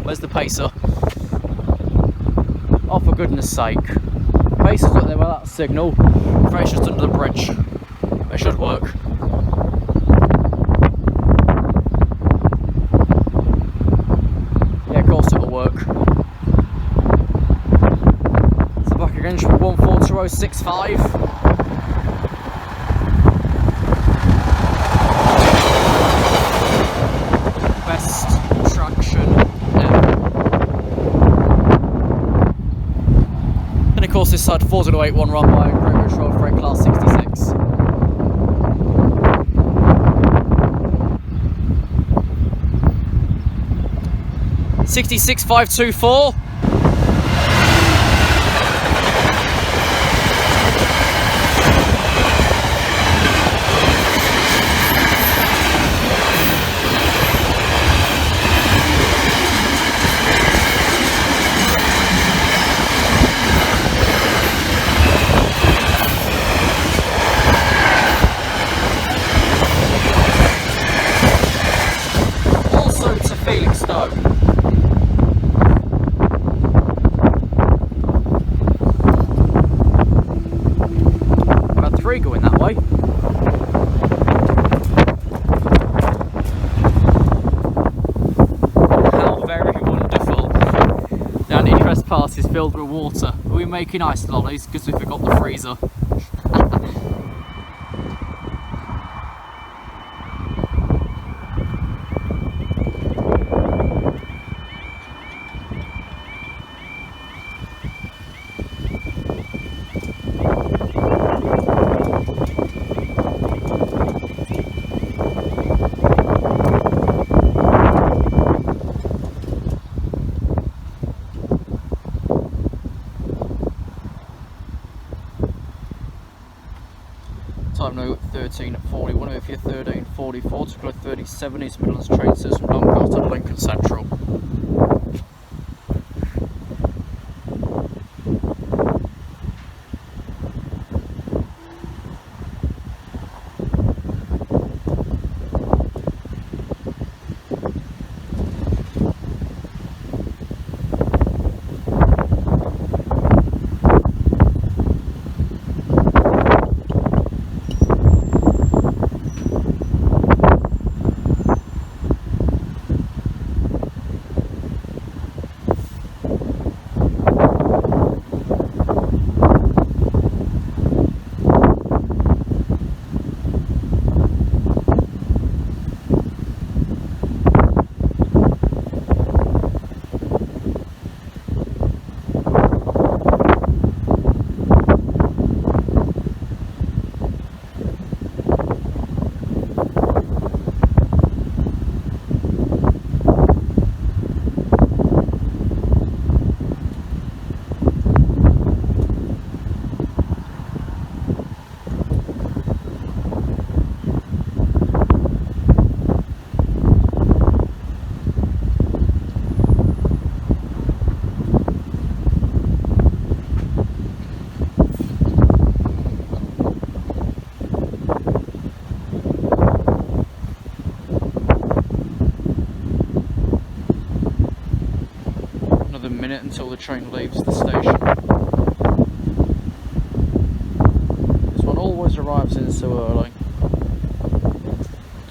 Where's the pacer? Oh, for goodness sake. Pacer's up there by that signal. Freight's just under the bridge. It should work. Yeah, of course it'll work. So back again, should be 142065. Best traction ever. And of course this side 4081 run by Great British Rail Freight Class 66. $66,524. Also to Felixstowe. pass is filled with water. Are we making ice lollies because we forgot the freezer? Time now 13:41, if you're 13:44 to go 37 East Midlands train service from Doncaster to Lincoln Central. Minute until the train leaves the station. This one always arrives in so early.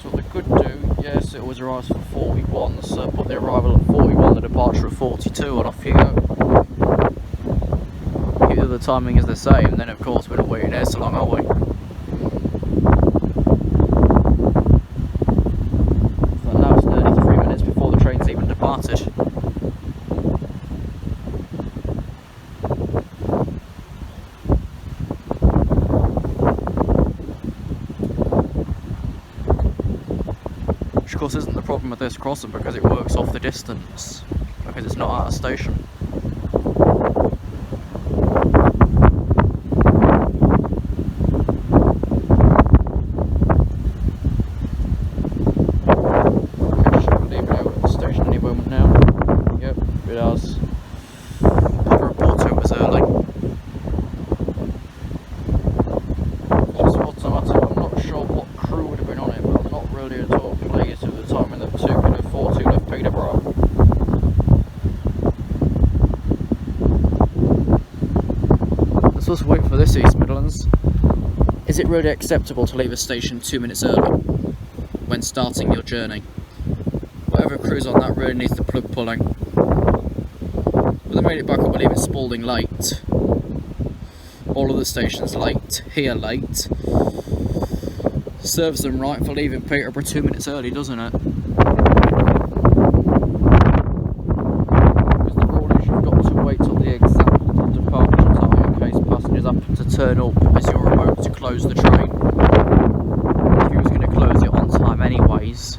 So what they could do, yes, it always arrives for 41, so put the arrival at 41, the departure at 42, and off you go. Keep the other timing as the same, then of course we're not waiting there so long, are we? So now it's 33 minutes before the train's even departed. Of course isn't the problem with this crossing because it works off the distance, because it's not at a station. It should leave it out at the station any moment now. Yep, it has. The report to it was early. Just automatic, I'm not sure what crew would have been on it, but I'm not really at all pleased with the time in the 2:42 left Peterborough. Let's also wait for this East Midlands. Is it really acceptable to leave a station 2 minutes early when starting your journey? Whatever crew's on that really needs the plug pulling. But they made it back up by leaving Spalding late. All of the stations late, here late. Serves them right for leaving Peterborough 2 minutes early, doesn't it? Because the rule is you've got to wait till the exact departure time in case passengers happen to turn up as you're about to close the train. If you was going to close it on time anyways,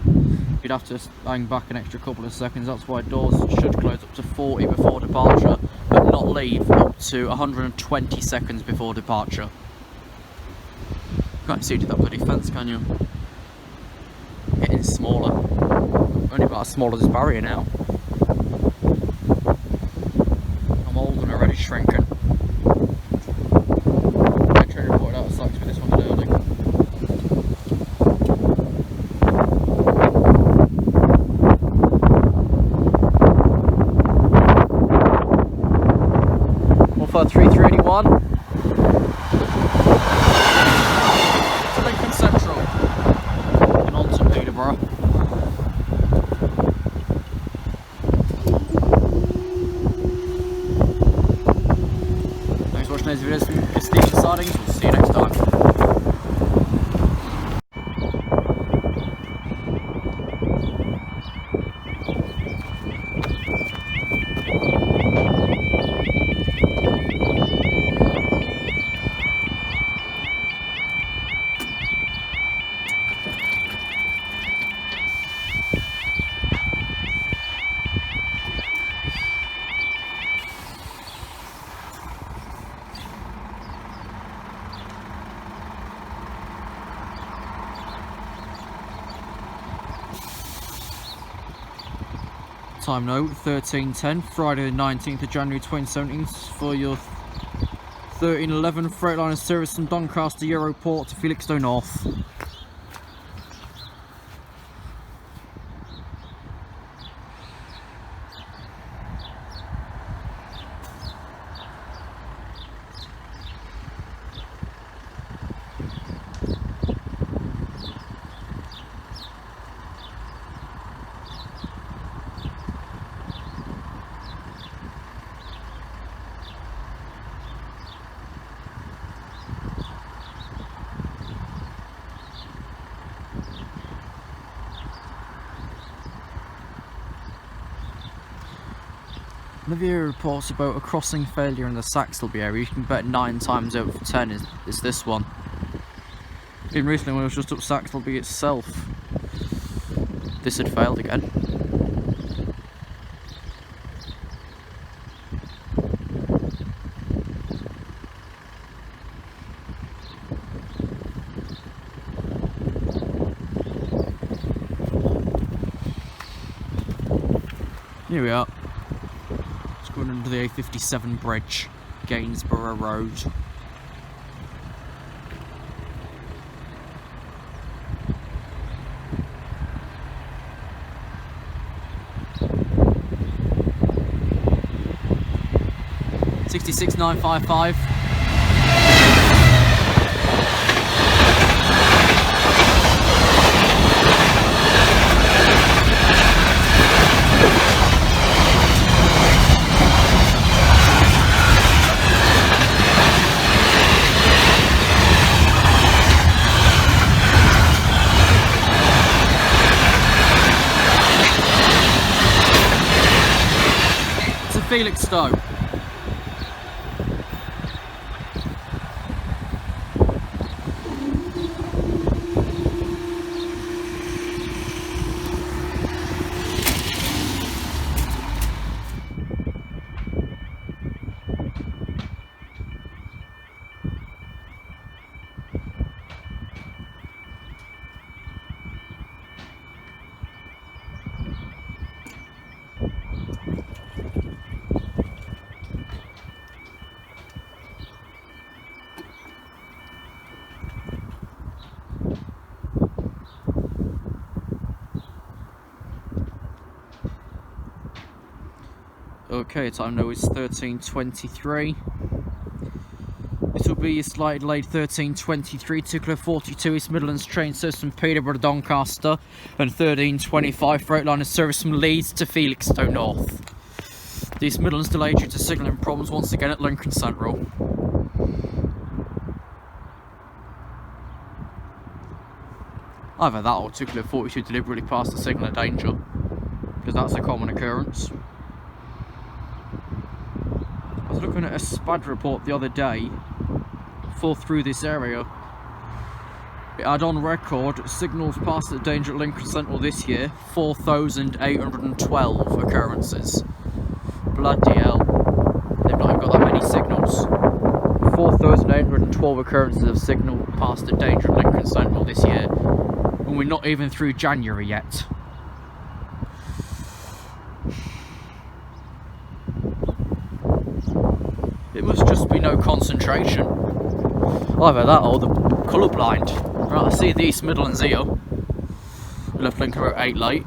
you'd have to hang back an extra couple of seconds. That's why doors should close up to 40 before departure, but not leave up to 120 seconds before departure. Can't see to that bloody fence, can you? Getting smaller. Only about as small as this barrier now. I'm old and already shrinking. I train reported out of Saxilby this one early. One for 3381. Time note 13:10, Friday the 19th of January 2017 for your 1311 Freightliner service from Doncaster Europort to Felixstowe North. Another reports about a crossing failure in the Saxilby area. You can bet 9 times out of 10 is this one. Even recently when I was just up Saxilby itself, this had failed again. Here we are. Going under the A57 bridge, Gainsborough Road. $66,955. Felixstowe. Okay, time now is 13:23. This will be a slightly delayed 13:23, 242 East Midlands train service from Peterborough to Doncaster, and 13:25 Freightliner service from Leeds to Felixstowe North. The East Midlands delayed due to signalling problems once again at Lincoln Central. Either that or 242 deliberately passed the signal of danger, because that's a common occurrence. I was looking at a SPAD report the other day for through this area. It had on record signals past the danger at Lincoln Central this year, 4,812 occurrences. Bloody hell. They've not even got that many signals. 4,812 occurrences of signal past the danger at Lincoln Central this year. And we're not even through January yet. It must just be no concentration. Either that or the colourblind. Right, I see the East Midlands here. Left Lincoln Road 8 late.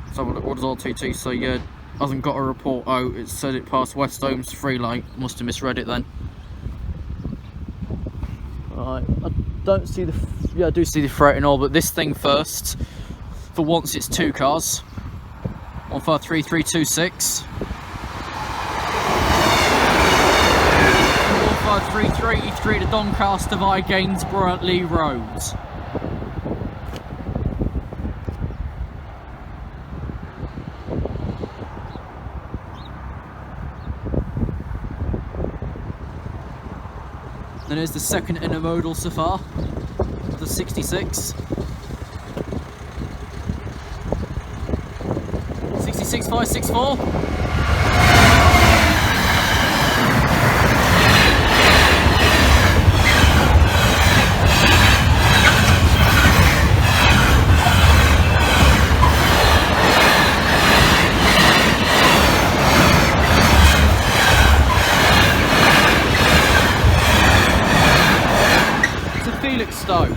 Let's have a look. What does RTT say? Yeah, hasn't got a report out. It said it passed West Holmes 3 late. Must have misread it then. Right, I don't see the. Yeah, I do see the freight and all, but this thing first. For once, it's 2 cars. 153326. 153383 to Doncaster via Gainsborough Lee Roads. Then here's the second intermodal so far, the 66. 66564. Felixstowe.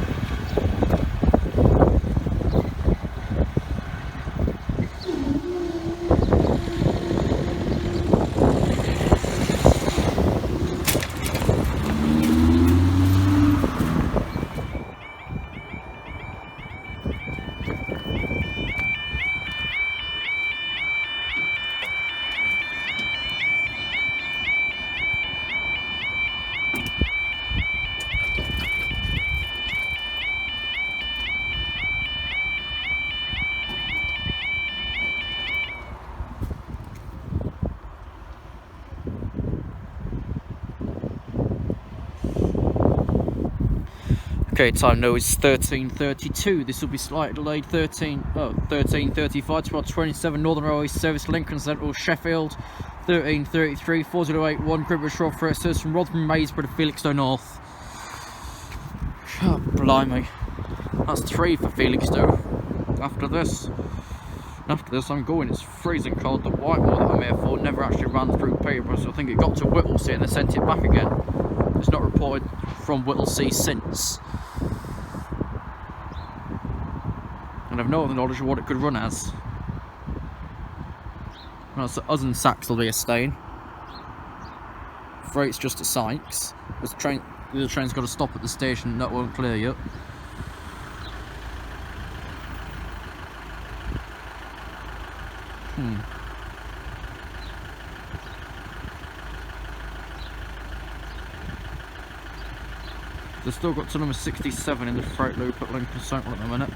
Okay, time now is 13:32. This will be slightly delayed. 13:35 towards 27 Northern Railway service Lincoln Central Sheffield. 13:33 4081 Gribbush Road for service from Rotherham Maysborough to Felixstowe North. Oh, blimey, that's 3 for Felixstowe. After this I'm going. It's freezing cold. The Whitemore that I'm here for never actually ran through Peterborough, so I think it got to Whittlesea and they sent it back again. It's not reported from Whittlesea since. And I've no other knowledge of what it could run as. Well, so us and Saxilby are staying. Freight's just at Sykes. The other train's got to stop at the station, that won't clear yet. They've still got to number 67 in the freight loop at Lincoln Central at the minute,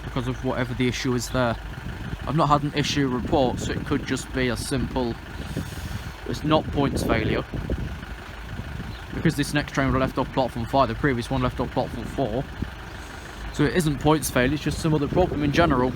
because of whatever the issue is there. I've not had an issue report, so it could just be a simple, it's not points failure, because this next train would have left off platform 5, the previous one left off platform 4, so it isn't points failure, it's just some other problem in general.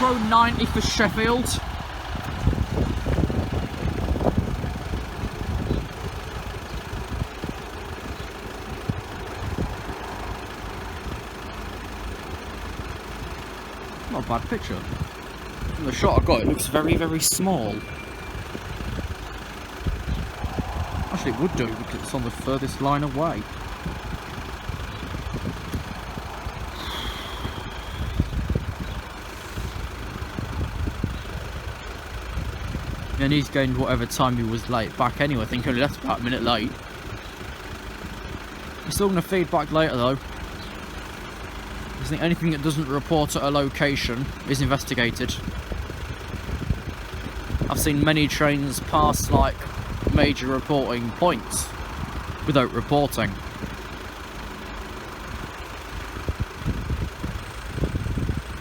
Road 90 for Sheffield. Not a bad picture. From the shot I got, it looks very, very small. Actually, it would do because it's on the furthest line away. And he's gained whatever time he was late back anyway. I think he only left about a minute late. He's still going to feed back later though. I think anything that doesn't report at a location is investigated. I've seen many trains pass like major reporting points without reporting.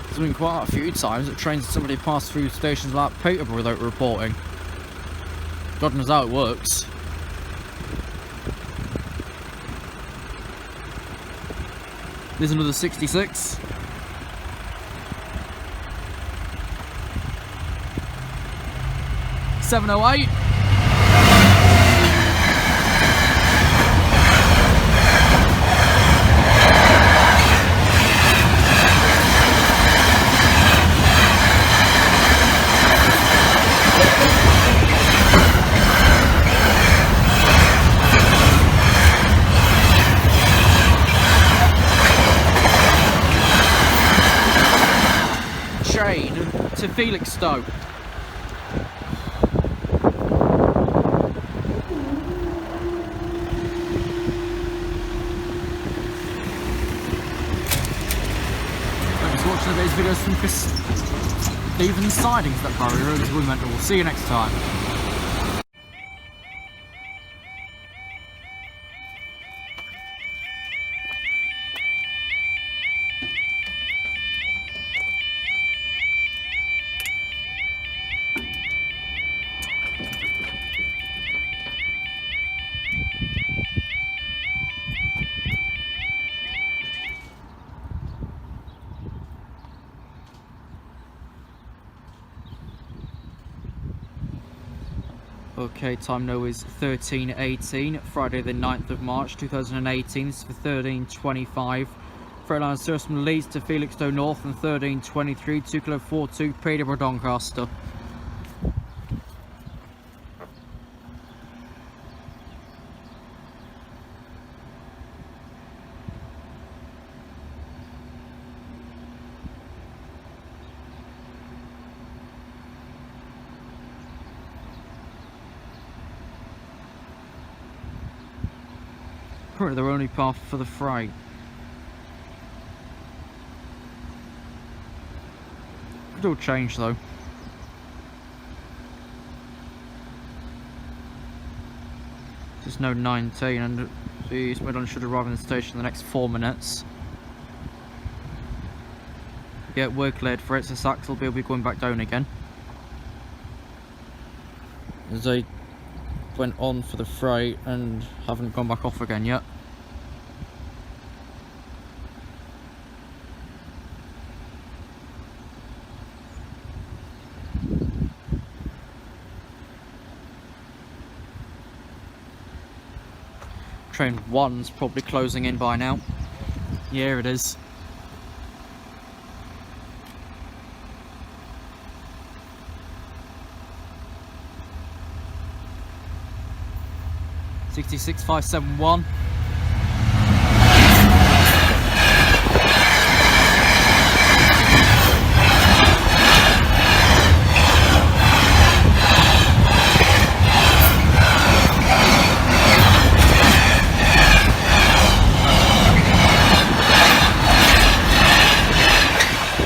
There's been quite a few times that trains somebody passed through stations like Peterborough without reporting. God knows how it works. There's another 66. $7.08. To Felixstowe. Thanks for watching today's videos from Kesteven Sidings, that Barry Road as we meant. We'll see you next time. Okay, time now is 13:18, Friday the 9th of March 2018. This is for 13:25. Freight line service from Leeds to Felixstowe North and 13:23, 2 Kilo 42, Peterborough Doncaster. Currently their only path for the freight. Could all change though. There's no 19 and the East Midlands should arrive in the station in the next 4 minutes. Yeah, we're cleared for it, so Saxilby will be going back down again. As they went on for the freight and haven't gone back off again yet. Train 1's probably closing in by now. Yeah, it is. $66,571.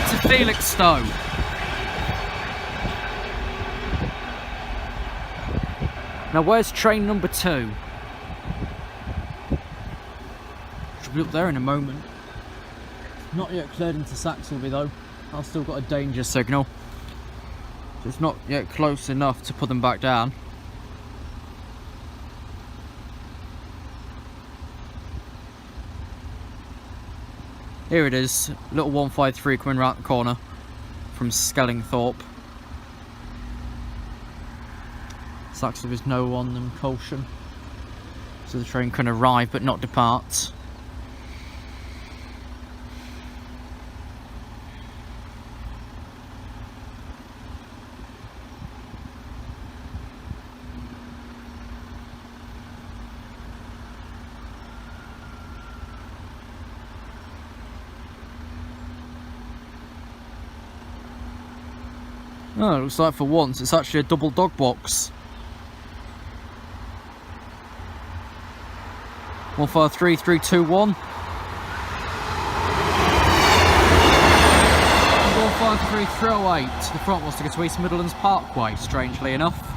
To Felixstowe. Now where's train number 2? Should be up there in a moment. Not yet cleared into Saxilby though. I've still got a danger signal. So it's not yet close enough to put them back down. Here it is, little 153 coming round the corner from Skellingthorpe. Saxilby's no on them caution, so the train can arrive but not depart. Oh, it looks like for once it's actually a double dog box. 153321. 153308. The front wants to go to East Midlands Parkway, strangely enough.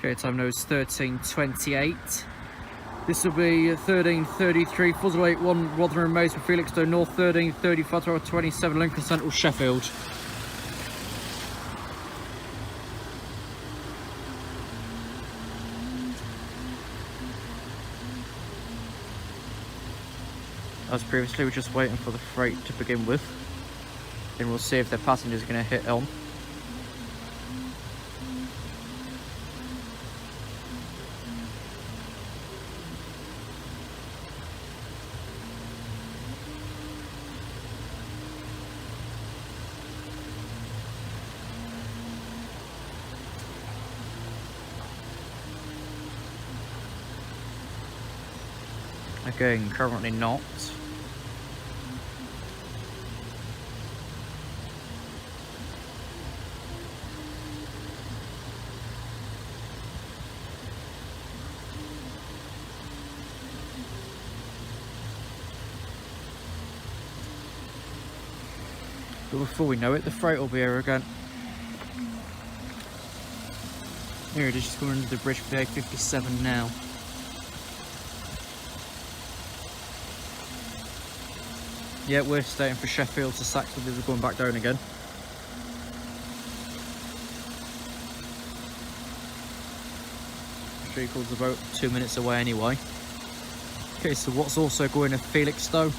Okay, time now is 13:28. This will be 13:33, Fuzzle 81, Rotherham Maze for Felixstowe North, 13:35, 27, Lincoln Central, Sheffield. As previously, we're just waiting for the freight to begin with. Then we'll see if their passengers are going to hit on. Again, currently not. But before we know it, the freight will be here again. Here it is, just coming under the bridge for the A57 now. Yeah, we're staying for Sheffield to Saxilby, we're going back down again. Treacle's about 2 minutes away anyway. Okay, so what's also going to Felixstowe?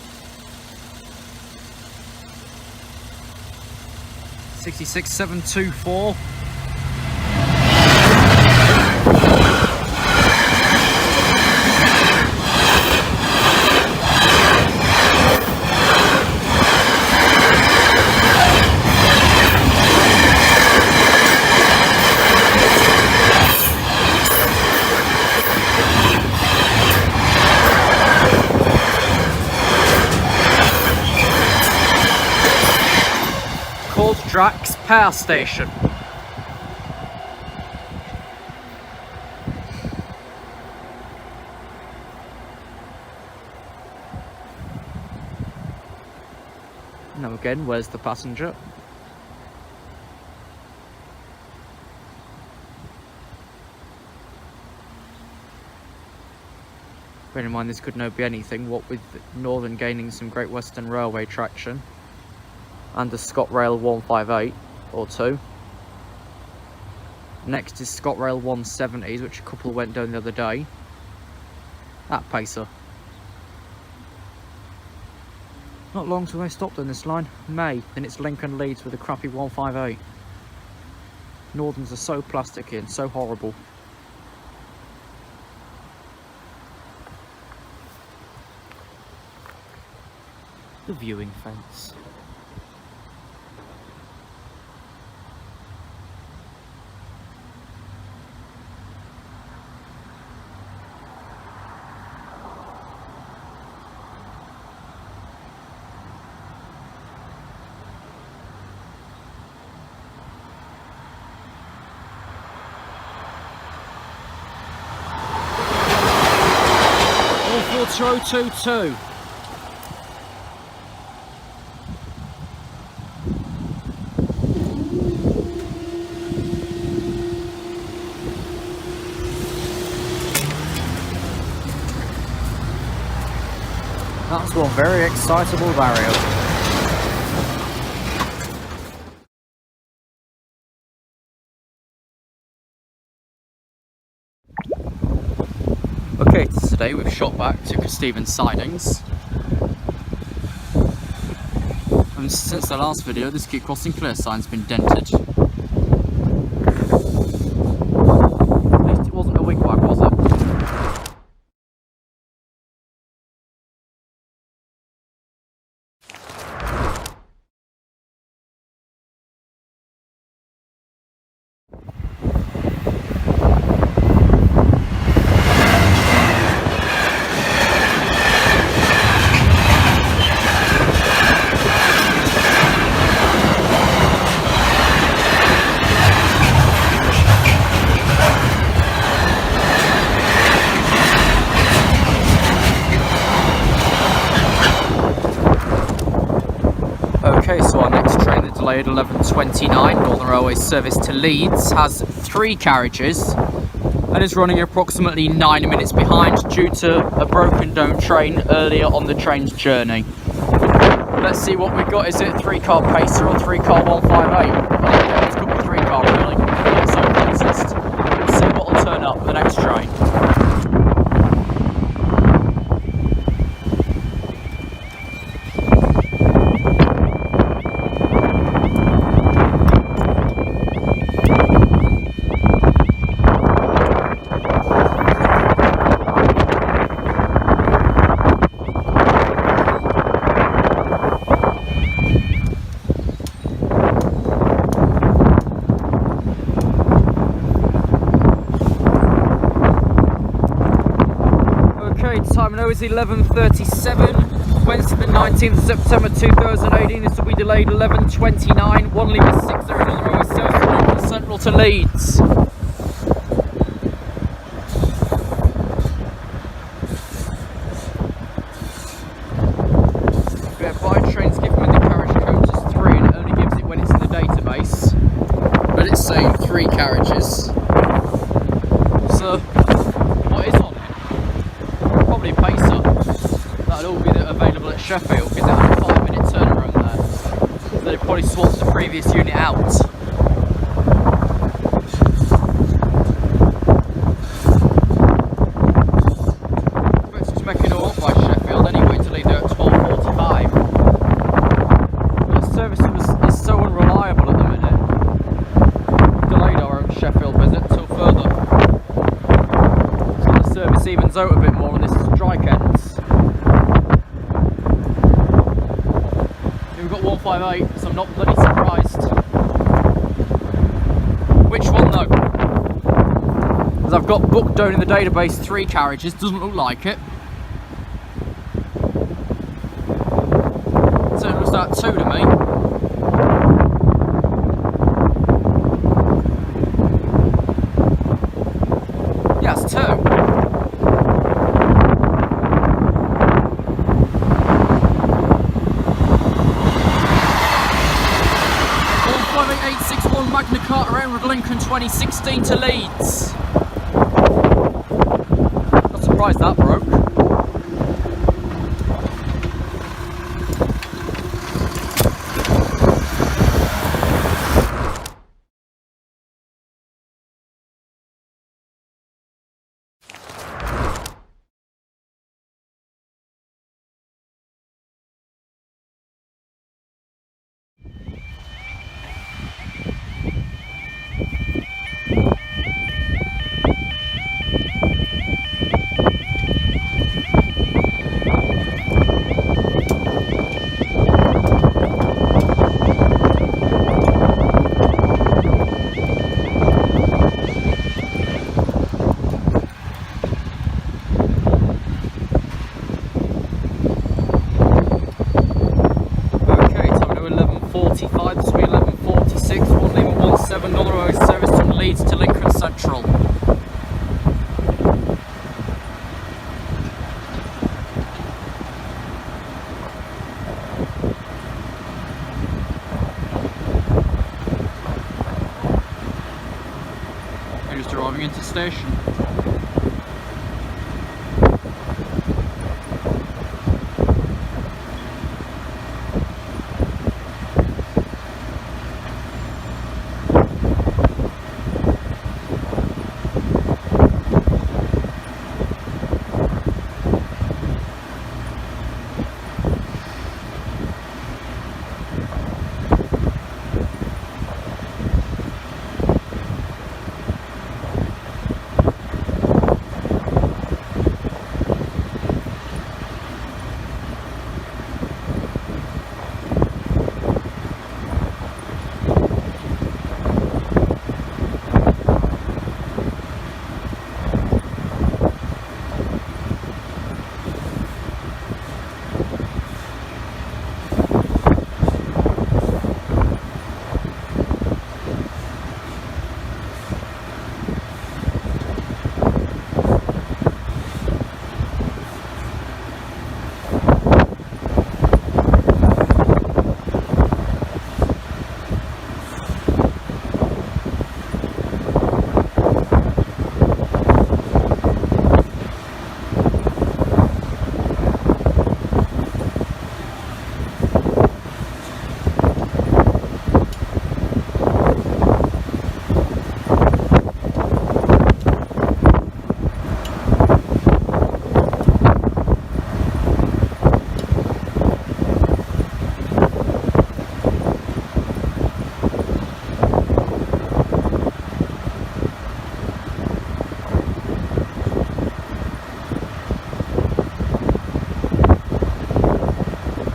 66724. Tracks Power Station. Now again, where's the passenger? Bear in mind this could not be anything, what with Northern gaining some Great Western Railway traction and the ScotRail 158 or 2. Next is ScotRail 170s, which a couple went down the other day. That pacer. Not long till they stopped on this line. May, then it's Lincoln Leeds with a crappy 158. Northerns are so plasticky and so horrible. The viewing fence. All 4022. That's one very excitable barrier. Okay, today we've shot back to Kesteven Sidings. And since the last video, this keep crossing clear sign's been dented. At least it wasn't a wigwag, was it? Okay, so our next train, the delayed 11:29 Northern Railway service to Leeds, has 3 carriages and is running approximately 9 minutes behind due to a broken down train earlier on the train's journey. Let's see what we've got. Is it a 3-car pacer or 3-car 158? This could be 3-car really. It's so closest. Let's see what will turn up for the next train. Time now is 11:37, Wednesday the 19th of September 2018. This will be delayed 11:29, 1 litre 60 Northern Railway service from Lincoln Central to Leeds. By trains given with the carriage coach is 3 and it only carriages. So, what is on it? Probably a pacer. That'll all be available at Sheffield because it had a 5-minute turnaround there. So they probably swapped the previous unit out. Evens out a bit more on this strike ends. We've got 158, so I'm not bloody surprised. Which one though? Because I've got booked down in the database 3 carriages, doesn't look like it. So it looks like 2 to me. Yeah, it's 2. 861 Magna Carta Emerald Lincoln 2016 to Leeds. Not surprised that broke. Service from Leeds to Lincoln Central. We're just arriving into station.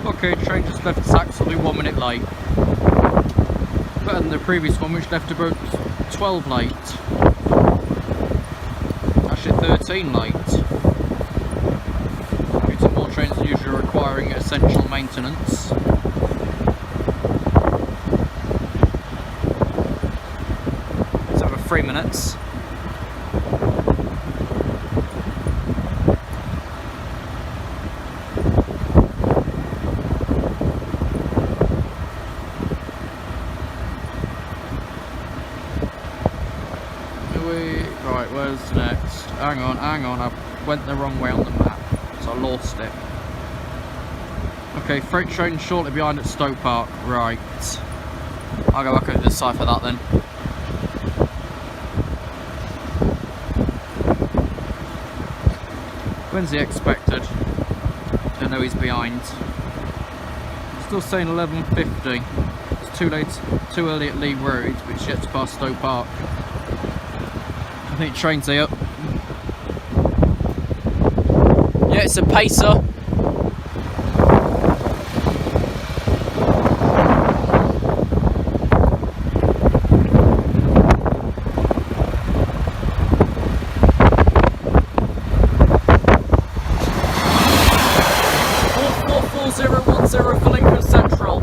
Okay, train just left Saxilby 1 minute late. Better than the previous one, which left about 12 late. Actually 13 late. Due to more trains than usual requiring essential maintenance. It's over 3 minutes. went the wrong way on the map, so I lost it. Okay, freight train shortly behind at Stoke Park. Right. I'll go back over this side for that then. When's he expected? Don't know, he's behind. Still saying 11:50. It's too late, too early at Lee Road, but it's yet to pass Stoke Park. I think train's here. Yeah, it's a pacer. For Lincoln Central.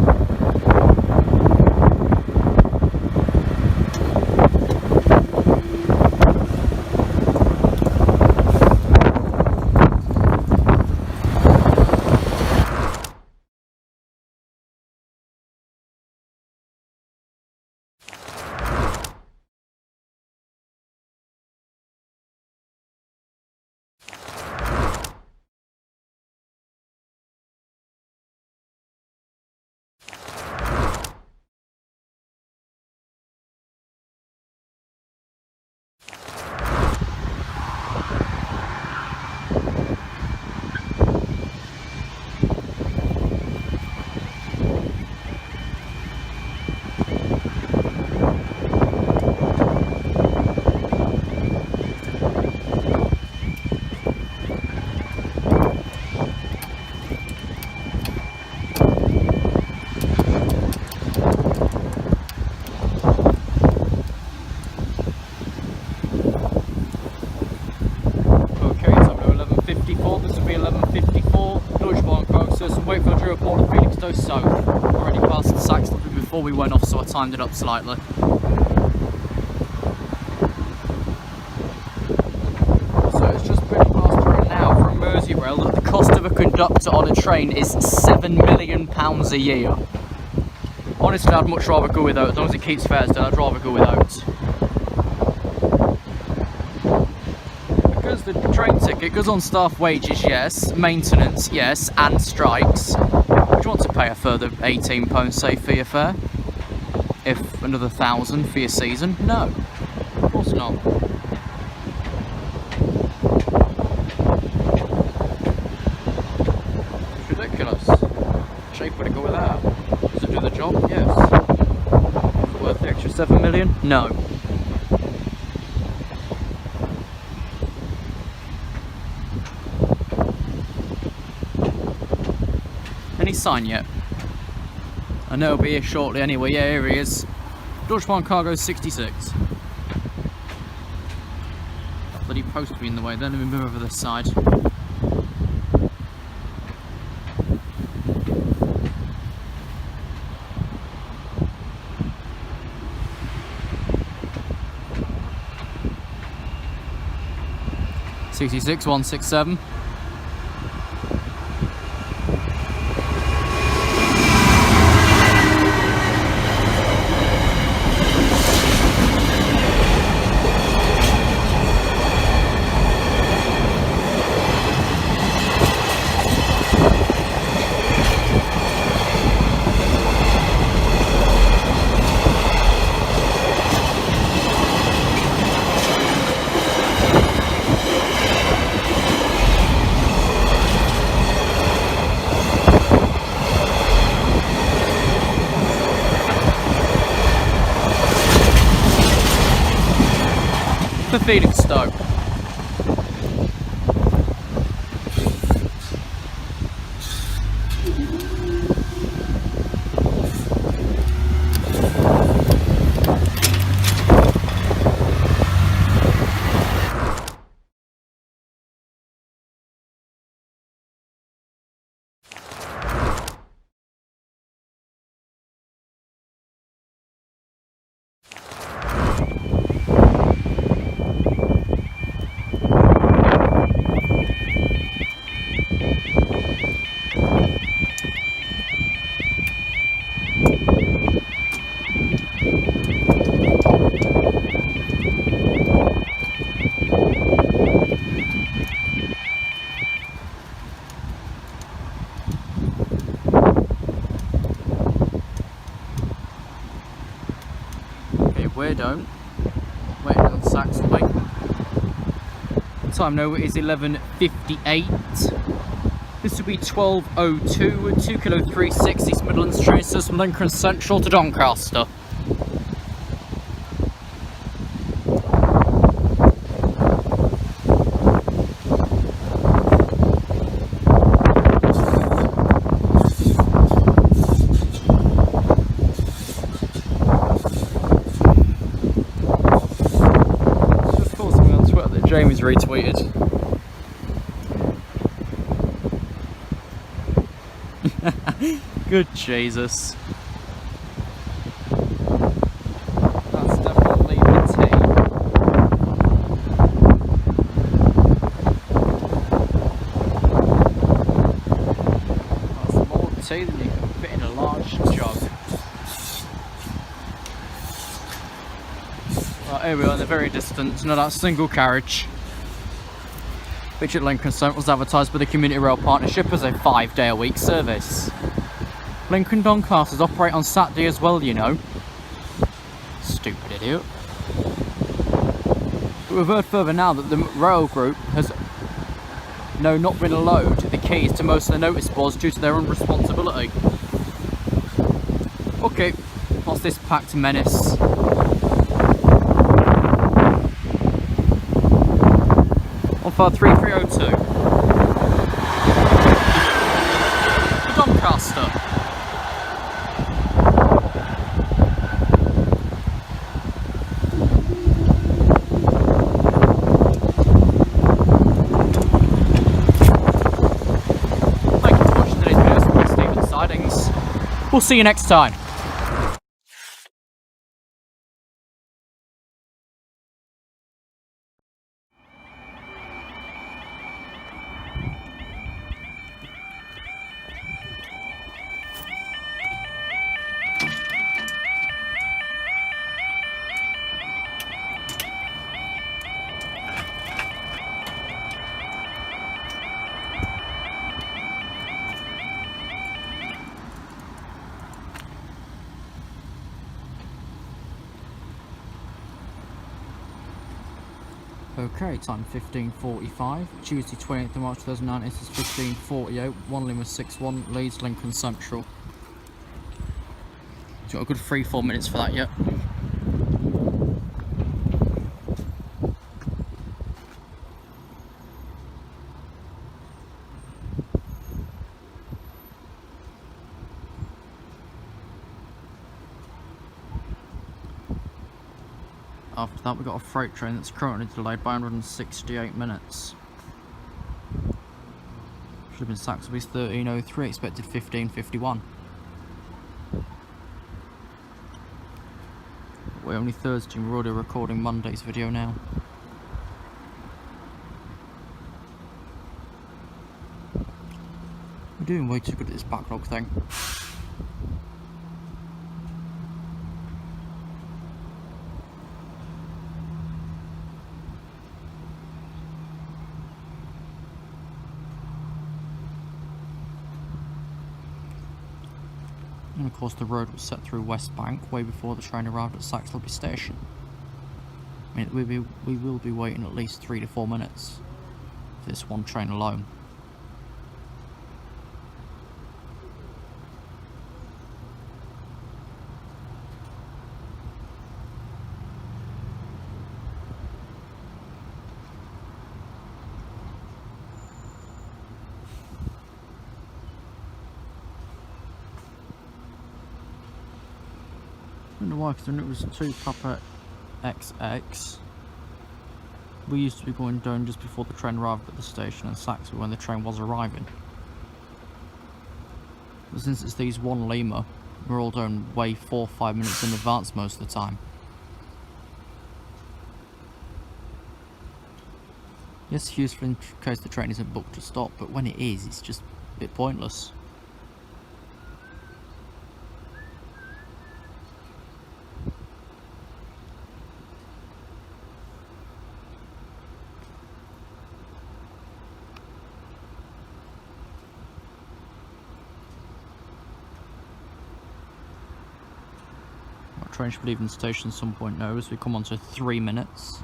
So, already passed the Saxilby before we went off, so I timed it up slightly. So it's just pretty fast through now from Merseyrail that the cost of a conductor on a train is £7 million a year. Honestly, I'd much rather go without. As long as it keeps fares down, I'd rather go without. Because the train ticket goes on staff wages, yes, maintenance, yes, and strikes. Do you want to pay a further £18, say, for your fare? If another £1,000 for your season? No, of course not. It's ridiculous. Cheap would it go without? Does it do the job? Yes. Is it worth the extra £7 million? No. Any sign yet? I know he'll be here shortly anyway. Yeah, here he is. Deutsche Bahn Cargo 66. That bloody post will be in the way then. Let me move over this side. (66 167). For Felixstowe. we don't. Waiting on Saxilby. Time now is 11:58. This will be 12:02 at 2 kilo 360 East Midlands train service from Lincoln Central to Doncaster. Jamie's retweeted. Good Jesus. That's definitely the tea. That's more tea than you can fit in a large jug. Right, here we are in the very distance, now that single carriage, which at Lincoln Central was advertised by the Community Rail Partnership as a 5-day-a-week service. Lincoln Doncasters operate on Saturday as well, you know. Stupid idiot. But we've heard further now that the rail group has not been allowed the keys to most of the notice boards due to their irresponsibility. Okay, what's this packed menace? On file 3302. Doncaster. Thank you for watching today's video from Kesteven Sidings. We'll see you next time. Okay, time 15:45, Tuesday 28th of March 2009, this is 15:48, 1 Lima 61, Leeds, Lincoln Central. Got a good 3-4 minutes for that yet. After that we've got a freight train that's currently delayed by 168 minutes. Should have been Saxilby's 13:03, expected 15:51. We're only Thursday and we're already recording Monday's video now. We're doing way too good at this backlog thing. And of course the road was set through West Bank way before the train arrived at Saxilby station. I mean, we will be waiting at least 3 to 4 minutes for this one train alone. I don't know why, because when it was 2 Papa XX, we used to be going down just before the train arrived at the station in Saxilby when the train was arriving. But since it's these 1 Lima, we're all down way 4 or 5 minutes in advance most of the time. Yes, it's useful in case the train isn't booked to stop, but when it is, it's just a bit pointless. train should be leaving the station at some point now, as we come on to 3 minutes.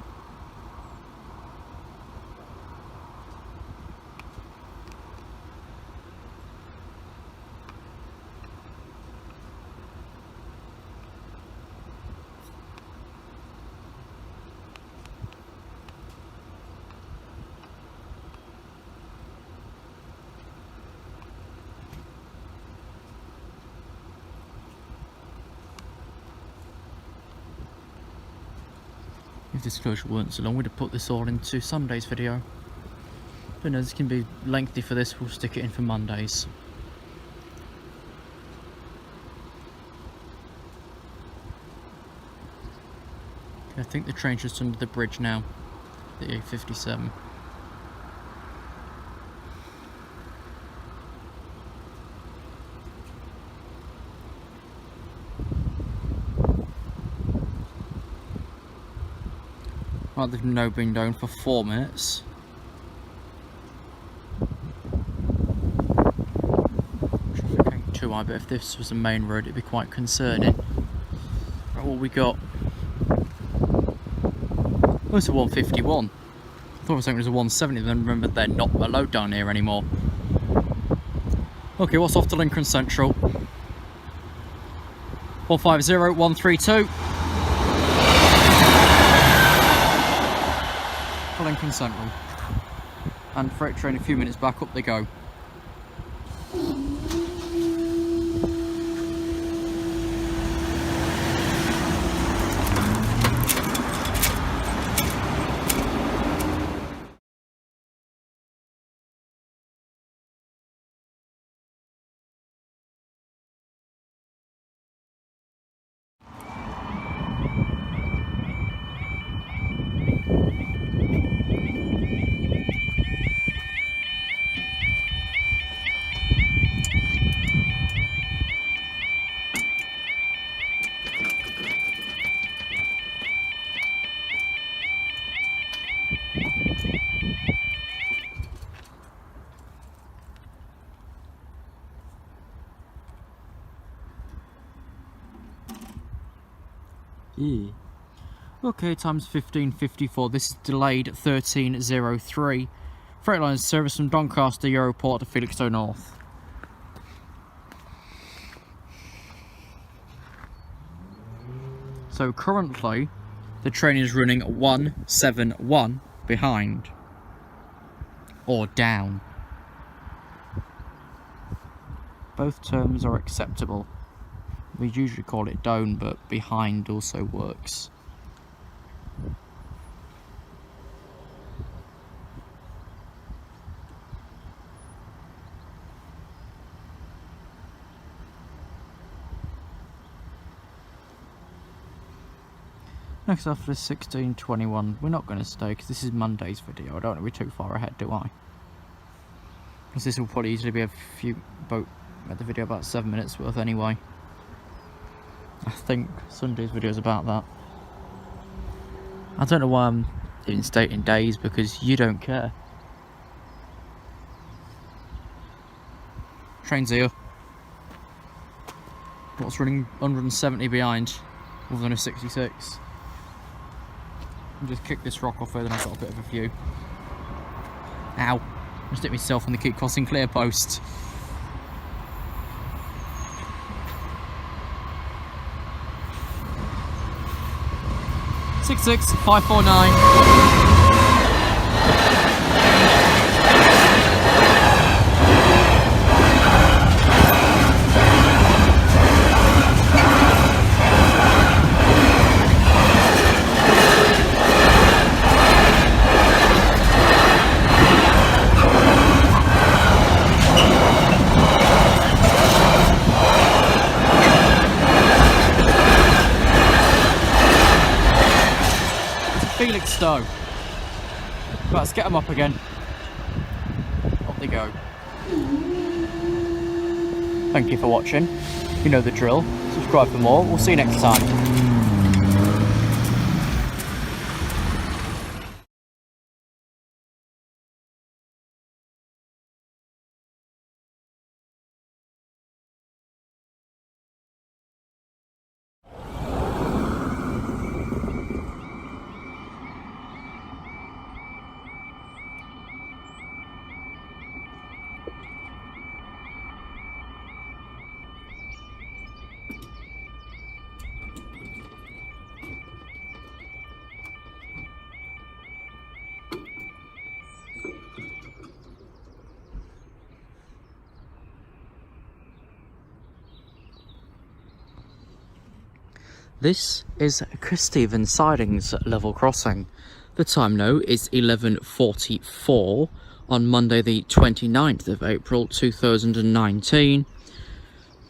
If disclosure weren't so long, we'd have put this all into Sunday's video. But no, this can be lengthy for this, we'll stick it in for Mondays. I think the train's just under the bridge now, the A57. Right, they've now been down for 4 minutes. Traffic ain't too high, but if this was a main road, it'd be quite concerning. Right, what we got? Oh, it's a 151. I thought it was a 170, then remembered they're not allowed down here anymore. Okay, what's off to Lincoln Central? 150132. Lincoln Central, and freight train a few minutes back, up they go. Okay, time's 15:54. This is delayed 13:03. Freightliner service from Doncaster Europort to Felixstowe North. So currently, the train is running 171 behind. Or down. Both terms are acceptable. We usually call it down, but behind also works. Next after this 16:21, we're not going to stay because this is Monday's video. I don't want to be too far ahead, do I? Because this will probably easily be at the video about 7 minutes worth anyway. I think Sunday's video is about that. I don't know why I'm even stating days, because you don't care. Train's here. What's running 170 behind, other than a 66? I'll just kick this rock off here, then I've got a bit of a view. Ow! I just hit myself on the keep crossing clear post. Six 549. Felixstowe. Right, let's get them up again. Up they go. Thank you for watching. You know the drill. Subscribe for more. We'll see you next time. This is Kesteven Sidings level crossing. The time now is 11:44 on Monday the 29th of April 2019.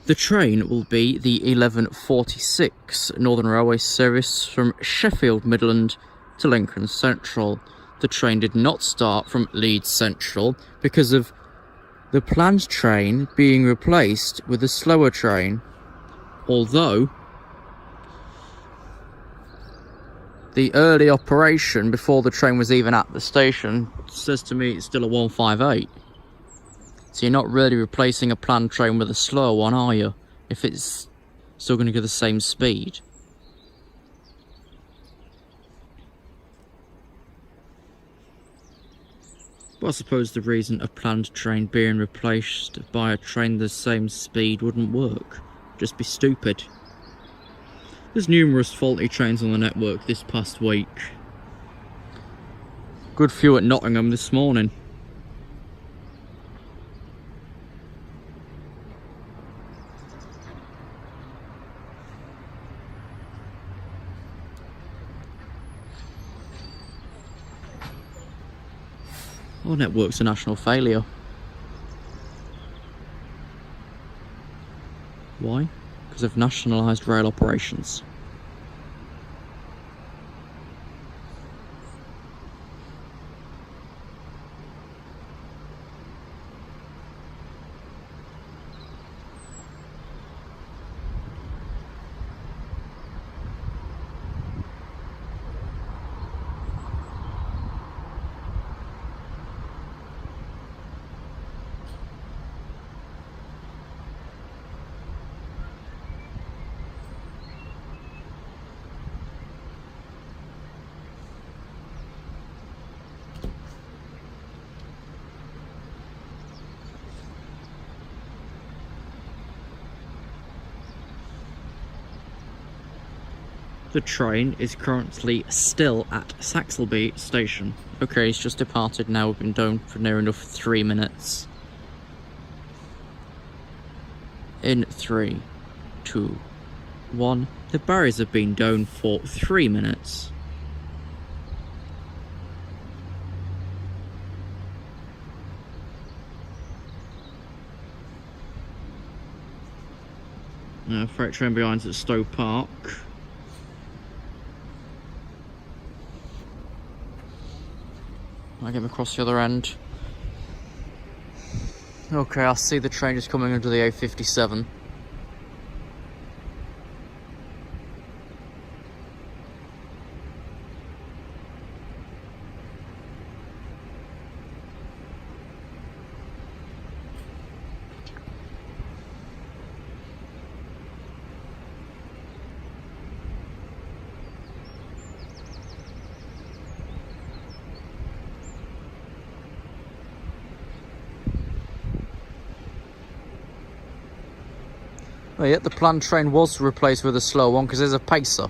The train will be the 11:46 Northern Railway service from Sheffield Midland to Lincoln Central. The train did not start from Leeds Central because of the planned train being replaced with a slower train, although the early operation before the train was even at the station says to me it's still a 158. So you're not really replacing a planned train with a slower one, are you? If it's still going to go the same speed. But I suppose the reason a planned train being replaced by a train the same speed wouldn't work. Just be stupid. There's numerous faulty trains on the network this past week. Good few at Nottingham this morning. Our network's a national failure. Why? Because of nationalised rail operations. The train is currently still at Saxilby station. Okay, it's just departed now. We've been down for near enough 3 minutes. In 3, 2, 1. The barriers have been down for 3 minutes. Freight train behind at Stowe Park. I get them across the other end. Okay, I see the train just coming under the A57. Oh yeah, the planned train was replaced with a slow one because there's a pacer.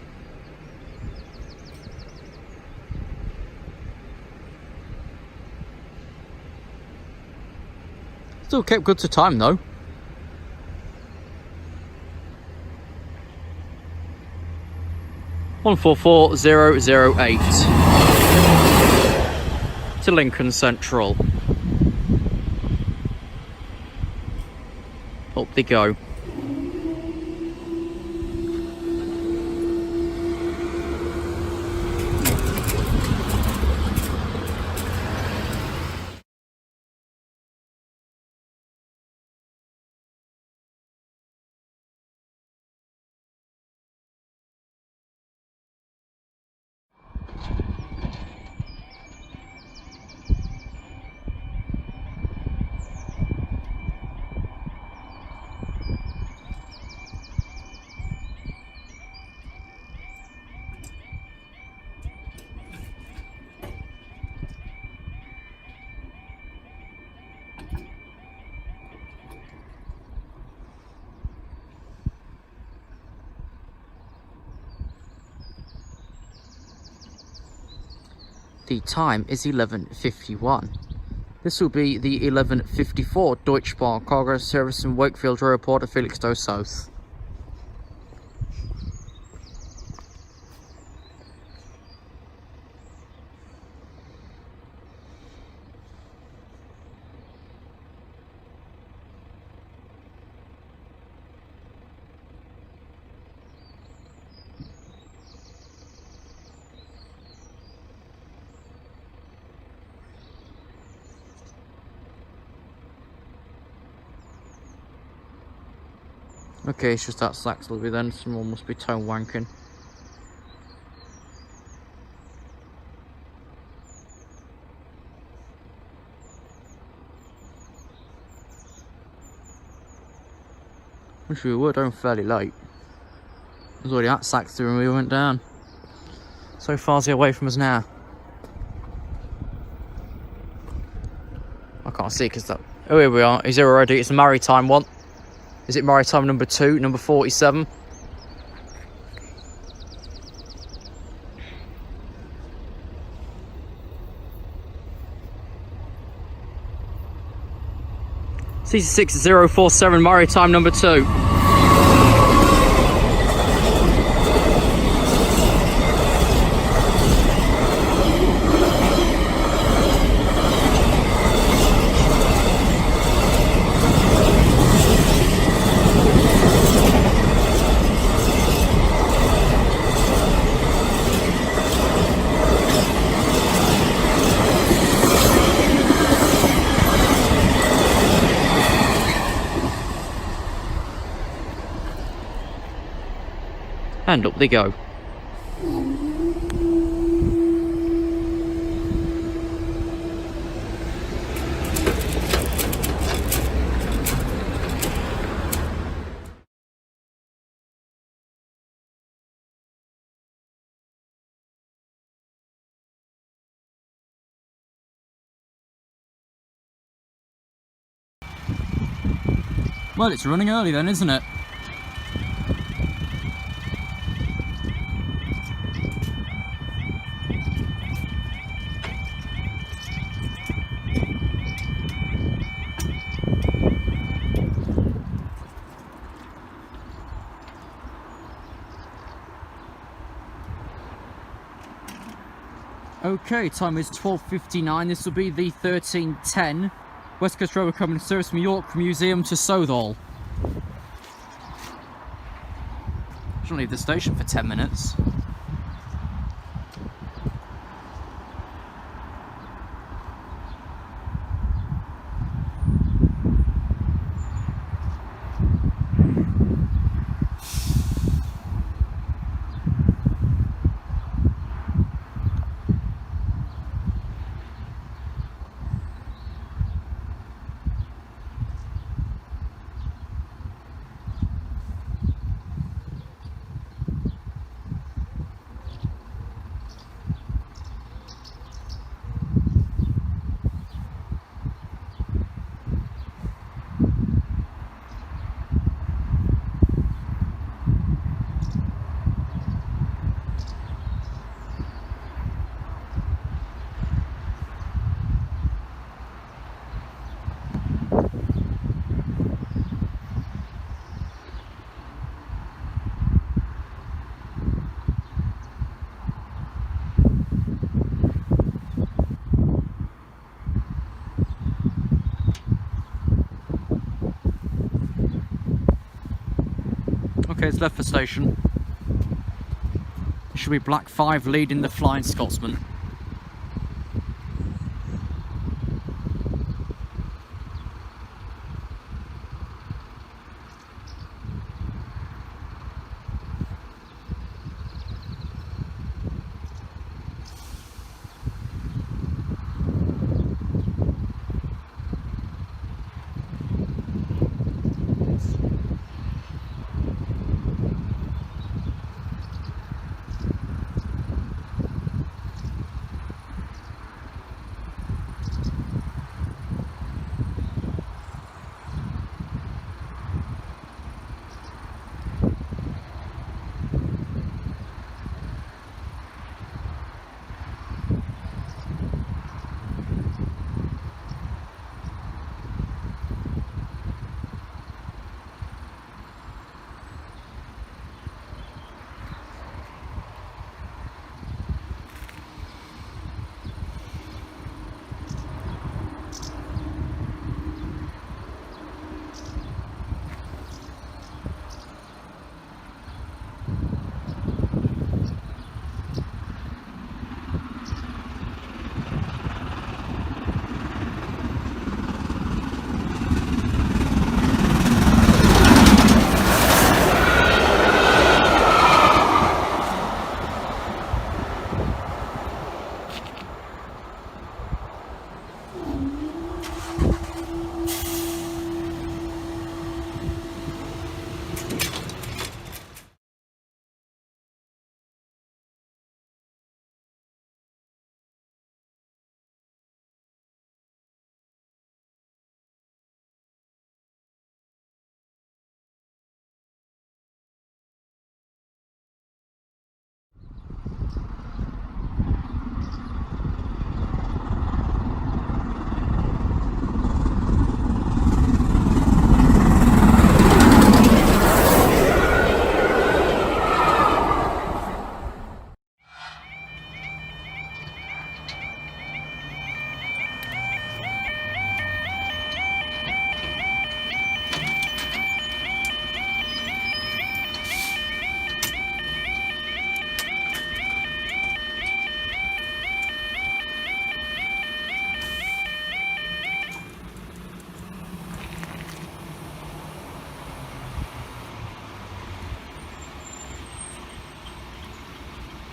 Still kept good to time though. (144,008) to Lincoln Central. Up they go. The time is 11:51. This will be the 11:54 Deutsche Bahn cargo service from Wakefield Airport to Felixstowe South. Okay, it's just that Saxilby then. Someone must be tone wanking. Wish we were home fairly late. It was already at Saxilby when we went down. So far is he away from us now? I can't see because that... Oh, here we are. He's here already. It's a maritime one. Is it maritime number 2, number 47? C6047 maritime number 2. And up they go. Well, it's running early then, isn't it? Okay, time is 12:59. This will be the 1310 West Coast Railway coming service from York Museum to Southall. Shouldn't leave the station for 10 minutes. Okay, it's left for station. It should be Black 5 leading the Flying Scotsman.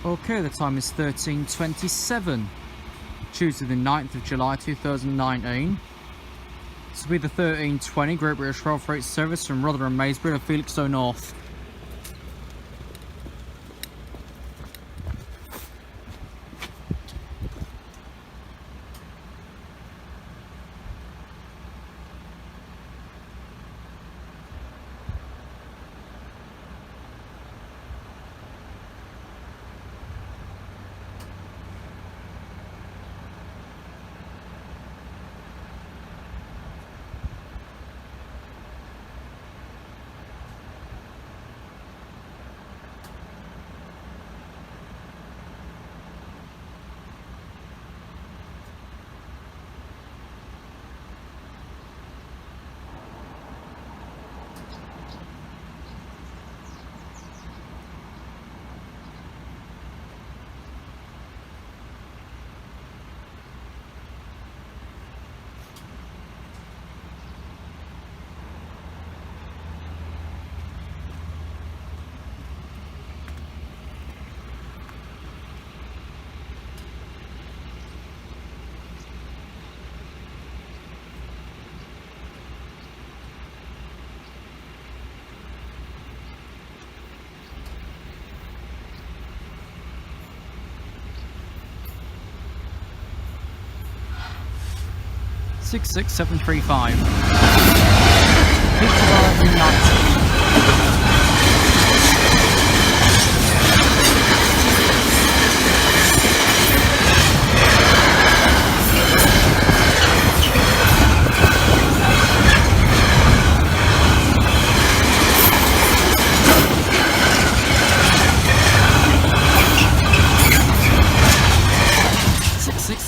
Okay, the time is 13:27. Tuesday the 9th of July 2019. This will be the 1320 Great British Rail Freight service from Rotherham Maysbury to Felixstowe North. Six 735. Peterborough United.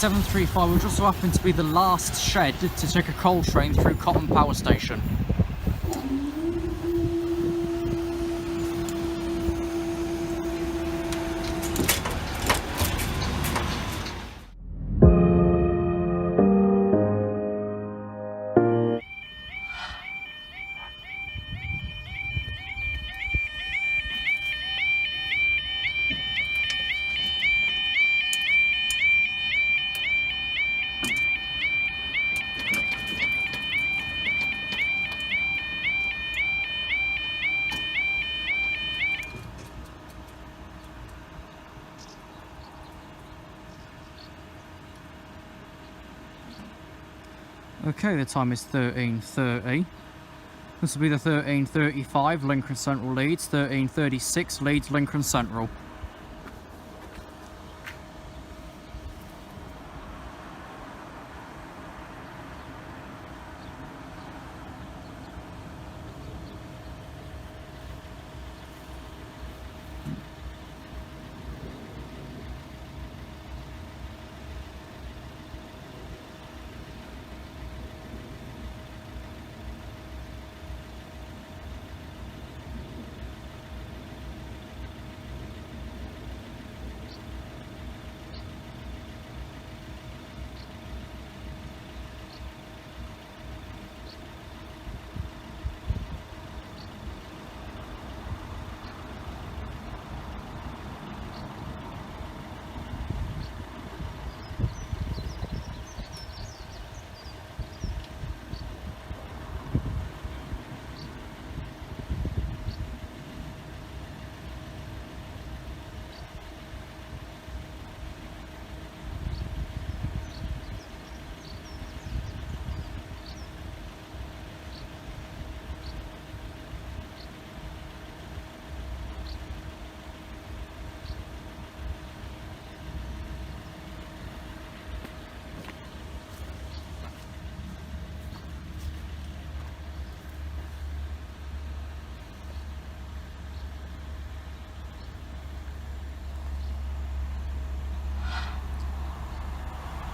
735 which also happened to be the last shed to take a coal train through Cotton Power Station. Okay, the time is 13:30. This will be the 13:35 Lincoln Central Leeds, 13:36 Leeds Lincoln Central.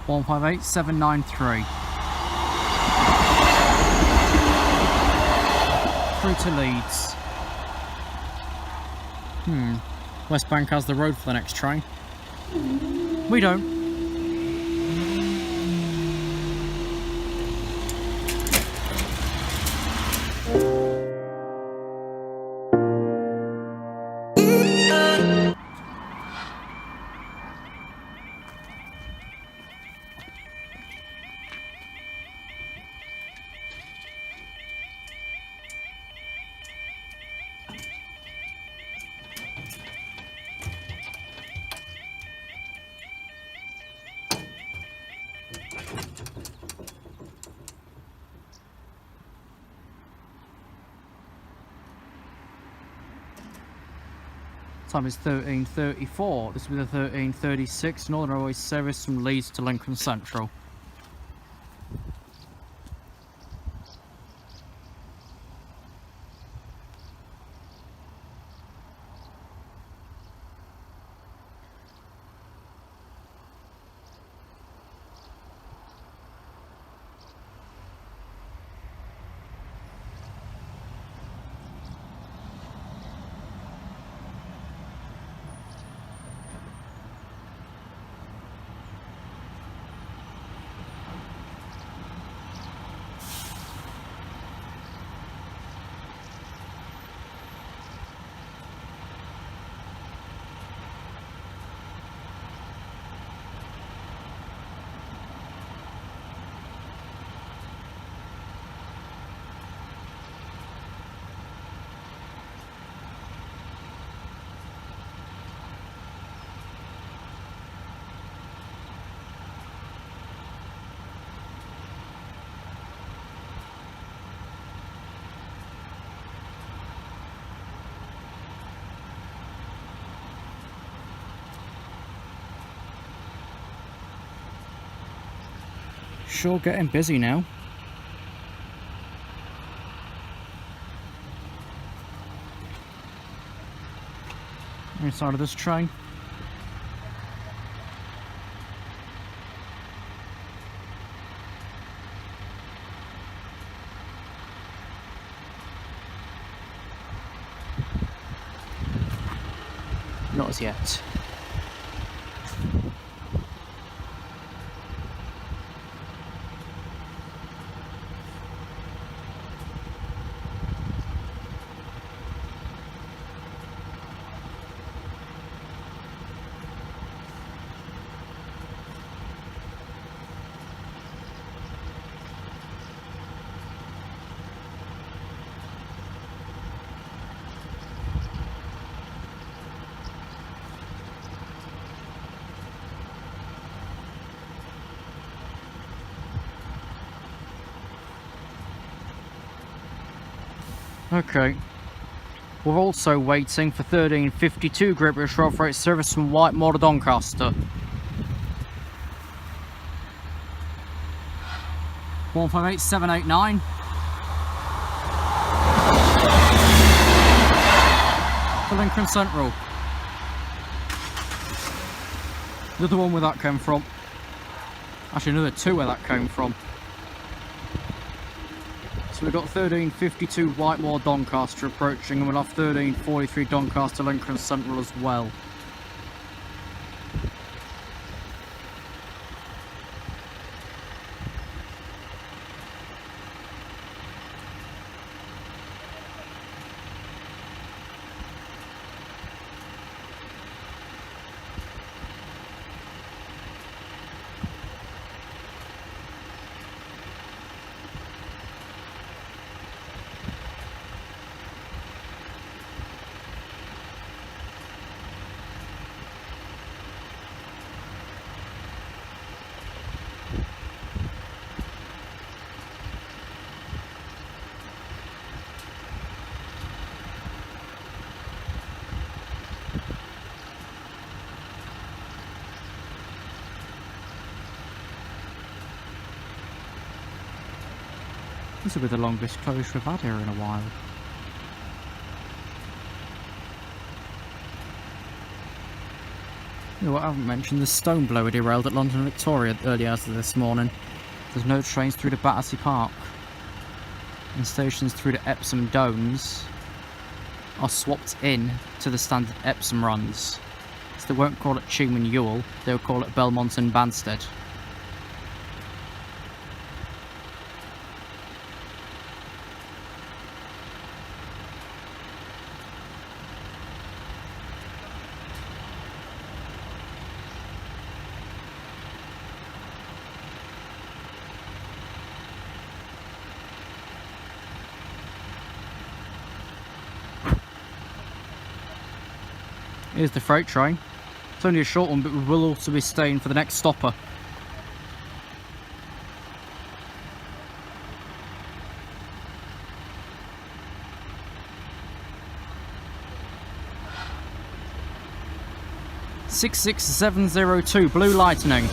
One 158-793. Through to Leeds. West Bank has the road for the next train. We don't. Time is 13:34. This will be the 13:36 Northern Railway service from Leeds to Lincoln Central. Sure getting busy now. Inside of this train. Not as yet. Okay, we're also waiting for 13:52 Great British Rail Freight service from Whitemore to Doncaster. 158789. For Lincoln Central. Another one where that came from. Actually, another two where that came from. So we've got 13:52 Whitemore Doncaster approaching, and we'll have 13:43 Doncaster Lincoln Central as well. This will be the longest closure we've had here in a while. You know what I haven't mentioned, the stone blower derailed at London Victoria early hours of this morning. There's no trains through to Battersea Park. And stations through to Epsom Domes are swapped in to the standard Epsom runs. So they won't call it Cheam and Ewell, they'll call it Belmont and Banstead. Here's the freight train. It's only a short one, but we will also be staying for the next stopper. 66702, Blue Lightning.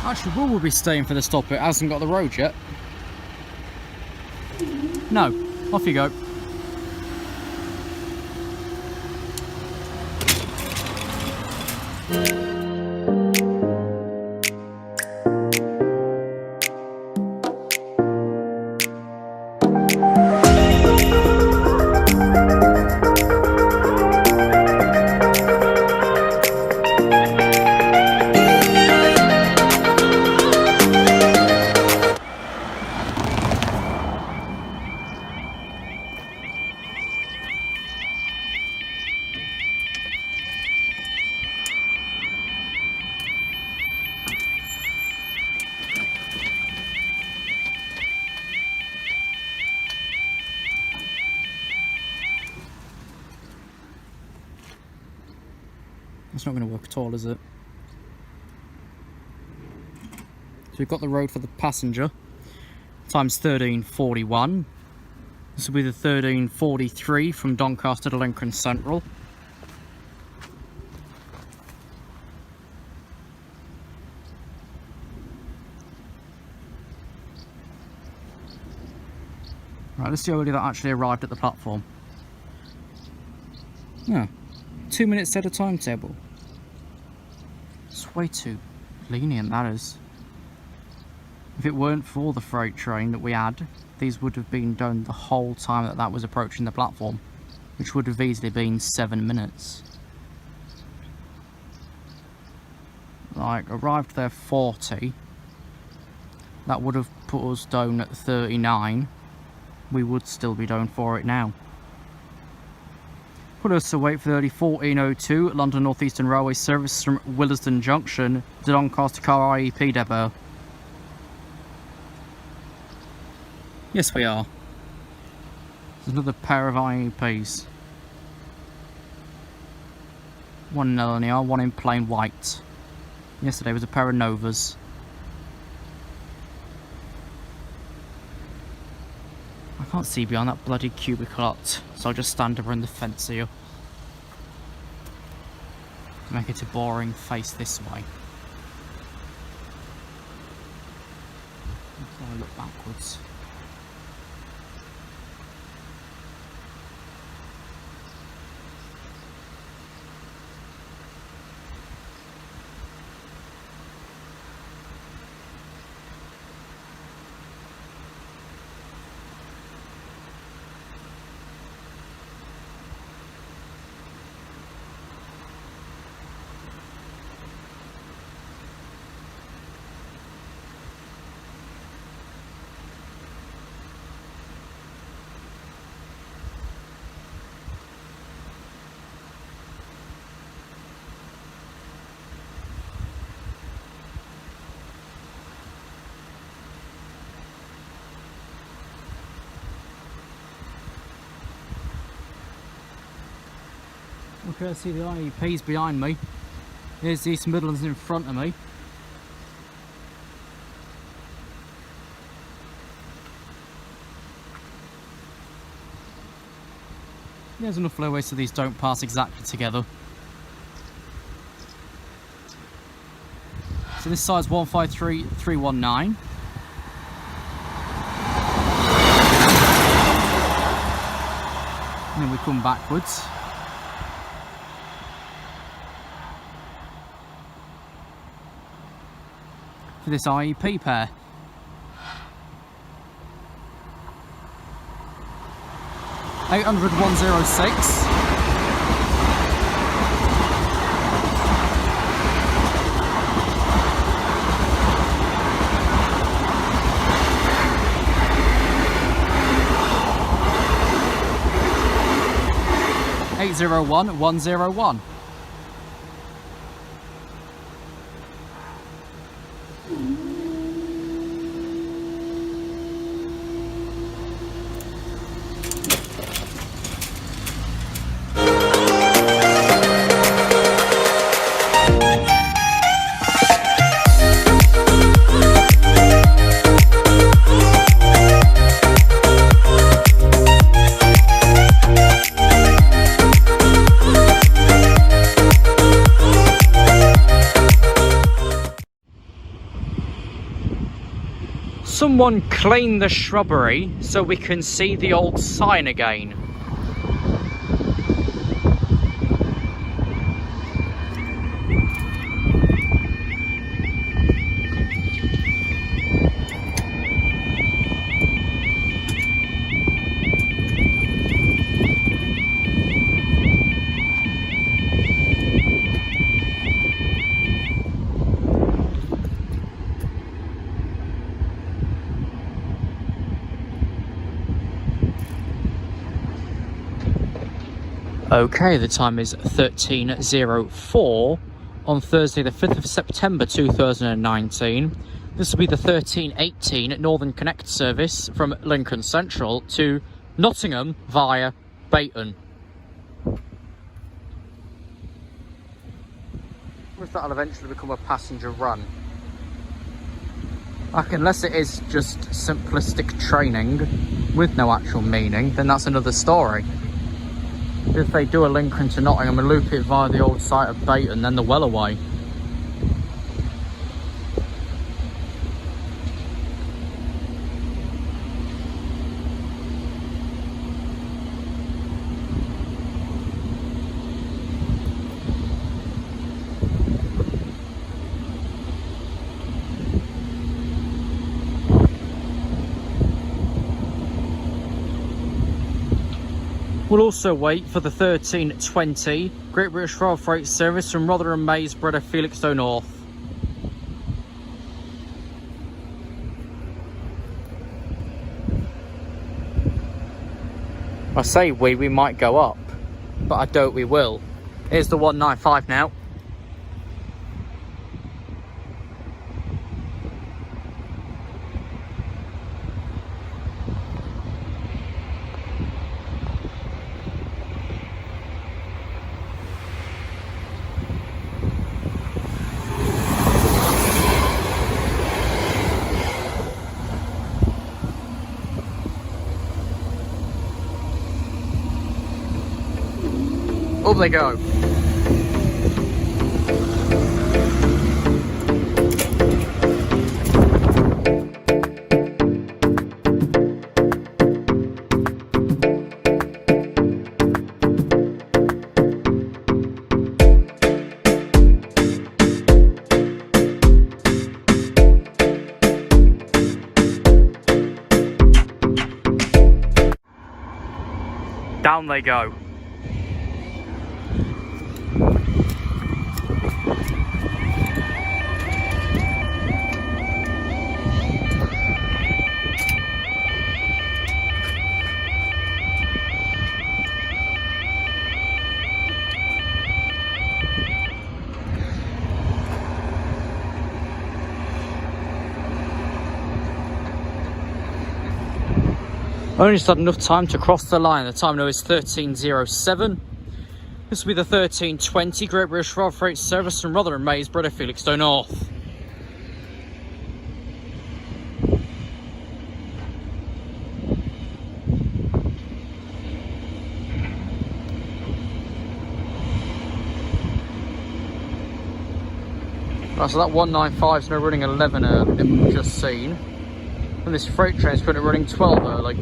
Actually, will we be staying for the stop? It hasn't got the road yet. No, off you go. It's not going to work at all, is it? So we've got the road for the passenger. Time's 13:41. This will be the 13:43 from Doncaster to Lincoln Central. Right, let's see how early that actually arrived at the platform. Yeah, 2 minutes at a timetable. It's way too lenient, that is. If it weren't for the freight train that we had, these would have been done the whole time that that was approaching the platform, which would have easily been 7 minutes. Like, arrived there 40, that would have put us down at 39. We would still be down for it now. Put us away for 14:02 London North Eastern Railway service from Willesden Junction to Doncaster Car IEP depot. Yes, we are. There's another pair of IEPs. One in LNR, one in plain white. Yesterday was a pair of Novas. I can't see beyond that bloody cubicle lot, so I'll just stand over in the fence here. Make it a boring face this way. I'll look backwards. Okay, I see the IEPs behind me. There's the East Midlands in front of me. There's enough flowways so these don't pass exactly together. So this side's 153319. And then we come backwards. For this IEP pair. $800,106. $801,101. someone clean the shrubbery so we can see the old sign again? Okay, the time is 13:04 on Thursday the 5th of September 2019. This will be the 13:18 Northern Connect service from Lincoln Central to Nottingham via Bayton. If that'll eventually become a passenger run. Like, unless it is just simplistic training with no actual meaning, then that's another story. If they do a Lincoln to Nottingham and loop it via the old site of Bayton, then they're well away. We'll also wait for the 13:20 Great British Rail Freight service from Rotherham, Maysborough, Felixstowe North. I say we might go up, but I doubt we will. Here's the 195 now. Up they go. Down they go. I only just had enough time to cross the line. The time now is 13:07. This will be the 13:20 Great British Rail Freight service from Rotherham, Maysborough to Felixstowe North. Right, so that 195 is now running 11 early that we've just seen. And this freight train is currently running 12 early.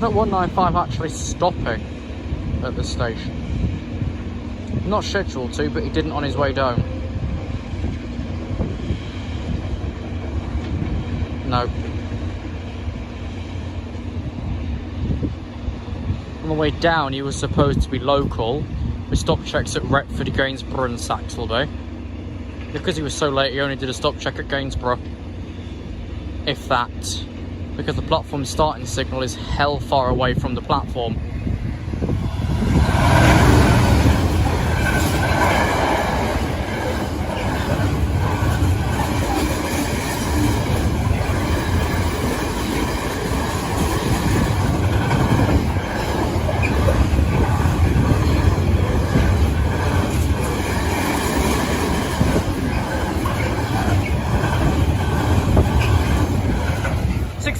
That 195 actually stopping at the station. Not scheduled to, but he didn't on his way down. No. On the way down he was supposed to be local with stop checks at Retford, Gainsborough and Saxilby. Because he was so late he only did a stop check at Gainsborough. If that. Because the platform starting signal is hell far away from the platform.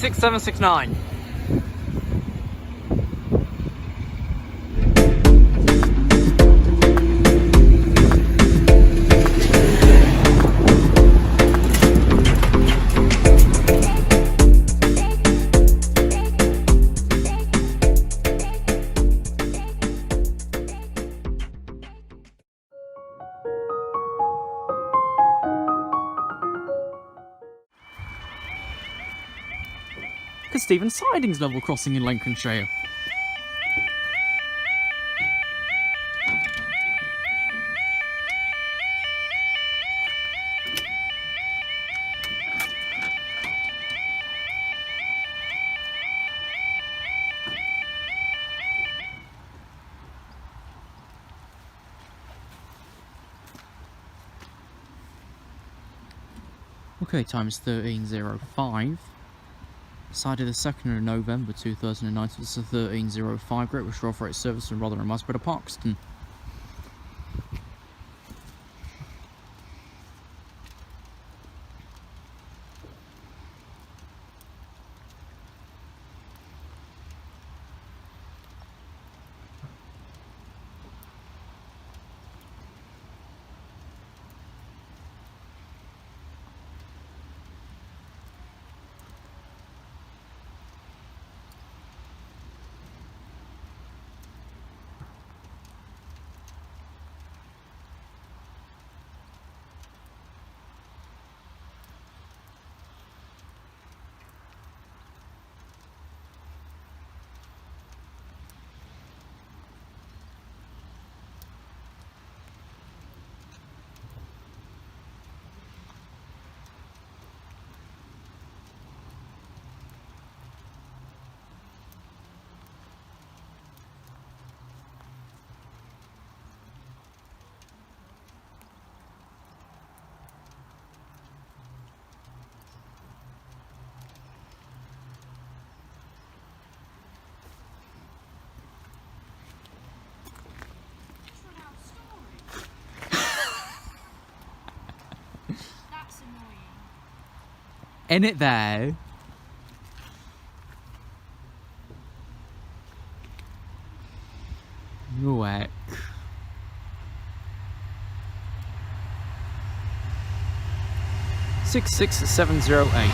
66769. Kesteven Sidings level crossing in Lincolnshire. Okay, time is 13:05. Decided the 2nd of November 2009, so this is 13:05. Great Western Rail Freight service from Rotherham, Masborough to Parkston. In it there. Newark. Six 708.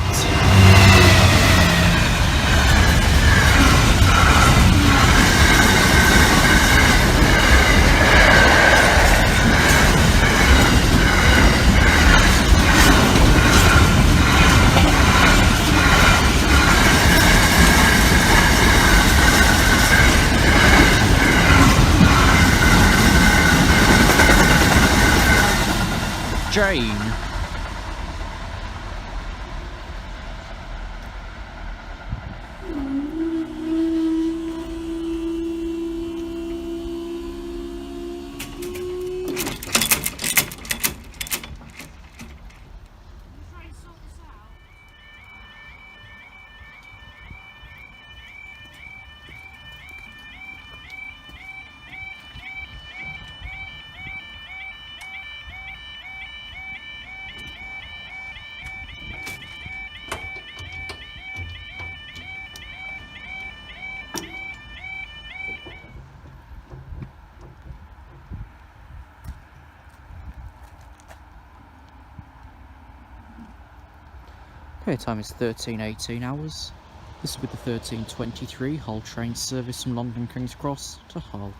Jane. Okay, time is 13:18 hours. This is with the 13:23 Hull train service from London King's Cross to Hull.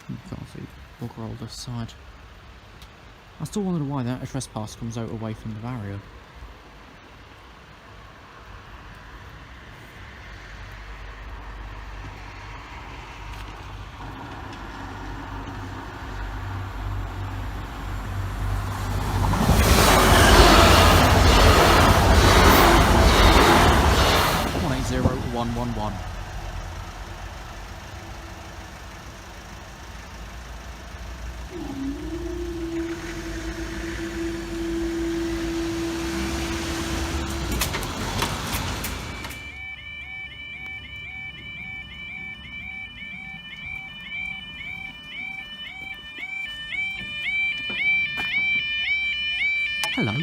You can't see bugger all this side. I still wonder why that trespass comes out away from the barrier. Hello.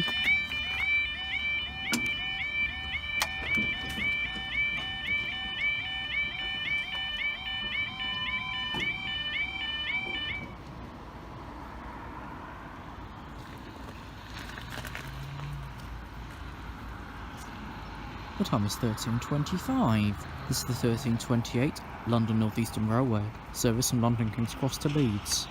The time is 13:25. This is the 13:28 London North Eastern Railway service from London King's Cross to Leeds.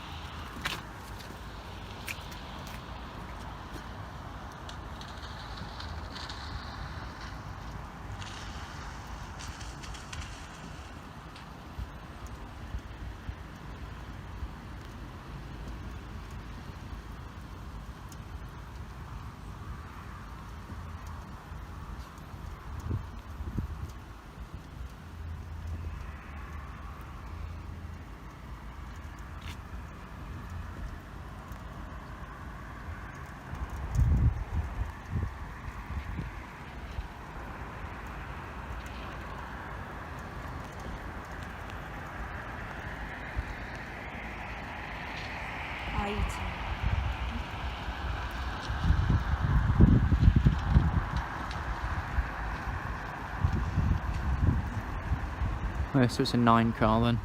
Oh, so it's a 9 car then.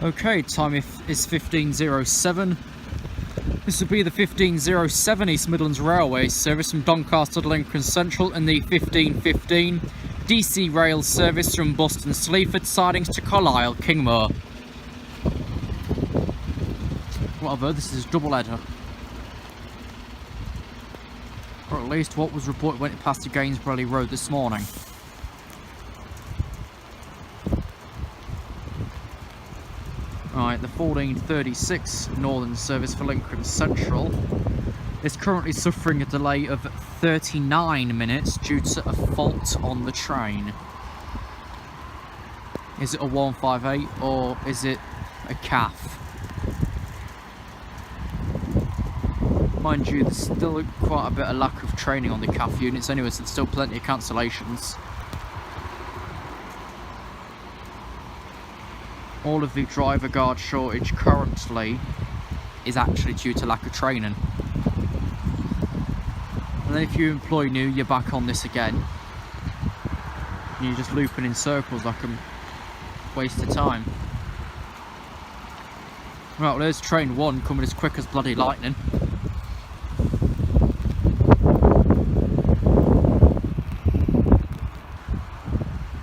Okay, time is 15:07. This will be the 15:07 East Midlands Railway service from Doncaster to Lincoln Central and the 15:15 DC Rail service from Boston Sleaford Sidings to Carlisle Kingmore. Whatever, this is double header. Or at least what was reported when it passed the Gainsborough Road this morning. Right, the 14:36 Northern service for Lincoln Central is currently suffering a delay of 39 minutes due to a fault on the train. Is it a 158 or is it a CAF? Mind you, there's still quite a bit of lack of training on the CAF units anyway, so there's still plenty of cancellations. all of the driver guard shortage currently is actually due to lack of training. And then if you employ new, you're back on this again. And you're just looping in circles like a waste of time. Right, well there's train 1 coming as quick as bloody lightning.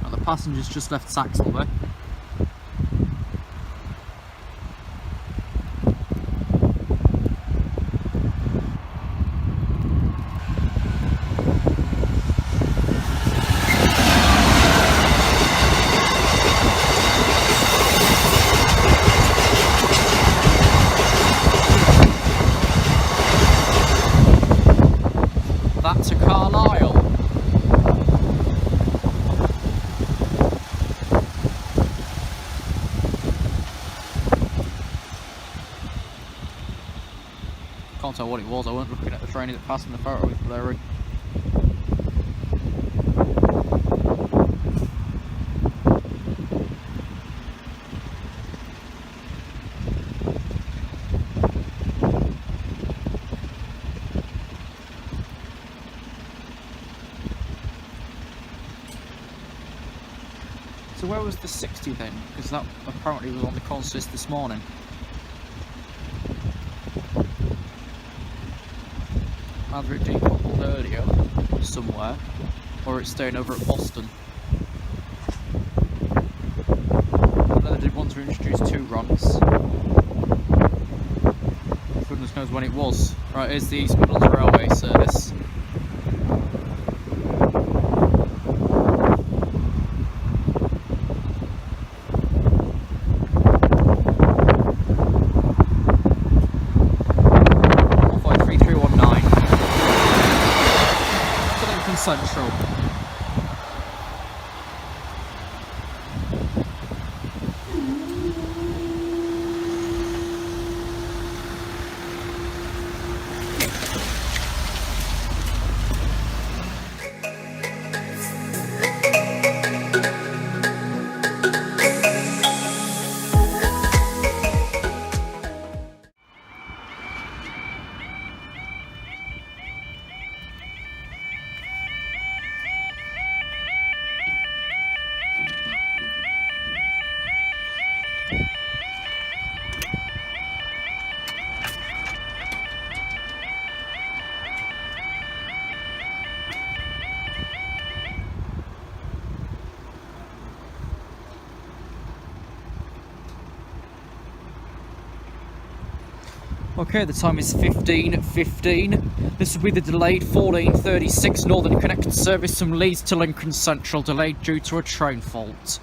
And the passengers just left Saxilby. To Carlisle. Can't tell what it was, I weren't looking at the train that passed in the photo was blurry. So where was the 60 then? Because that apparently was on the consist this morning. Either it decoupled earlier somewhere, or it's staying over at Boston. I know they did want to introduce 2 runs. Goodness knows when it was. Right, here's the East Midlands Railway service. Central. Okay, the time is 15:15. This will be the delayed 14:36 Northern Connected service from Leeds to Lincoln Central, delayed due to a train fault.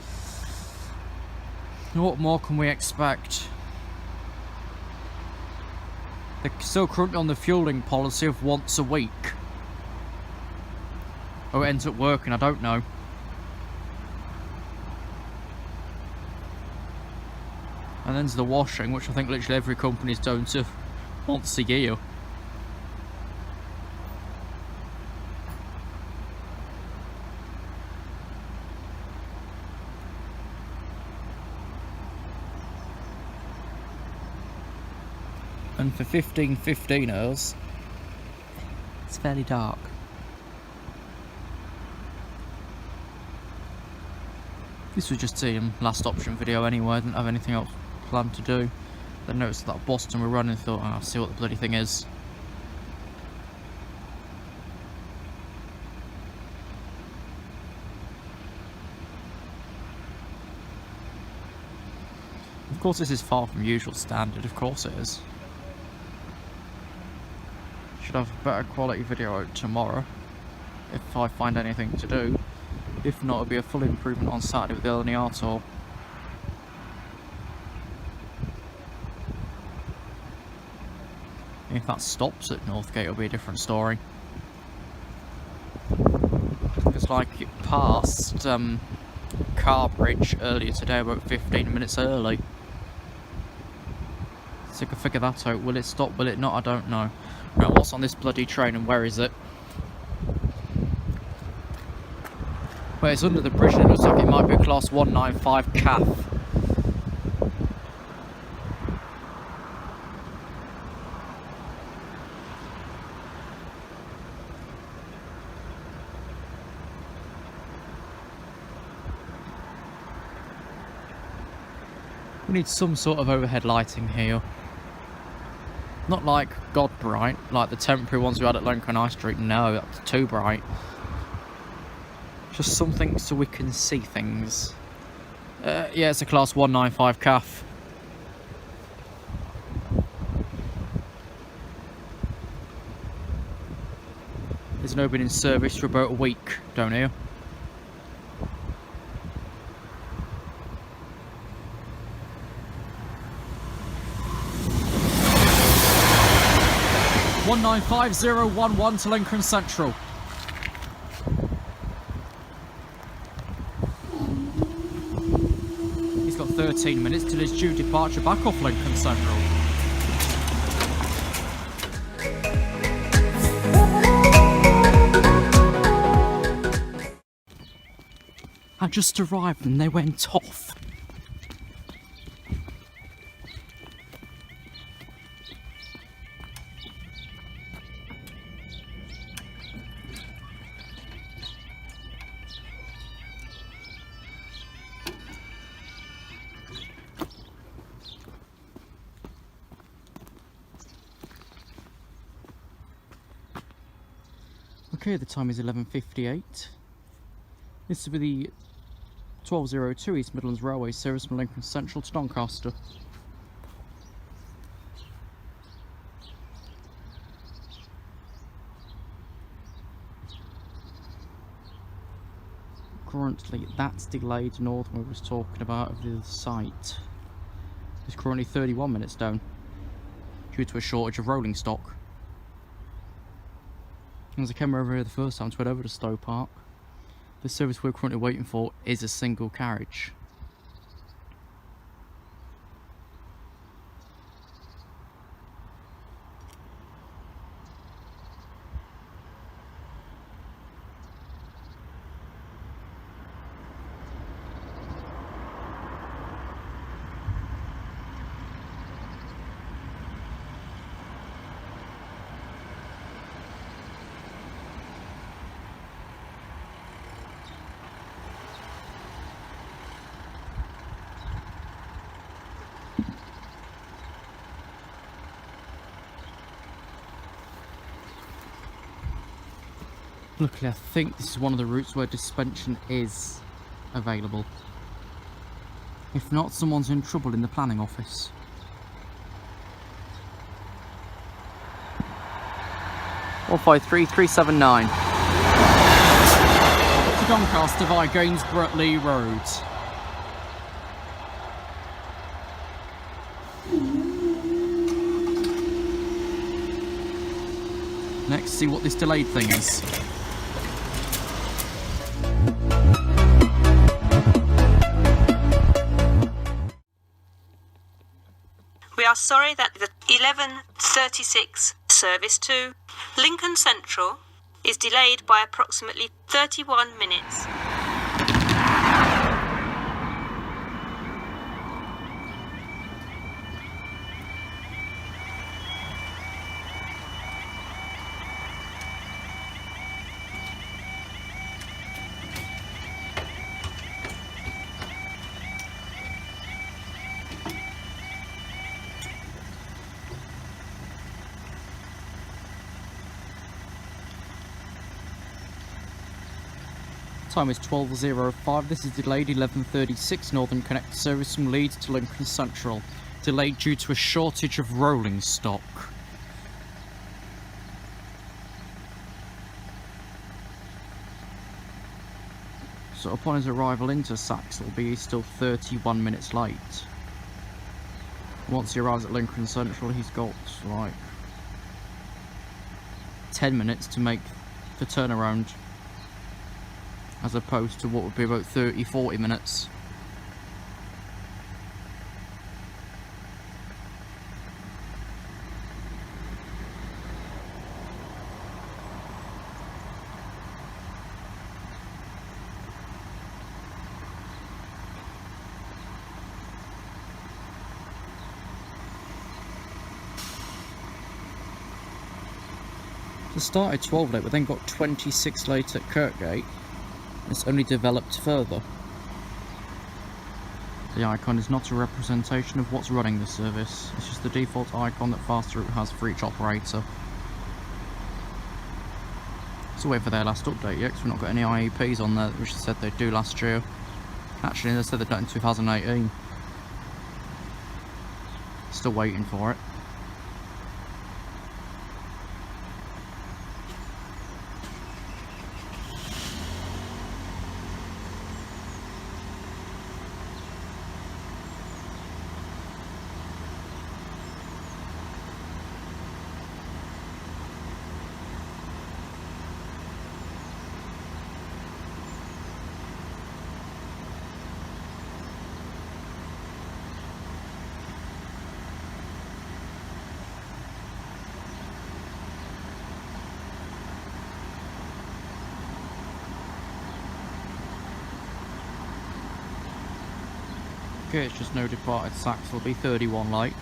What more can we expect? They're still currently on the fuelling policy of once a week. Oh, it ends up working, I don't know. And then's the washing, which I think literally every company's doing to once a year. And for 15:15ers, it's fairly dark. This was just the last option video anyway, I didn't have anything else planned to do. Then noticed that Boston were running and thought, oh, I'll see what the bloody thing is. Of course this is far from usual standard, of course it is. Should have a better quality video out tomorrow, if I find anything to do. If not, it'll be a full improvement on Saturday with the LNER tour. If that stops at Northgate, it'll be a different story. Because like it passed Carbridge earlier today, about 15 minutes early. So I can figure that out. Will it stop? Will it not? I don't know. Right, what's on this bloody train and where is it? Well, it's under the bridge and it looks like it might be a class 195 CAF. We need some sort of overhead lighting here. Not like God bright, like the temporary ones we had at Lincoln High Street. No, that's too bright. Just something so we can see things. Yeah, it's a class 195 CAF. It's now been in service for about a week down here. (195.011) to Lincoln Central. He's got 13 minutes till his due departure back off Lincoln Central. I just arrived and they went off. Okay, the time is 11:58. This will be the 1202 East Midlands Railway service from Lincoln Central to Doncaster. Currently, that's delayed north we was talking about of the site. It's currently 31 minutes down due to a shortage of rolling stock. As I came over here the first time to head over to Stowe Park, the service we're currently waiting for is a single carriage. Luckily, I think this is one of the routes where suspension is available. If not, someone's in trouble in the planning office. (153.379) to Doncaster via Gainsborough Lee Road. Next, see what this delayed thing is. We are sorry that the 11:36 service to Lincoln Central is delayed by approximately 31 minutes. Time is 12:05. This is delayed 11:36 Northern Connect service from Leeds to Lincoln Central. Delayed due to a shortage of rolling stock. So upon his arrival into Saxilby, he's still 31 minutes late. Once he arrives at Lincoln Central, he's got like 10 minutes to make the turnaround, as opposed to what would be about 30-40 minutes. So started 12 late, but then got 26 late at Kirkgate. It's only developed further. The icon is not a representation of what's running the service. It's just the default icon that Fast Route has for each operator. So wait for their last update yet, because we've not got any IEPs on there, which they said they'd do last year. Actually, they said they'd done it in 2018. Still waiting for it. Okay, it's just no departed Saxilby, 31 late.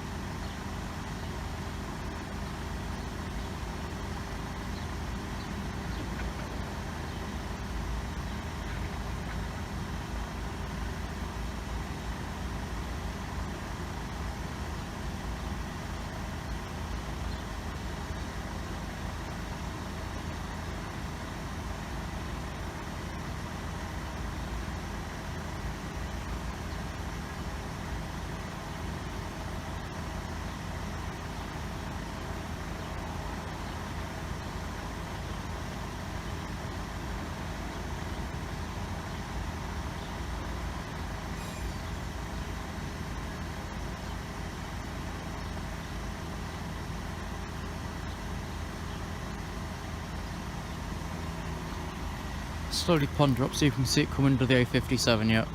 Slowly ponder up, see if we can see it come under the A57 yet.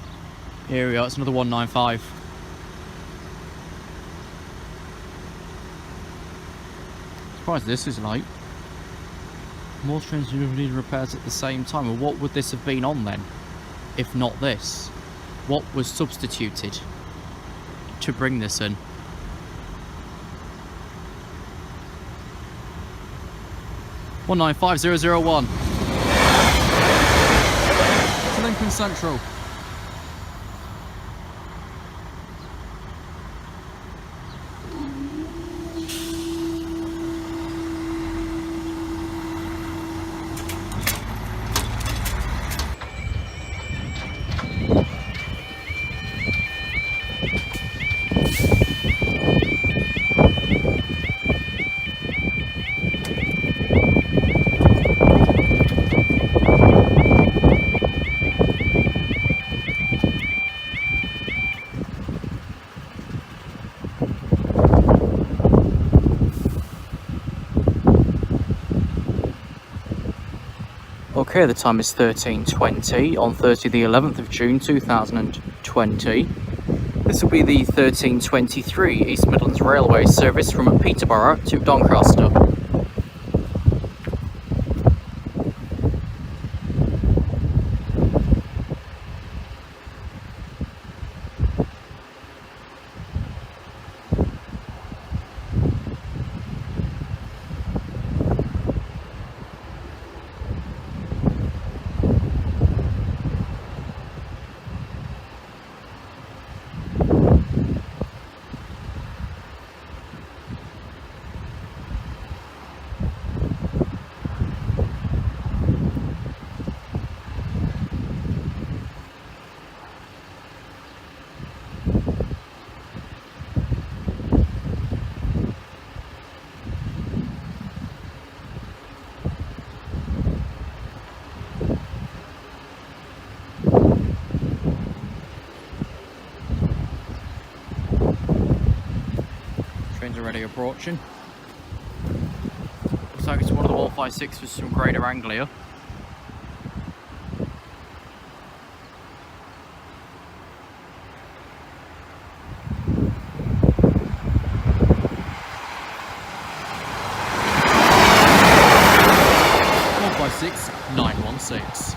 Here we are, it's another 195. Surprised this is late. More trains need repairs at the same time. Well, what would this have been on then, if not this? What was substituted to bring this in? (195,001). Lincoln Central. Okay, the time is 13:20 on Thursday the 11th of June 2020. This will be the 1323 East Midlands Railway service from Peterborough to Doncaster. Trains already approaching. Looks like it's one of the 156 with some greater angle here. (156 916).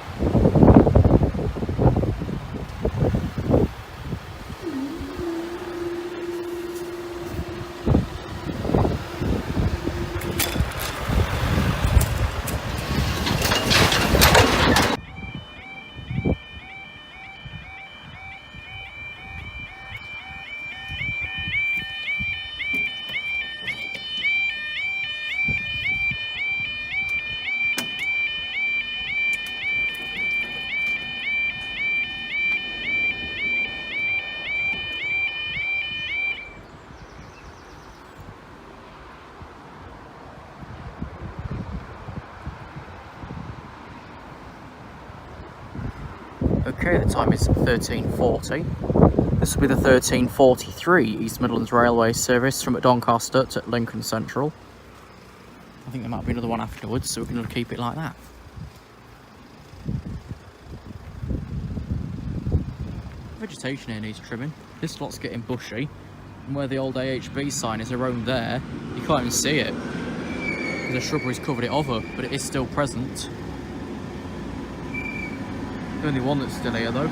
UK, the time is 13:40. This will be the 13:43 East Midlands Railway service from Doncaster to Lincoln Central. I think there might be another one afterwards, so we're going to keep it like that. Vegetation here needs trimming. This lot's getting bushy, and where the old AHB sign is around there, you can't even see it. The shrubbery's covered it over, but it is still present. The only one that's still here though.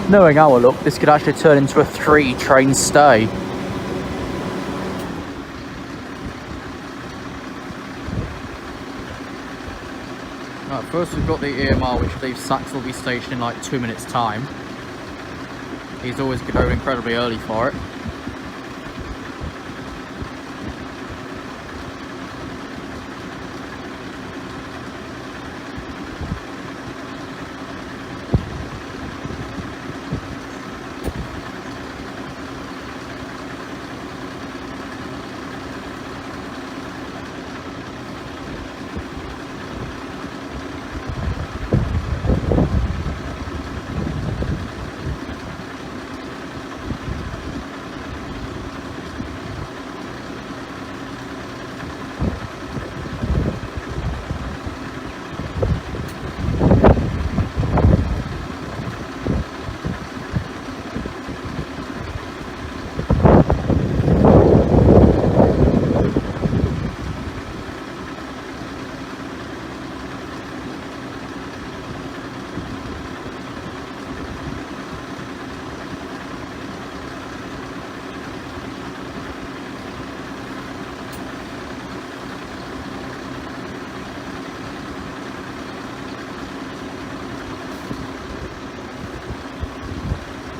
Knowing our luck, this could actually turn into a 3-train stay. Right, first we've got the EMR, which leaves Saxilby station in like 2 minutes time. He's always going incredibly early for it.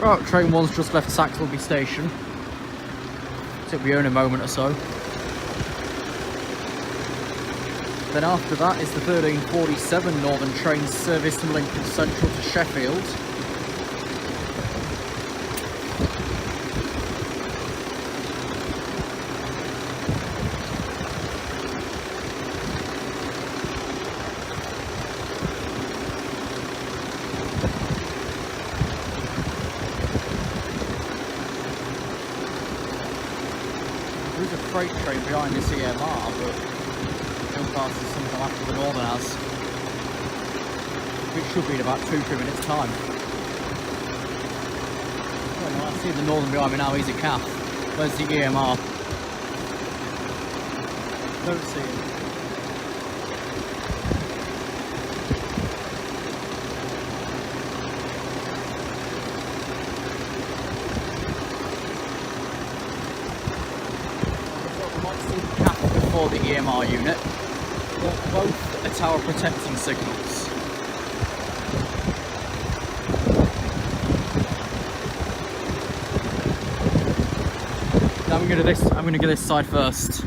Right, train 1's just left Saxilby station. It'll be in a moment or so. Then after that is the 13:47 Northern train service from Lincoln Central to Sheffield. There's a freight train behind this EMR, but still passes sometime after the Northern has. Which should be in about 2-3 minutes time. Well, I see the Northern behind me now, he's a calf. Where's the EMR? Don't see him. Before the EMR unit, but both are tower protecting signals. Now I'm going to go this side first.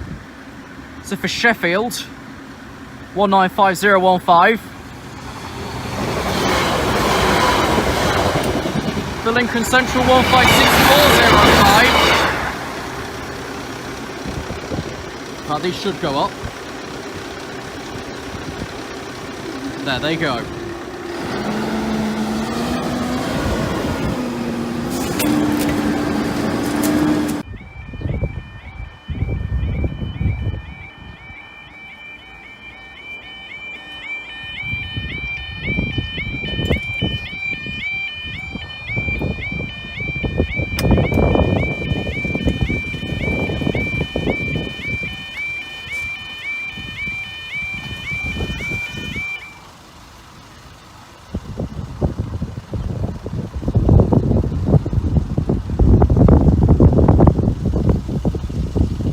So for Sheffield, 195015. For Lincoln Central, 156405. Now these should go up. There they go.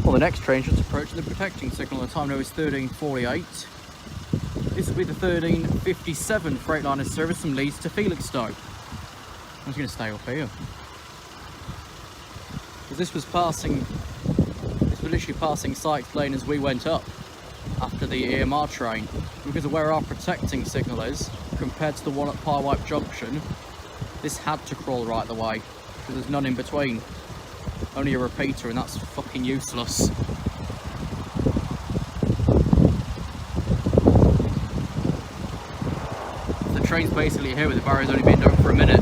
The next train just approaching the protecting signal. The time now is 13:48. This will be the 13:57 Freightliner service from Leeds to Felixstowe. I'm just going to stay up here. Because this was literally passing Sykes Lane as we went up after the EMR train. Because of where our protecting signal is compared to the one at Parwipe Junction, this had to crawl right the way because there's none in between, only a repeater, and that's fucking useless. The train's basically here with the barrier's only been done for a minute.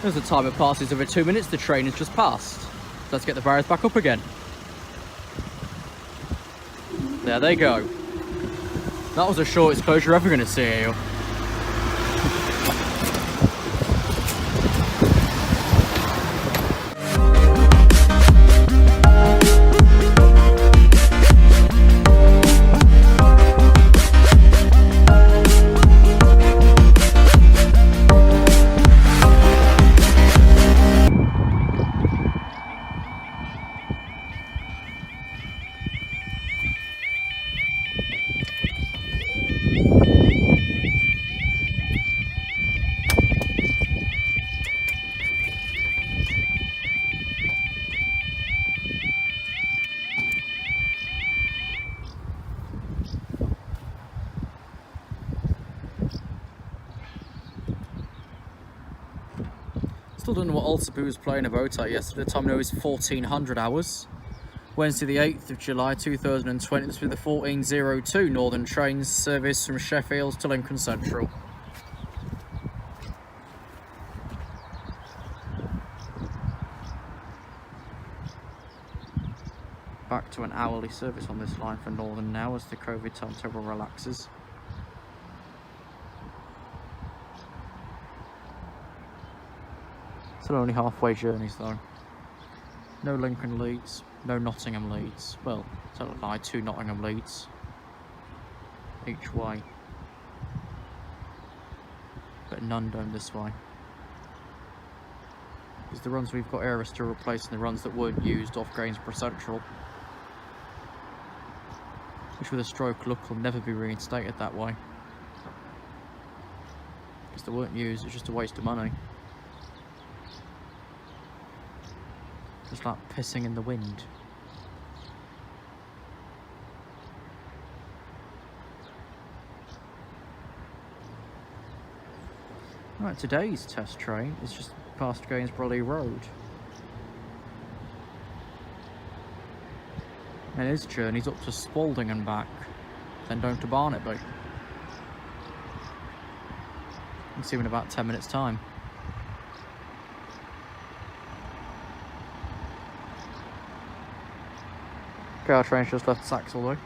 As the timer passes over 2 minutes, the train has just passed. Let's get the barriers back up again. There they go. That was the shortest closure you're ever going to see here. Still don't know what Alsabu was playing about at yesterday. The time now is 1400 hours. Wednesday the 8th of July 2020. This will be the 1402 Northern Trains service from Sheffield to Lincoln Central. Back to an hourly service on this line for Northern now as the COVID timetable relaxes. Still only halfway journeys though. No Lincoln Leeds, no Nottingham Leeds. Well, tell a lie, 2 Nottingham Leeds each way. But none down this way. Because the runs we've got here are still replacing the runs that weren't used off Gainsborough Central. Which with a stroke look will never be reinstated that way. Because they weren't used, it's just a waste of money. Just like pissing in the wind. Right, today's test train is just past Gainsborough Road. And his journey's up to Spalding and back, then down to Barnetby. You can see him in about 10 minutes time. Okay, our train's just left Saxilby.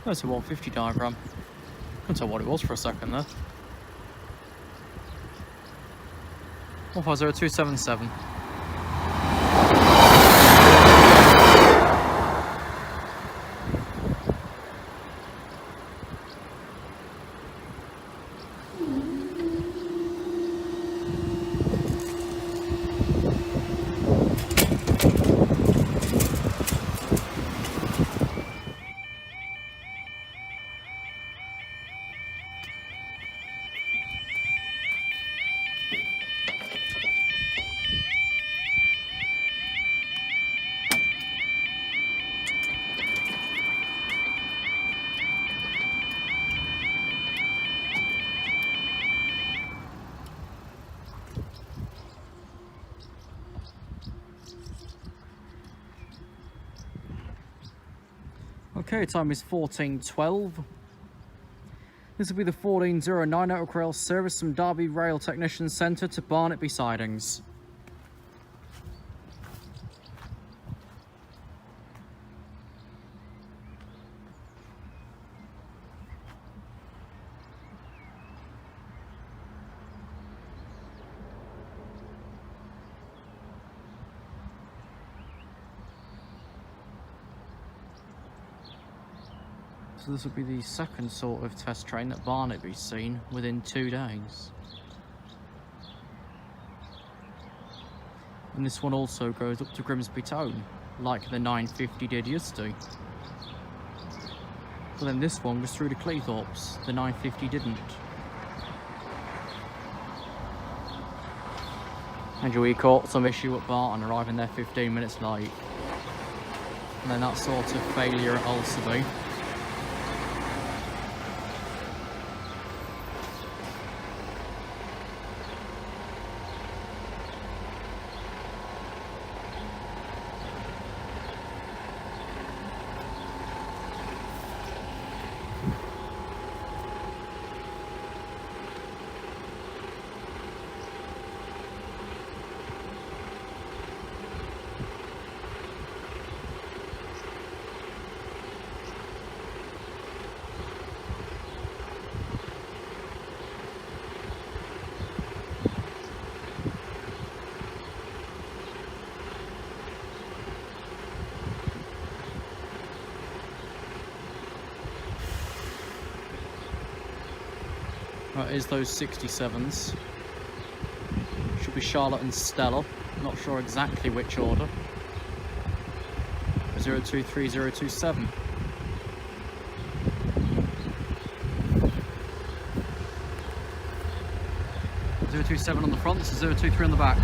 That's a 150 diagram. Couldn't tell what it was for a second there. 150277. Okay, time is 14:12. This will be the 1409 Network Rail service from Derby Rail Technician Centre to Barnetby Sidings. So this will be the second sort of test train that Barnetby's seen within 2 days. And this one also goes up to Grimsby Town, like the 950 did used to. But then this one goes through to Cleethorpes, the 950 didn't. And we caught some issue at Barton, arriving there 15 minutes late. And then that sort of failure at Ulsterby. Right, here's those 67s. Should be Charlotte and Stella. Not sure exactly which order. 023027. 027 on the front, this is 023 on the back.